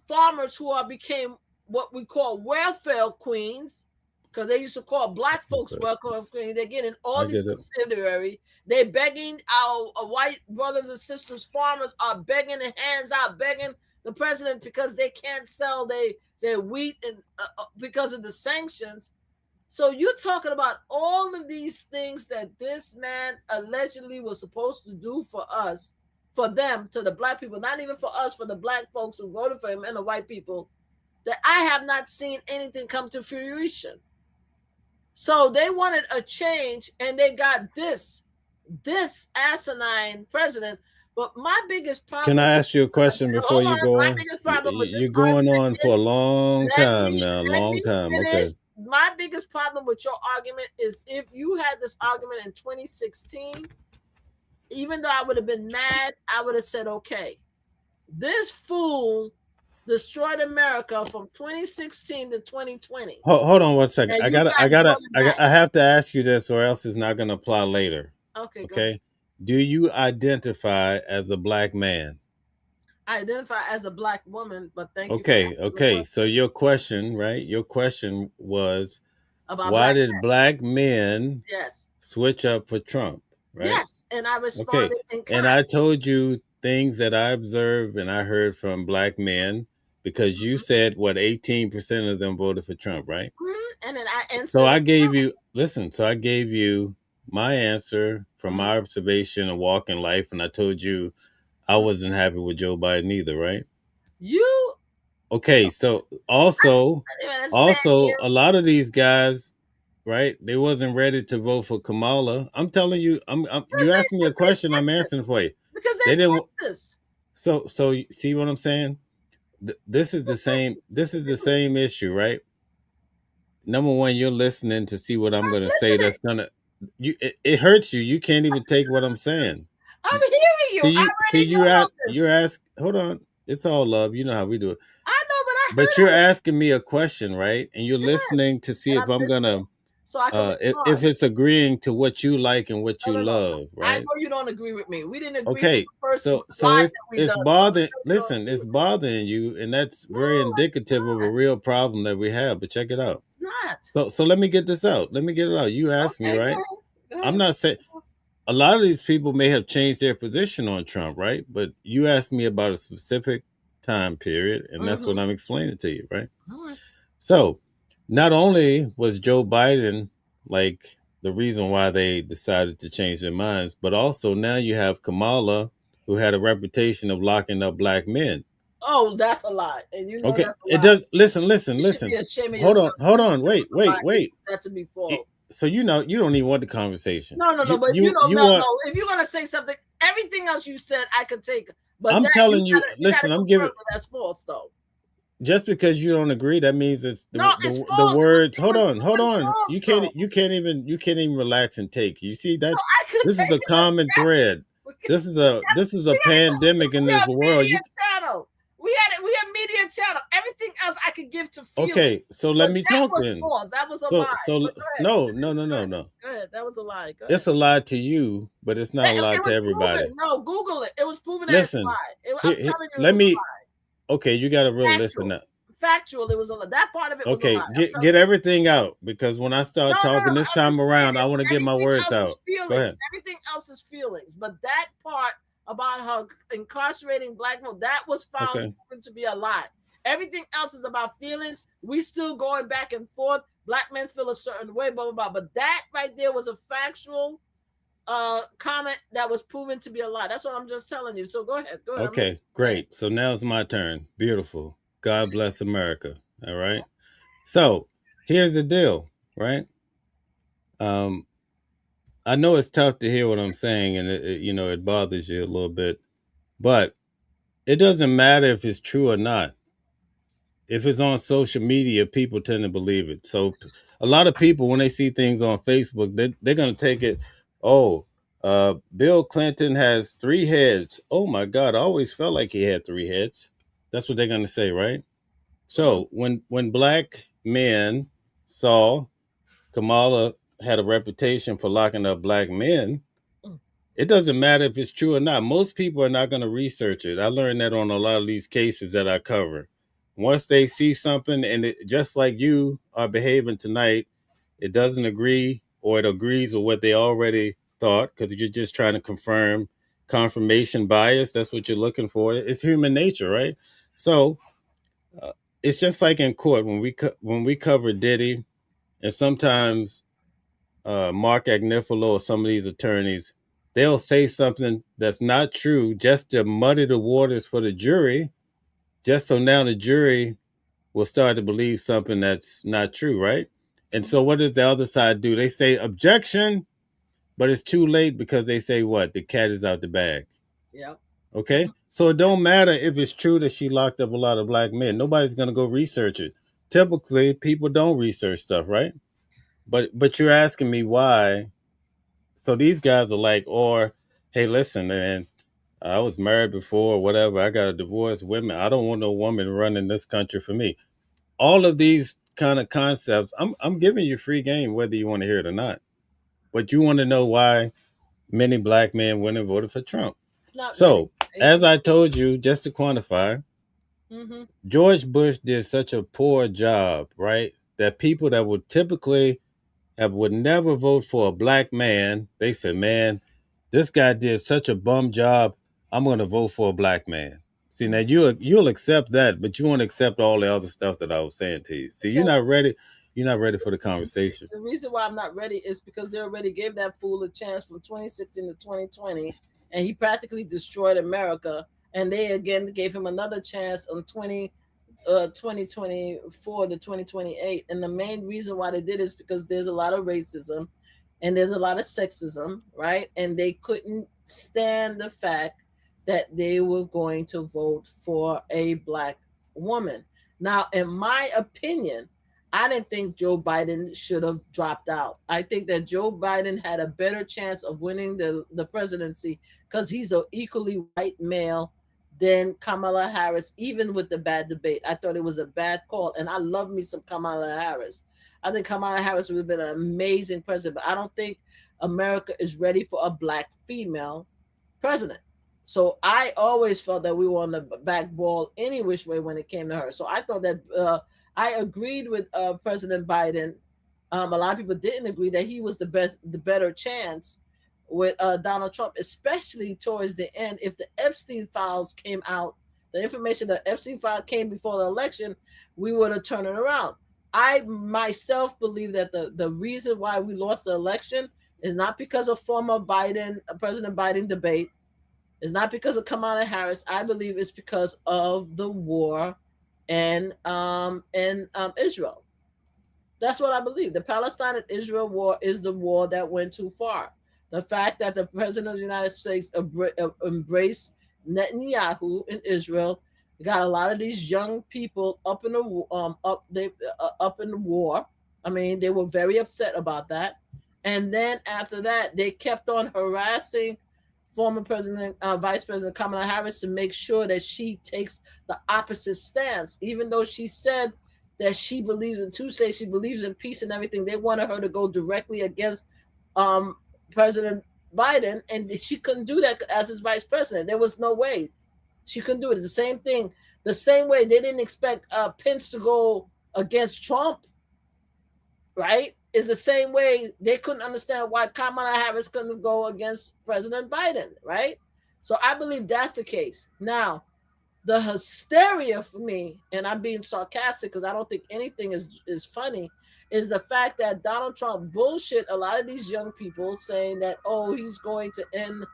farmers who became what we call welfare queens, because they used to call black folks welfare queens. They're getting all these subsidiary. They're begging our white brothers and sisters. Farmers are begging their hands out, begging the president because they can't sell their wheat and because of the sanctions. So you're talking about all of these things that this man allegedly was supposed to do for us, for them, to the black people, not even for us, for the black folks who voted for him and the white people, that I have not seen anything come to fruition. So they wanted a change, and they got this asinine president. But my biggest problem— Can I ask you a question before you go on? You're going on for a long time now, long time. Okay. My biggest problem with your argument is, if you had this argument in 2016, even though I would have been mad, I would have said, okay, this fool destroyed America from 2016 to 2020. Hold on 1 second. I have to ask you this, or else it's not going to apply later. Okay. Do you identify as a black man? I identify as a black woman, but thank you. Okay. So your question, right? Your question was, about why did black men switch up for Trump? Right? Yes, and I responded in kind. And I told you things that I observed and I heard from black men, because you said 18% of them voted for Trump, right? And then I answered. So I gave you my answer from my observation of walking life, and I told you I wasn't happy with Joe Biden either, right? Okay, so also a lot of these guys, right? They wasn't ready to vote for Kamala. I'm telling you, you asked me a question, I'm answering for you. Because they didn't. So see what I'm saying? This is the same. This is the same issue, right? Number one, you're listening to see what I'm going to say. That's gonna it hurts you. You can't even take what I'm saying. I'm hearing you. You're asking. Hold on. It's all love. You know how we do it. I know, but you're asking me a question, right? And you're listening to see if I'm gonna. So I can if it's agreeing to what you like and what you love, right? I know you don't agree with me. We didn't agree. Okay, so it's bothering. Listen, it's bothering you, and that's very indicative of a real problem that we have. But check it out. It's not. So let me get this out. Let me get it out. You asked me, right? Go ahead. I'm not saying a lot of these people may have changed their position on Trump, right? But you asked me about a specific time period, and that's what I'm explaining to you, right? So not only was Joe Biden like the reason why they decided to change their minds, but also now you have Kamala, who had a reputation of locking up black men. Oh, that's a lie. And you know okay, that's a lie. It does. Listen. Hold on. Wait. That to be false. So you don't even want the conversation. No. But you don't know. If you're gonna say something, everything else you said, I could take. But I'm telling you, listen. I'm giving. That's false, though. Just because you don't agree, that means it's the words. Hold on. False, you can't even relax and take. You see that this is a common thread. This is a pandemic in this world. We had media channel. Everything else I could give to feelings. Okay, so let me talk then. That was a lie. No. Go ahead. That was a lie. It's a lie to you, but it's not a lie to everybody. Proven. No, Google it. It was proven as a lie. I'm telling you, let me. Okay, you got to really listen now. Factual, it was a lie. That part of it was a lie. Okay, get everything out, because when I start talking this time around, I want to get my words out. Go ahead. Everything else is feelings, but that part about her incarcerating black people, that was found to be a lie. Everything else is about feelings. We still going back and forth. Black men feel a certain way, blah, blah, blah. But that right there was a factual comment that was proven to be a lie. That's what I'm just telling you. So go ahead. Okay, great. So now it's my turn. Beautiful. God bless America. All right. So here's the deal, right? I know it's tough to hear what I'm saying, and it bothers you a little bit, but it doesn't matter if it's true or not. If it's on social media, people tend to believe it. So a lot of people, when they see things on Facebook, they're going to take it, Bill Clinton has 3 heads. Oh my God, I always felt like he had 3 heads. That's what they're going to say, right? So when black men saw Kamala had a reputation for locking up black men, it doesn't matter if it's true or not. Most people are not going to research it. I learned that on a lot of these cases that I cover. Once they see something, and just like you are behaving tonight, it doesn't agree, or it agrees with what they already thought, because you're just trying to confirm confirmation bias. That's what you're looking for. It's human nature, right? So it's just like in court when we cover Diddy, and sometimes Mark Agnifilo or some of these attorneys, they'll say something that's not true just to muddy the waters for the jury, just so now the jury will start to believe something that's not true, right? And so what does the other side do? They say objection, but it's too late because they say what? The cat is out the bag. Yeah. Okay? So it don't matter if it's true that she locked up a lot of black men. Nobody's going to go research it. Typically, people don't research stuff, right? But you're asking me why. So these guys are like, or, hey, listen, man, I was married before or whatever. I got a divorce. Women, I don't want no woman running this country for me. All of these kind of concepts, I'm giving you free game, whether you want to hear it or not. But you want to know why many black men went and voted for Trump. So, as I told you, just to quantify, George Bush did such a poor job, right? That people that would typically would never vote for a black man, they said, man, this guy did such a bum job, I'm going to vote for a black man. See, now you'll accept that, but you won't accept all the other stuff that I was saying to you. See, you're not ready for the conversation. The reason why I'm not ready is because they already gave that fool a chance from 2016 to 2020, and he practically destroyed America. And they again gave him another chance on 2024 to 2028. And the main reason why they did is because there's a lot of racism and there's a lot of sexism, right? And they couldn't stand the fact that they were going to vote for a black woman. Now, in my opinion, I didn't think Joe Biden should have dropped out. I think that Joe Biden had a better chance of winning the presidency because he's an equally white male than Kamala Harris, even with the bad debate. I thought it was a bad call, and I love me some Kamala Harris. I think Kamala Harris would have been an amazing president, but I don't think America is ready for a black female president. So I always felt that we were on the back ball any which way when it came to her. So I thought that I agreed with President Biden. A lot of people didn't agree that he was the better chance with Donald Trump, especially towards the end. If the Epstein files came out, the information that Epstein file came before the election, we would have turned it around. I myself believe that the reason why we lost the election is not because of former President Biden debate. It's not because of Kamala Harris. I believe it's because of the war in Israel. That's what I believe. The Palestine and Israel war is the war that went too far. The fact that the president of the United States embraced Netanyahu in Israel got a lot of these young people up in the war. I mean, they were very upset about that. And then after that, they kept on harassing former Vice President Kamala Harris to make sure that she takes the opposite stance, even though she said that she believes in two states, she believes in peace and everything. They wanted her to go directly against President Biden, and she couldn't do that as his vice president. There was no way she couldn't do it. It's the same thing. The same way they didn't expect Pence to go against Trump, right? Is the same way they couldn't understand why Kamala Harris couldn't go against President Biden, right? So I believe that's the case. Now, the hysteria for me, and I'm being sarcastic because I don't think anything is funny, is the fact that Donald Trump bullshit a lot of these young people saying that, oh, he's going to end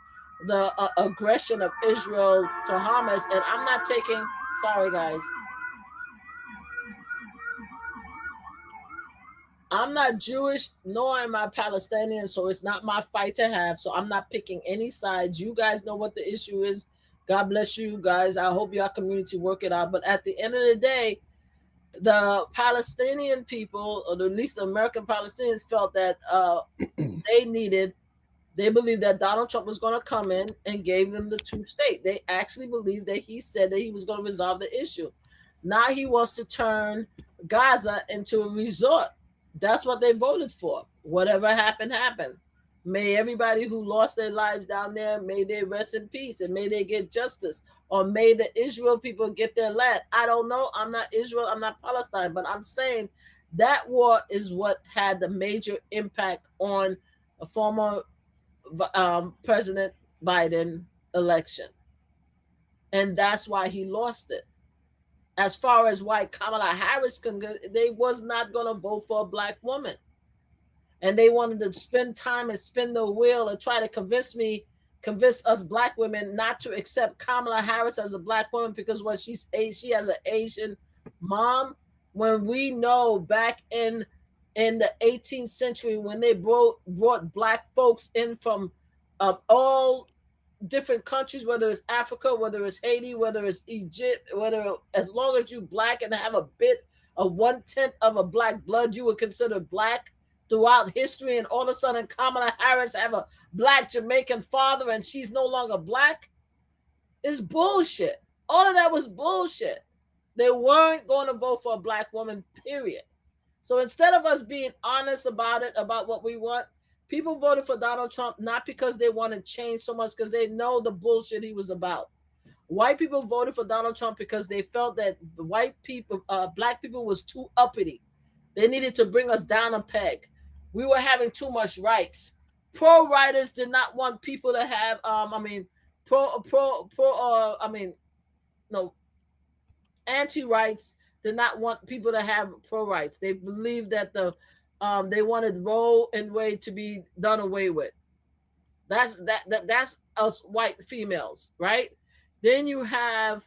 the aggression of Israel to Hamas. And I'm not taking, sorry guys, I'm not Jewish, nor am I Palestinian, so it's not my fight to have. So I'm not picking any sides. You guys know what the issue is. God bless you guys. I hope your community work it out. But at the end of the day, the Palestinian people, or at least the American Palestinians, felt that they believed that Donald Trump was going to come in and gave them the two-state. They actually believed that he said that he was going to resolve the issue. Now he wants to turn Gaza into a resort. That's what they voted for. whatever happened, happened. May everybody who lost their lives down there, may they rest in peace and may they get justice. Or may the Israel people get their land. I don't know. I'm not Israel. I'm not Palestine. But I'm saying that war is what had the major impact on a former President Biden election. And that's why he lost it. As far as why Kamala Harris can go, they was not going to vote for a black woman. And they wanted to spend time and spin the wheel and try to convince us black women not to accept Kamala Harris as a black woman because what she has an Asian mom. When we know back in the 18th century when they brought black folks in from all different countries, whether it's Africa, whether it's Haiti, whether it's Egypt, as long as you black and have a bit of 1/10 of a black blood, you would consider black throughout history. And all of a sudden Kamala Harris have a black Jamaican father and she's no longer black. It's bullshit. All of that was bullshit. They weren't going to vote for a black woman, period. So instead of us being honest about it, about what we want, people voted for Donald Trump not because they want to change so much, because they know the bullshit he was about. White people voted for Donald Trump because they felt that black people was too uppity. They needed to bring us down a peg. We were having too much rights. Pro-writers did not want people to have, anti-rights did not want people to have pro-rights. They believed that they wanted Roe and Wade to be done away with. That's us white females, right? Then you have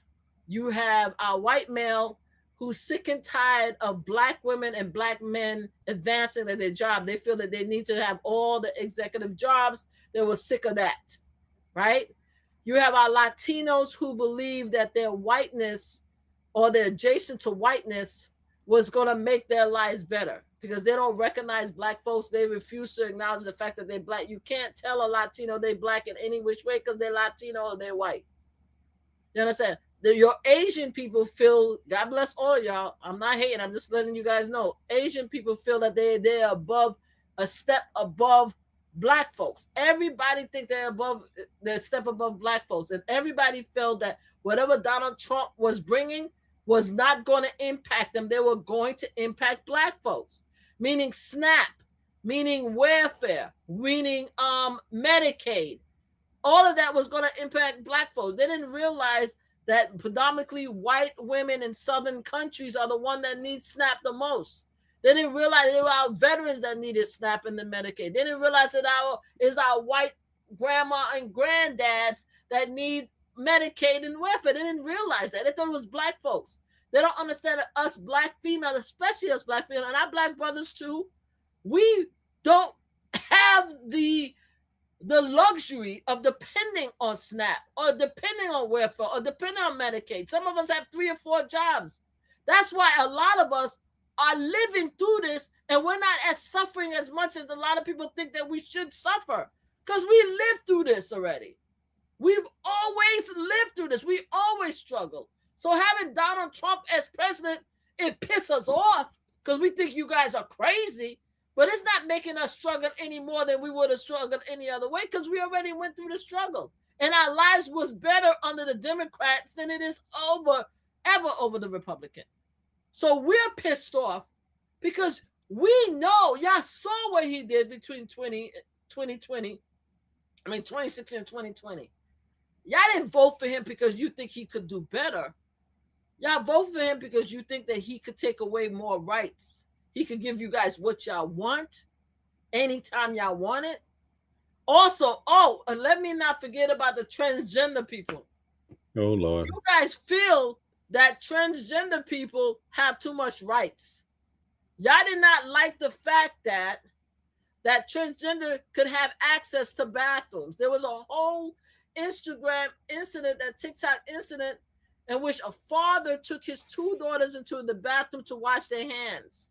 our white male who's sick and tired of black women and black men advancing at their job. They feel that they need to have all the executive jobs. They were sick of that, right? You have our Latinos who believe that their whiteness or their adjacent to whiteness was going to make their lives better because they don't recognize black folks. They refuse to acknowledge the fact that they're black. You can't tell a Latino they're black in any which way because they're Latino or they're white. You understand? Your Asian people feel, God bless all of y'all. I'm not hating. I'm just letting you guys know. Asian people feel that they're above, a step above black folks. Everybody think they're a step above black folks. And everybody felt that whatever Donald Trump was bringing was not going to impact them. They were going to impact black folks, meaning SNAP, meaning welfare, meaning Medicaid. All of that was going to impact black folks. They didn't realize that predominantly white women in southern countries are the one that need SNAP the most. They didn't realize it were our veterans that needed SNAP and the Medicaid. They didn't realize that it's our white grandma and granddads that need Medicaid and welfare. They didn't realize that. They thought it was black folks. They don't understand that us black females, especially us black females, and our black brothers too, we don't have the luxury of depending on SNAP or depending on welfare or depending on Medicaid. Some of us have 3 or 4 jobs. That's why a lot of us are living through this and we're not as suffering as much as a lot of people think that we should suffer because we lived through this already. We've always lived through this. We always struggle. So having Donald Trump as president, it pisses us off because we think you guys are crazy. But it's not making us struggle any more than we would have struggled any other way because we already went through the struggle. And our lives was better under the Democrats than it is ever over the Republican. So we're pissed off because we know, y'all saw what he did between 2016 and 2020. Y'all didn't vote for him because you think he could do better. Y'all vote for him because you think that he could take away more rights. He could give you guys what y'all want anytime y'all want it. Also, and let me not forget about the transgender people. Oh, Lord. You guys feel that transgender people have too much rights. Y'all did not like the fact that transgender could have access to bathrooms. There was a whole Instagram incident, that TikTok incident, in which a father took his 2 daughters into the bathroom to wash their hands.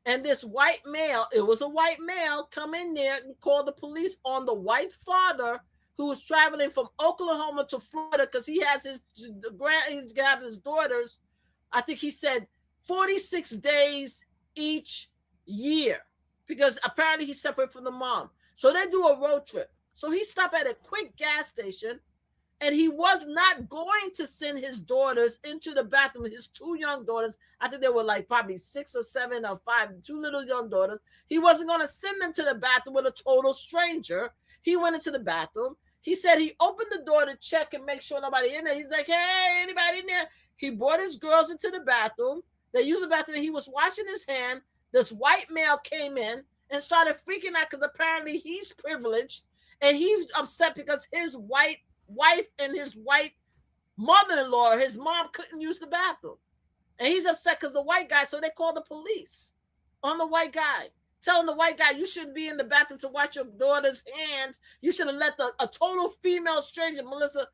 And this white male, it was a white male, come in there and call the police on the white father who was traveling from Oklahoma to Florida because he has his daughters, I think he said 46 days each year. because apparently he's separate from the mom. So they do a road trip. So he stopped at a quick gas station, and he was not going to send his daughters into the bathroom. His 2 young daughters, I think they were like probably 6 or 7 or 5, 2 little young daughters. He wasn't going to send them to the bathroom with a total stranger. He went into the bathroom. He said he opened the door to check and make sure nobody in there. He's like, hey, anybody in there? He brought his girls into the bathroom. They used the bathroom. He was washing his hand. This white male came in and started freaking out because apparently he's privileged. And he's upset because his white wife and his white mother-in-law, his mom, couldn't use the bathroom. And he's upset because the white guy, so they called the police on the white guy, telling the white guy, you shouldn't be in the bathroom to wash your daughter's hands. You should have let a total female stranger, Melissa,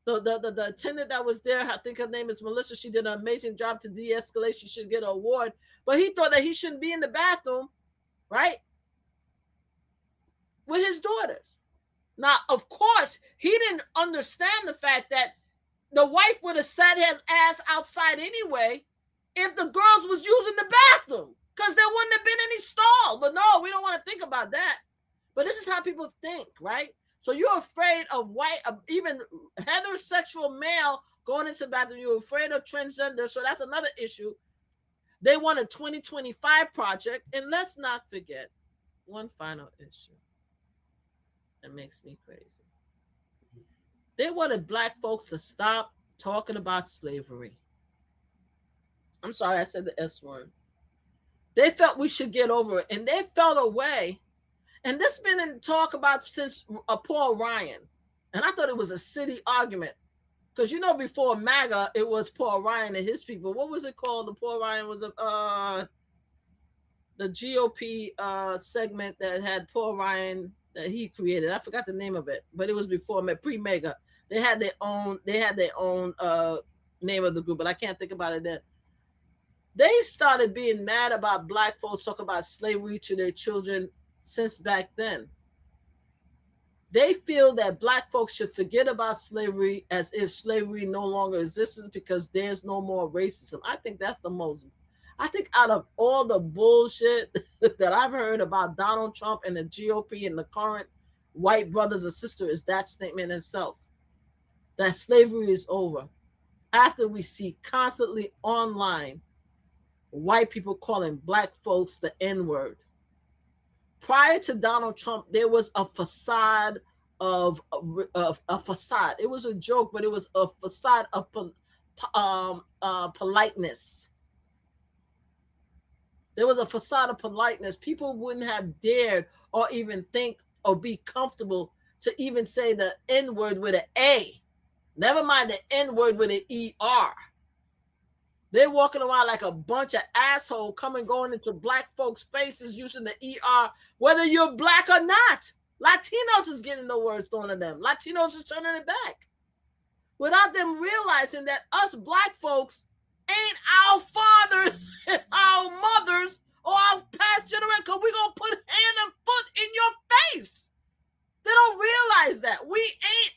the attendant that was there, I think her name is Melissa. She did an amazing job to de-escalate. She should get an award. But he thought that he shouldn't be in the bathroom, right, with his daughters. Now, of course, he didn't understand the fact that the wife would have sat his ass outside anyway if the girls was using the bathroom, because there wouldn't have been any stall. But no, we don't want to think about that. But this is how people think, right? So you're afraid of even heterosexual male going into the bathroom. You're afraid of transgender. So that's another issue. They want a 2025 project. And let's not forget one final issue that makes me crazy. They wanted Black folks to stop talking about slavery. I'm sorry, I said the S word. They felt we should get over it, and they felt away. And this been in talk about since Paul Ryan. And I thought it was a city argument. Because before MAGA, it was Paul Ryan and his people. What was it called? The Paul Ryan was the GOP segment that had Paul Ryan that he created. I forgot the name of it, but it was before pre-MAGA. They had their own name of the group, but I can't think about it then. They started being mad about Black folks talking about slavery to their children since back then. They feel that Black folks should forget about slavery as if slavery no longer exists because there's no more racism. I think that's I think out of all the bullshit that I've heard about Donald Trump and the GOP and the current white brothers and sisters is that statement itself, that slavery is over. After we see constantly online white people calling Black folks the N-word. Prior to Donald Trump, there was a facade of a facade. It was a joke, but it was a facade of politeness. There was a facade of politeness. People wouldn't have dared or even think or be comfortable to even say the N-word with an A. Never mind the N-word with an ER. They're walking around like a bunch of assholes going into Black folks' faces using the ER, whether you're Black or not. Latinos is getting the words thrown at them. Latinos are turning it back. Without them realizing that us Black folks ain't our fathers and our mothers or our past generation, because we're going to put hand and foot in your face. They don't realize that. We ain't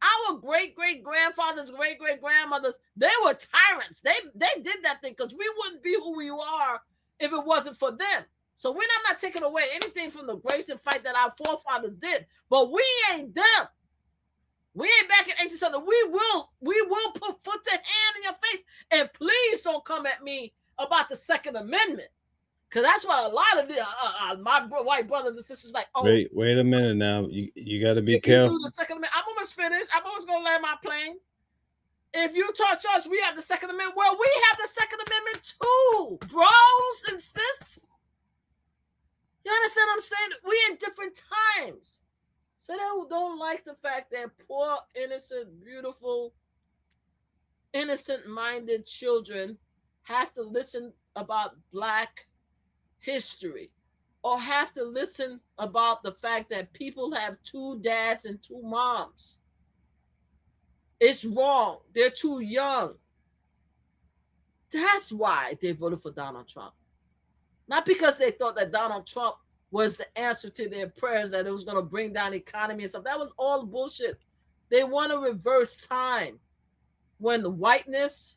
our great-great-grandfathers, great-great-grandmothers, they were tyrants. They did that thing because we wouldn't be who we are if it wasn't for them. So we're not taking away anything from the grace and fight that our forefathers did, but we ain't them. We ain't back in 1870. We will put foot to hand in your face. And please don't come at me about the Second Amendment, because that's what a lot of my white brothers and sisters like. Oh, wait a minute now. You got to be careful. The Second Amendment. I'm almost finished. I'm almost gonna land my plane. If you touch us, we have the Second Amendment. Well, we have the Second Amendment too, bros and sis. You understand what I'm saying? We in different times. So they don't like the fact that poor, innocent, beautiful, innocent-minded children have to listen about Black history or have to listen about the fact that people have 2 dads and 2 moms. It's wrong. They're too young. That's why they voted for Donald Trump. Not because they thought that Donald Trump was the answer to their prayers, that it was going to bring down the economy and stuff. That was all bullshit. They want to reverse time when the whiteness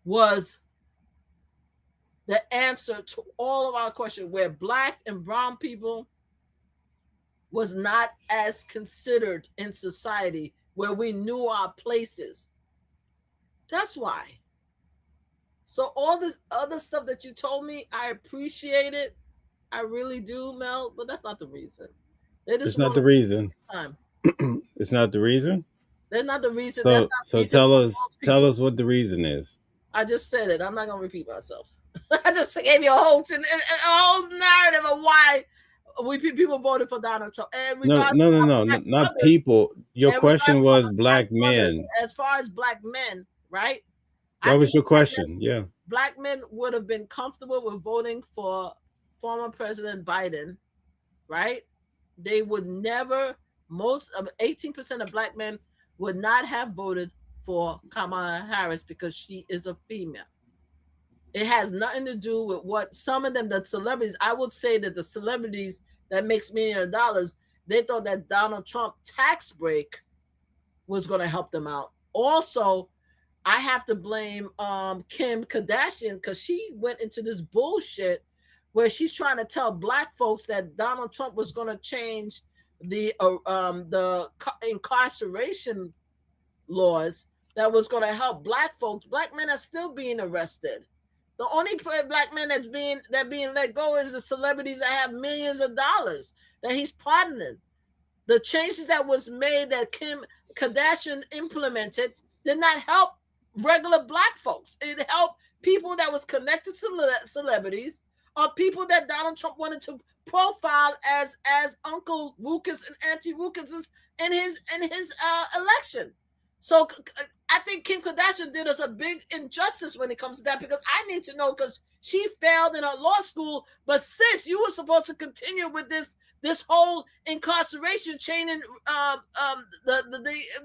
was the answer to all of our questions, where black and brown people was not as considered in society, where we knew our places. That's why. So all this other stuff that you told me, I appreciate it. I really do, Mel, but that's not the reason. It's not the reason. Time. It's not the reason. They're not the reason. So, That's not so reason tell us what the reason is. I just said it. I'm not gonna repeat myself. I just gave you a whole narrative of why people voted for Donald Trump. No, not people. Your question was black men. As far as black men, right? That was your question. Yeah. Black men would have been comfortable with voting for former President Biden, right? They would never, most of 18% of black men would not have voted for Kamala Harris because she is a female. It has nothing to do with what some of them, the celebrities, I would say that the celebrities that makes millions of dollars, they thought that Donald Trump tax break was going to help them out. Also, I have to blame Kim Kardashian because she went into this bullshit where she's trying to tell black folks that Donald Trump was going to change the incarceration laws that was going to help black folks. Black men are still being arrested. The only black men that's being let go is the celebrities that have millions of dollars that he's pardoning. The changes that was made that Kim Kardashian implemented did not help regular black folks. It helped people that was connected to celebrities or people that Donald Trump wanted to profile as Uncle Ruckus and Auntie Ruckus in his election. So I think Kim Kardashian did us a big injustice when it comes to that, because I need to know, because she failed in her law school. But sis, you were supposed to continue with this whole incarceration changing the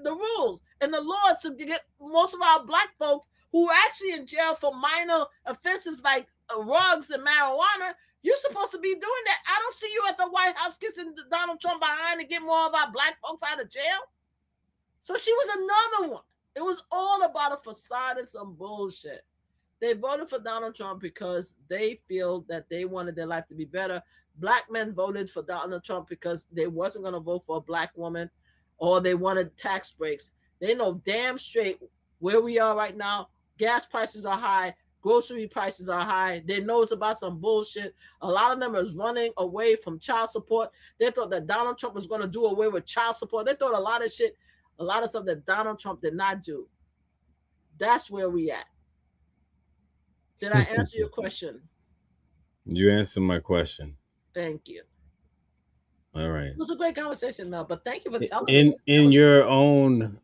rules and the laws to get most of our black folks who are actually in jail for minor offenses like drugs and marijuana. You're supposed to be doing that. I don't see you at the White House kissing Donald Trump behind to get more of our black folks out of jail. So she was another one. It was all about a facade and some bullshit. They voted for Donald Trump because they feel that they wanted their life to be better. Black men voted for Donald Trump because they wasn't going to vote for a black woman, or they wanted tax breaks. They know damn straight where we are right now. Gas prices are high. Grocery prices are high. They know it's about some bullshit. A lot of them is running away from child support. They thought that Donald Trump was going to do away with child support. They thought a lot of stuff that Donald Trump did not do. That's where we at. Did I answer your question? You answered my question. Thank you. All right. It was a great conversation, Mel, but thank you for telling me. In your own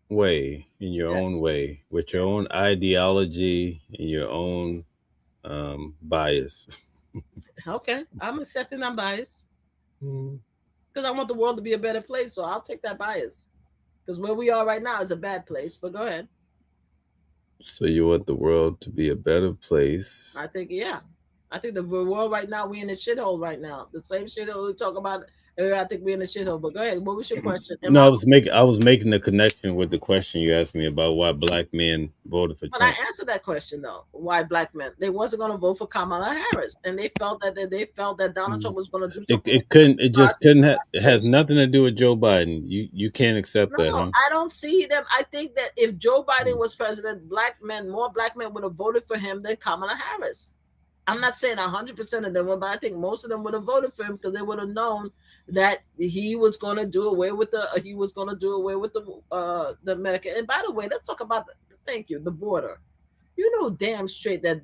way, with your own ideology and your own bias. Okay, I'm accepting I'm biased. Because I want the world to be a better place, so I'll take that bias. Because where we are right now is a bad place, but go ahead. So you want the world to be a better place? I think, yeah. I think the world right now, we in a shithole right now. The same shithole we talk about. I think we're in a shithole. But go ahead. What was your question? No, I was making the connection with the question you asked me about why black men voted for Trump. But I answered that question though. Why black men? They wasn't going to vote for Kamala Harris, and they felt that Donald Trump was going to do something. It has nothing to do with Joe Biden. You can't accept that, huh? I don't see them. I think that if Joe Biden was president, more black men would have voted for him than Kamala Harris. I'm not saying 100% of them would, but I think most of them would have voted for him because they would have known that he was going to do away with the Medicare. And by the way, let's talk about the border. You know damn straight that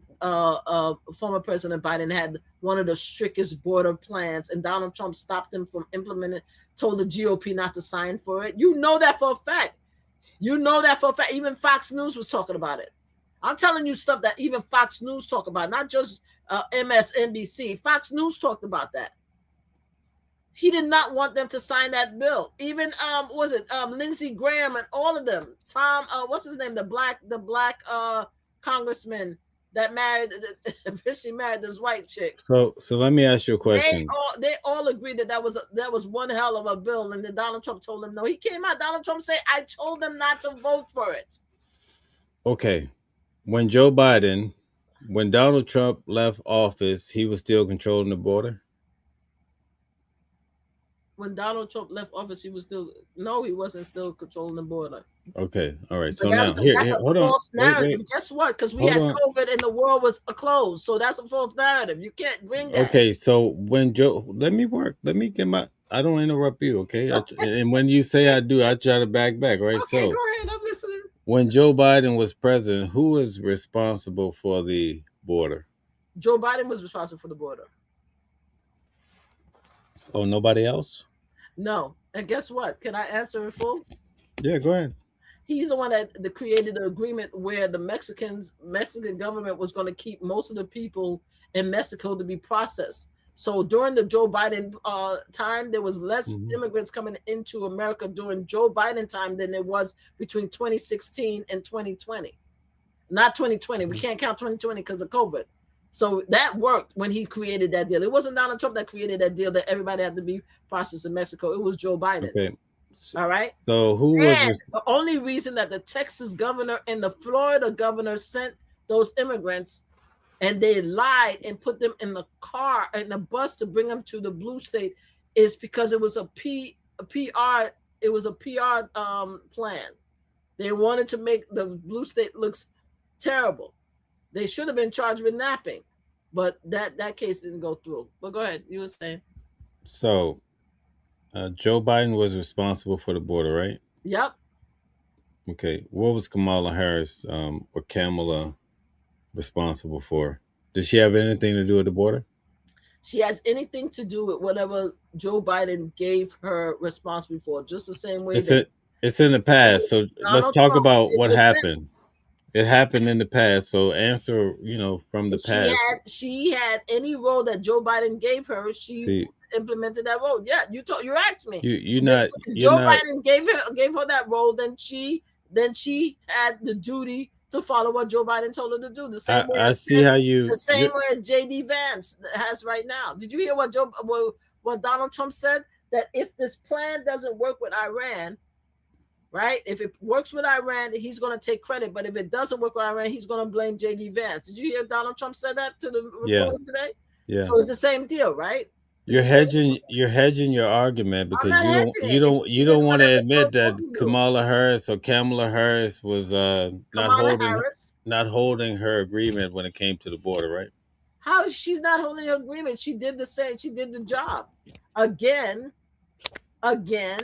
former President Biden had one of the strictest border plans, and Donald Trump stopped him from implementing, told the GOP not to sign for it. You know that for a fact. Even Fox News was talking about it. I'm telling you stuff that even Fox News talk about, not just MSNBC. Fox News talked about that. He did not want them to sign that bill. Even Lindsey Graham and all of them. Tom, what's his name? The black congressman that eventually married this white chick. So let me ask you a question. They all agreed that was one hell of a bill, and then Donald Trump told them no. He came out. Donald Trump said, "I told them not to vote for it." Okay. When Joe Biden when Donald Trump left office, he was still controlling the border? When Donald Trump left office, he was still no, he wasn't still controlling the border. Okay, all right. But So now, here, that's a hold on. false Wait, narrative. wait. Guess what? Because we Hold had on. COVID and the world was closed, so that's a false narrative. You can't bring that. Okay, so when Joe, let me work. Let me get my. I don't interrupt you, okay? And when you say I do, I try to back, right? Okay, So go ahead. I'm listening. when Joe Biden was president, who was responsible for the border? Joe Biden was responsible for the border. Oh, nobody else? No. And guess what? Can I answer in full? Yeah, go ahead. He's the one that created the agreement where the Mexican government was going to keep most of the people in Mexico to be processed. So during the Joe Biden time, there was less immigrants coming into America during Joe Biden time than there was between 2016 and 2020. Not 2020. We can't count 2020 because of COVID. So that worked when he created that deal. It wasn't Donald Trump that created that deal that everybody had to be processed in Mexico. It was Joe Biden. Okay. All right. So who was the only reason that the Texas governor and the Florida governor sent those immigrants and they lied and put them in the car and the bus to bring them to the blue state is because it was a PR. It was a PR plan. They wanted to make the blue state looks terrible. They should have been charged with napping, but that case didn't go through. But go ahead. You were saying. So Joe Biden was responsible for the border, right? Yep. Okay. What was Kamala Harris or Kamala responsible for? Does she have anything to do with the border? She has anything to do with whatever Joe Biden gave her responsibility for, just the same way. It's in the past. So let's talk about what happened. It happened in the past. So answer, from the past. She had any role that Joe Biden gave her. She implemented that role. Yeah, you asked me. Joe Biden gave her that role. Then she had the duty to follow what Joe Biden told her to do. The same way as JD Vance has right now. Did you hear what Donald Trump said? That if this plan doesn't work with Iran, right? If it works with Iran, he's going to take credit. But if it doesn't work with Iran, he's going to blame JD Vance. Did you hear Donald Trump said that to the reporter today? Yeah. So it's the same deal, right? You're hedging your argument because you don't want to admit that Kamala Harris was not holding her agreement when it came to the border, right? How she's not holding her agreement? She did the same. She did the job again. Okay.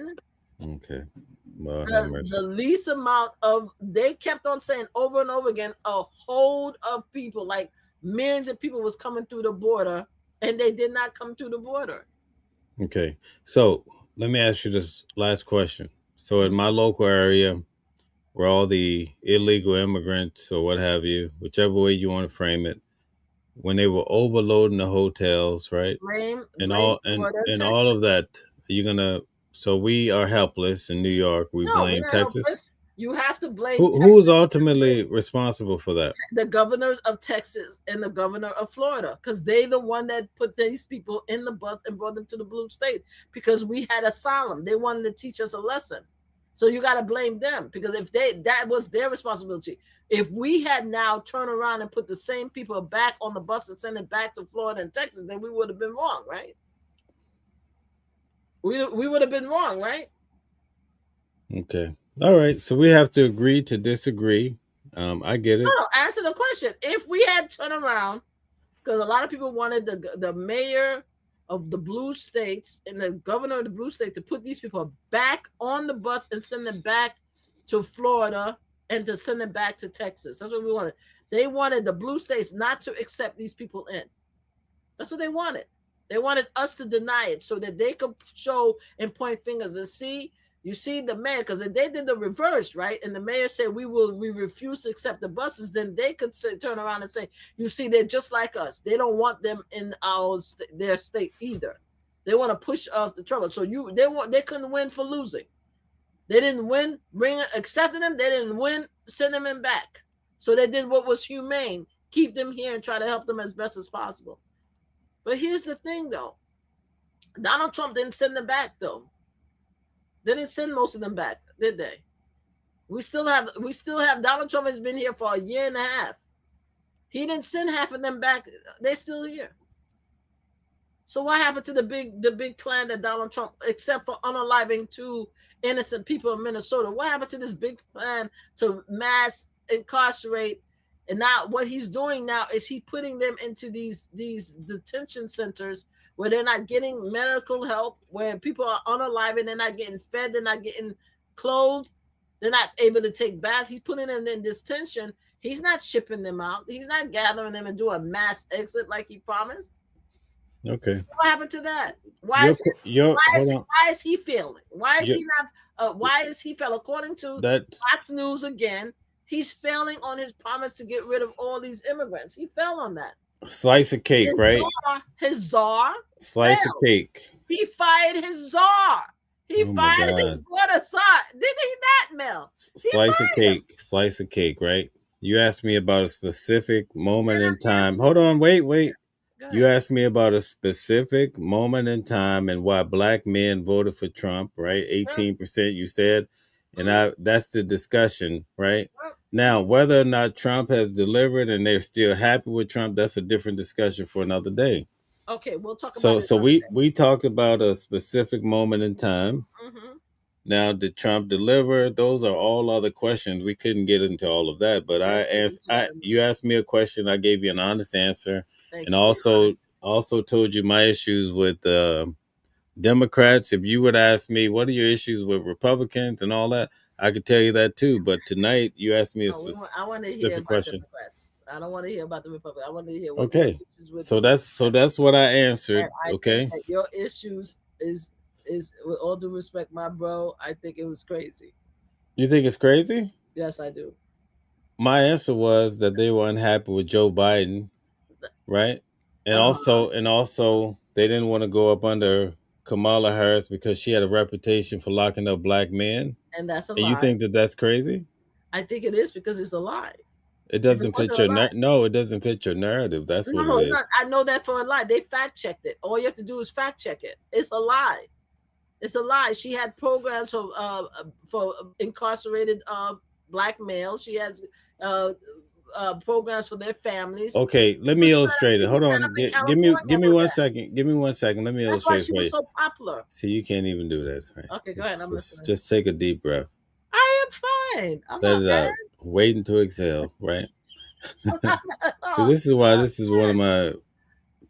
Well, the least amount of they kept on saying over and over again, a hold of people, like millions of people was coming through the border, and they did not come through the border. Okay, so let me ask you this last question. So in my local area, where all the illegal immigrants or what have you, whichever way you want to frame it, when they were overloading the hotels, right? All of that, you're gonna. So we are helpless in New York. We blame Texas. Helpless. You have to blame who's ultimately responsible for that? The governors of Texas and the governor of Florida, because they the one that put these people in the bus and brought them to the blue state because we had asylum. They wanted to teach us a lesson. So you got to blame them because if that was their responsibility. If we had now turned around and put the same people back on the bus and sent it back to Florida and Texas, then we would have been wrong, right? We would have been wrong, right? Okay. All right. So we have to agree to disagree. I get it. No, answer the question. If we had turned around, because a lot of people wanted the mayor of the blue states and the governor of the blue state to put these people back on the bus and send them back to Florida and to send them back to Texas. That's what we wanted. They wanted the blue states not to accept these people in. That's what they wanted. They wanted us to deny it so that they could show and point fingers and see, you see the mayor, because if they did the reverse, right? And the mayor said, we refuse to accept the buses, then they could turn around and say, you see, they're just like us. They don't want them in their state either. They want to push off the trouble. So they couldn't win for losing. They didn't win, accepting them. They didn't win, sending them back. So they did what was humane, keep them here and try to help them as best as possible. But here's the thing, though. Donald Trump didn't send them back, though. They didn't send most of them back, did they? We still have Donald Trump has been here for a year and a half. He didn't send half of them back. They're still here. So what happened to the big plan that Donald Trump, except for unaliving 2 innocent people in Minnesota? What happened to this big plan to mass incarcerate? And now what he's doing now is he putting them into these detention centers where they're not getting medical help, where people are unaliving, they're not getting fed, they're not getting clothed, they're not able to take baths. He's putting them in detention. He's not shipping them out. He's not gathering them and do a mass exit like he promised. Okay. So what happened to that? Why is he failing? Why is he not? Why is he failing? According to Fox News again, he's failing on his promise to get rid of all these immigrants. He fell on that. Slice of cake, right? His czar. Slice of cake. He fired his czar. He fired his brother czar. Did he not, Mel? Slice of cake. Slice of cake, right? You asked me about a specific moment in time. Hold on, wait. You asked me about a specific moment in time and why black men voted for Trump, right? 18% you said. And that's the discussion, right? Now, whether or not Trump has delivered and they're still happy with Trump, that's a different discussion for another day. Okay, we'll talk about it. So we talked about a specific moment in time. Mm-hmm. Now, did Trump deliver? Those are all other questions. We couldn't get into all of that, but you asked me a question. I gave you an honest answer, and also told you my issues with Democrats. If you would ask me, what are your issues with Republicans and all that, I could tell you that too. But tonight, you asked me a specific question. Democrats. I don't want to hear about the Republicans. I want to hear. Okay, so that's what I answered. Okay, your issues is with all due respect, my bro, I think it was crazy. You think it's crazy? Yes, I do. My answer was that they were unhappy with Joe Biden, right? And also they didn't want to go up under Kamala Harris because she had a reputation for locking up black men. And that's a lie. And you think that that's crazy? I think it is because it's a lie. It doesn't fit your no, it doesn't fit your narrative. That's what it is. I know that for a lie. They fact checked it. All you have to do is fact check it. It's a lie. It's a lie. She had programs for incarcerated black males. She has programs for their families. Okay, let me illustrate it. Hold on. Give me 1 second. Give me 1 second. Let me illustrate it. That's why she was so popular. See, you can't even do that. Right? Okay, go ahead. I'm listening. Just take a deep breath. I am fine. Let it out. Waiting to exhale, right? So this is why this is one of my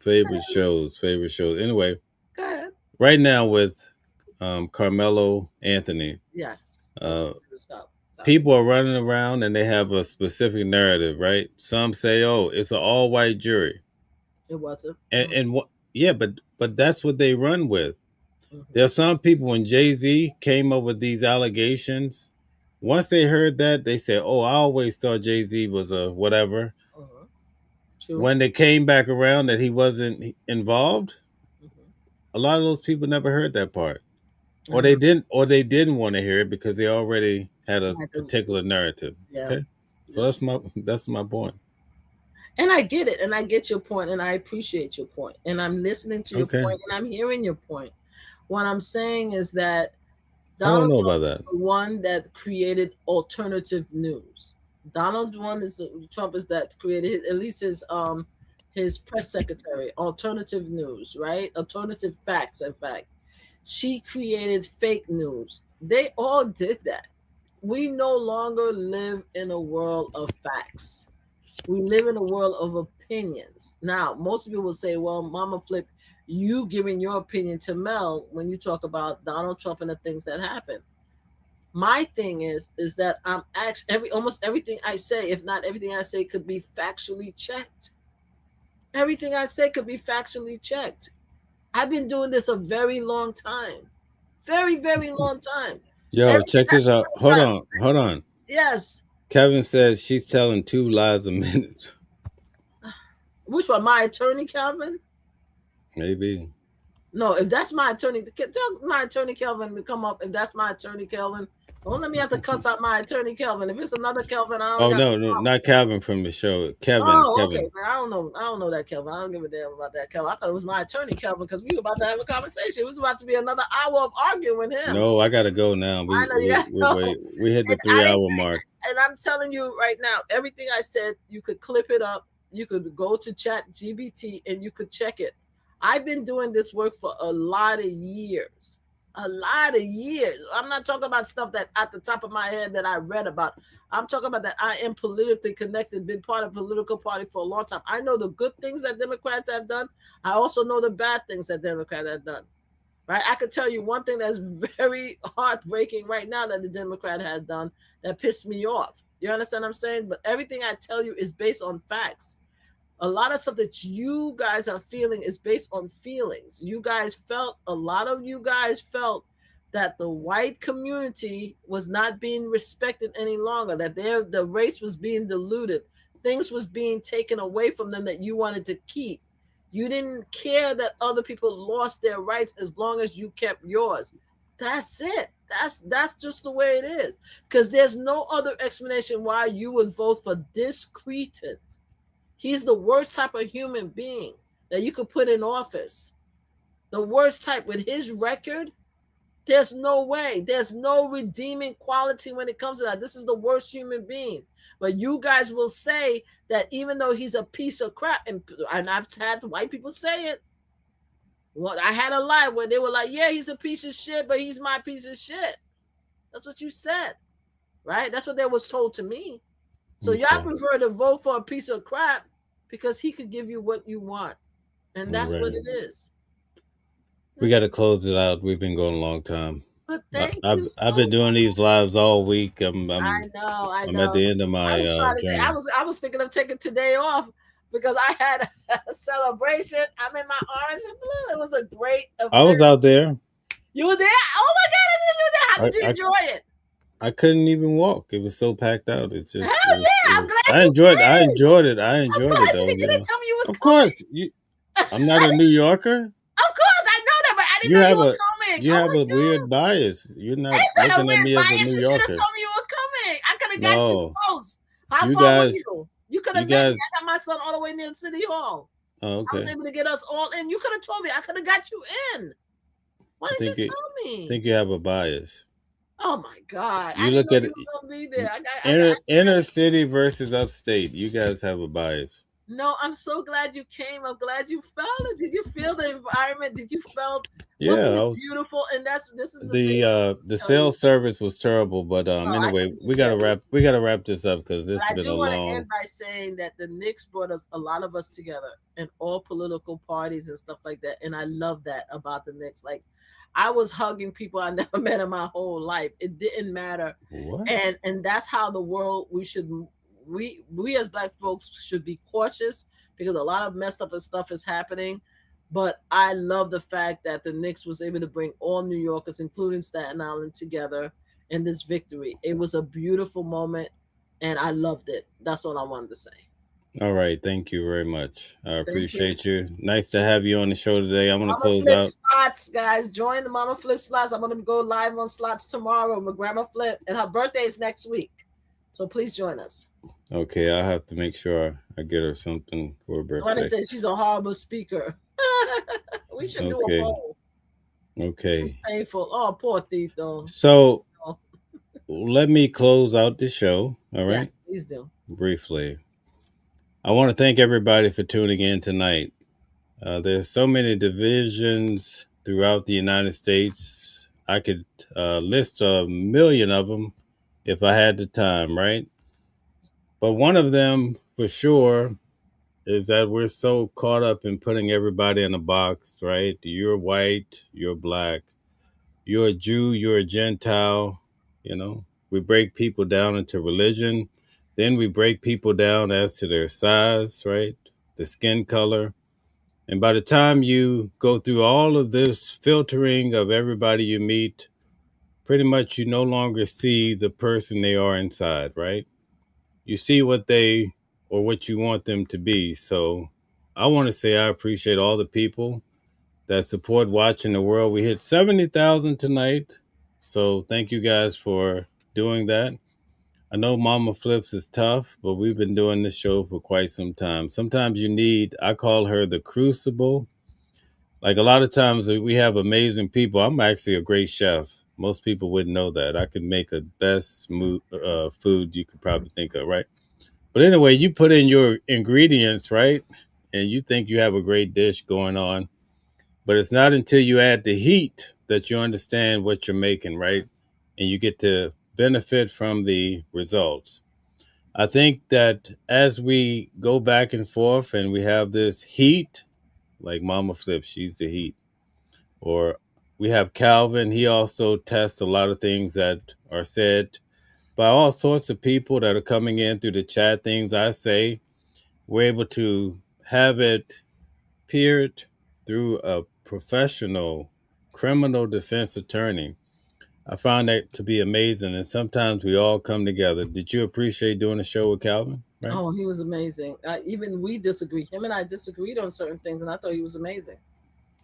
favorite shows. Anyway, go ahead. Right now with Carmelo Anthony. Yes. People are running around and they have a specific narrative, right? Some say, "Oh, it's an all-white jury." It wasn't. But that's what they run with. Mm-hmm. There are some people when Jay-Z came up with these allegations, once they heard that, they said, "Oh, I always thought Jay-Z was a whatever." Uh-huh. True. When they came back around that he wasn't involved, a lot of those people never heard that part. Or they didn't want to hear it because they already had a particular narrative. Yeah. Okay. So that's my point. And I get it, and I get your point, and I appreciate your point. And I'm listening to your point, and I'm hearing your point. What I'm saying is that Donald Trump is the one that created alternative news. Donald Trump is that created at least his press secretary, alternative news, right? Alternative facts, in fact. She created fake news. They all did that. We no longer live in a world of facts. We live in a world of opinions. Now, most people will say, well, Mama Flip, you giving your opinion to Mel when you talk about Donald Trump and the things that happened. My thing is that I'm actually almost everything I say, if not everything I say, could be factually checked. Everything I say could be factually checked. I've been doing this a very long time. Very, very long time. Yo, check this out. Hold on. Yes. Kevin says she's telling 2 lies a minute. Which one? My attorney, Calvin? Maybe. No, if that's my attorney, tell my attorney, Kelvin, to come up. If that's my attorney, Kelvin, don't let me have to cuss out my attorney, Kelvin. If it's another Kelvin, I don't know. No, not Calvin from the show. Kevin. Okay. I don't know that Kelvin. I don't give a damn about that Kelvin. I thought it was my attorney, Kelvin, because we were about to have a conversation. It was about to be another hour of arguing with him. No, I gotta go now. We hit the 3-hour mark. And I'm telling you right now, everything I said, you could clip it up You could go to ChatGPT and you could check it. I've been doing this work for a lot of years. A lot of years. I'm not talking about stuff that at the top of my head that I read about. I'm talking about that I am politically connected, been part of a political party for a long time. I know the good things that Democrats have done. I also know the bad things that Democrats have done. Right? I could tell you one thing that's very heartbreaking right now that the Democrat has done that pissed me off. You understand what I'm saying? But everything I tell you is based on facts. A lot of stuff that you guys are feeling is based on feelings. A lot of you guys felt that the white community was not being respected any longer, that the race was being diluted, things was being taken away from them that you wanted to keep. You didn't care that other people lost their rights as long as you kept yours. That's it. That's just the way it is. Because there's no other explanation why you would vote for this cretin. He's the worst type of human being that you could put in office. The worst type with his record. There's no way. There's no redeeming quality when it comes to that. This is the worst human being. But you guys will say that even though he's a piece of crap, and I've had white people say it. Well, I had a live where they were like, yeah, he's a piece of shit, but he's my piece of shit. That's what you said, right? That's what they was told to me. So y'all prefer to vote for a piece of crap because he could give you what you want. And that's what it is. We got to close it out. We've been going a long time. But thank you. I've been doing these lives all week. I'm I know. I'm at the end of my journey. I was thinking of taking today off because I had a celebration. I'm in my orange and blue. It was a great event. I was out there. You were there? Oh my God, I didn't know that. How did you enjoy it? I couldn't even walk. It was so packed out. It's just I'm glad I enjoyed it. I enjoyed it though. You didn't tell me you was Of course. I'm not a New Yorker. Of course, I know that, but I didn't know you were coming. You have a weird bias. You're not looking at me as a New Yorker. You should have told me you were coming. I could have got you close. How you far guys, were you? You could have met me. I got my son all the way near City Hall. Oh, okay. I was able to get us all in. You could have told me. I could have got you in. Why didn't you tell me? I think you have a bias. Oh my God! You look at it. Inner city versus upstate. You guys have a bias. No, I'm so glad you came. I'm glad you felt it. Did you feel the environment? Did you felt? Yeah, it beautiful. And this is the sales service was terrible. But anyway, we gotta wrap this up because this has been a long. I do want to end by saying that the Knicks brought a lot of us together in all political parties and stuff like that, and I love that about the Knicks. Like, I was hugging people I never met in my whole life. It didn't matter. What? And that's how the world we as Black folks should be cautious because a lot of messed up stuff is happening. But I love the fact that the Knicks was able to bring all New Yorkers, including Staten Island, together in this victory. It was a beautiful moment, and I loved it. That's all I wanted to say. All right. Thank you very much. I appreciate you. Nice to have you on the show today. I'm going to close out. Slots, guys. Join the Mama Flip Slots. I'm going to go live on Slots tomorrow with Grandma Flip, and her birthday is next week. So please join us. Okay. I'll have to make sure I get her something for her birthday. I want to say she's a horrible speaker. We should do a poll. Okay. This is painful. Oh, poor Tito. So let me close out the show. All right. Yes, please do. Briefly. I want to thank everybody for tuning in tonight. There's so many divisions throughout the United States. I could list 1 million of them if I had the time, right? But one of them for sure is that we're so caught up in putting everybody in a box, right? You're white, you're black, you're a Jew, you're a Gentile, you know. We break people down into religion. Then we break people down as to their size, right? The skin color. And by the time you go through all of this filtering of everybody you meet, pretty much you no longer see the person they are inside, right? You see what they or what you want them to be. So I want to say I appreciate all the people that support Watching the World. We hit 70,000 tonight. So thank you guys for doing that. I know Mama Flips is tough, but we've been doing this show for quite some time. Sometimes I call her the crucible. Like a lot of times we have amazing people. I'm actually a great chef. Most people wouldn't know that. I could make the best food you could probably think of, right? But anyway, you put in your ingredients, right? And you think you have a great dish going on. But it's not until you add the heat that you understand what you're making, right? And you get to benefit from the results. I think that as we go back and forth and we have this heat, like Mama Flip, she's the heat. Or we have Calvin, he also tests a lot of things that are said by all sorts of people that are coming in through the chat. Things I say, we're able to have it peered through a professional criminal defense attorney. I found that to be amazing, and sometimes we all come together. Did you appreciate doing a show with Calvin? Right? Oh, he was amazing. Even we disagree. Him and I disagreed on certain things, and I thought he was amazing.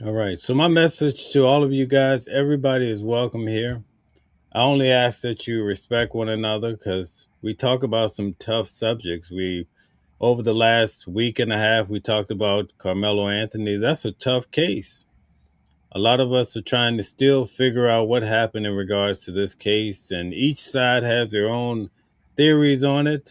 All right. So my message to all of you guys, everybody is welcome here. I only ask that you respect one another because we talk about some tough subjects. Over the last week and a half, we talked about Carmelo Anthony. That's a tough case. A lot of us are trying to still figure out what happened in regards to this case, and each side has their own theories on it.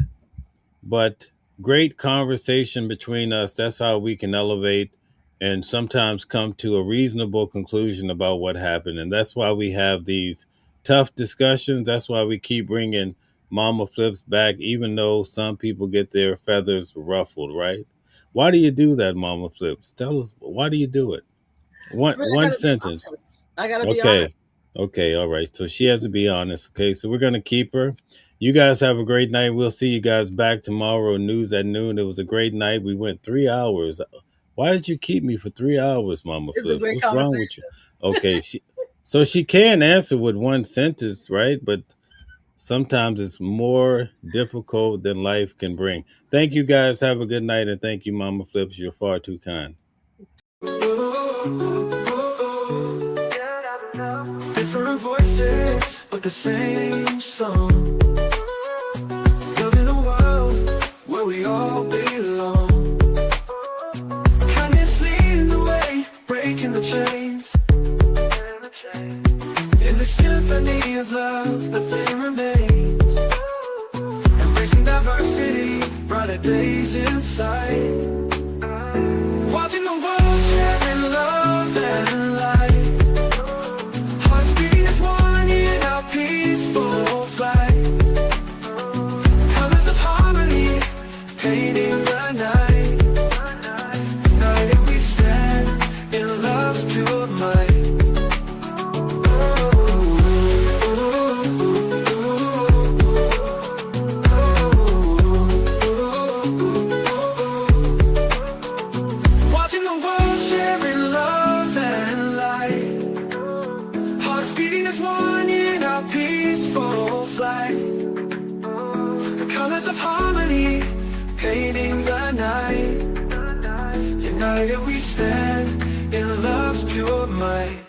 But great conversation between us, that's how we can elevate and sometimes come to a reasonable conclusion about what happened. And that's why we have these tough discussions. That's why we keep bringing Mama Flips back, even though some people get their feathers ruffled, right? Why do you do that, Mama Flips? Tell us, why do you do it? One sentence. I gotta be honest. Okay, all right. So she has to be honest. Okay, so we're gonna keep her. You guys have a great night. We'll see you guys back tomorrow. News at noon. It was a great night. We went 3 hours. Why did you keep me for 3 hours, Mama Flip? What's wrong with you? Okay, so she can answer with one sentence, right? But sometimes it's more difficult than life can bring. Thank you guys. Have a good night, and thank you, Mama Flips. You're far too kind. Different voices, but the same song. Living a world where we all belong. Kindness leading the way, breaking the chains. In the symphony of love, the theme remains. Embracing diversity, brighter days in sight. Watching the world sharing love and light. Hearts beating as one in our peaceful flight. Colors of harmony, painting the night. United we stand in love's pure might. Watching the world sharing love and light. Hearts beating as one in our peaceful flight. The colors of harmony, painting the night. United we stand in love's pure might.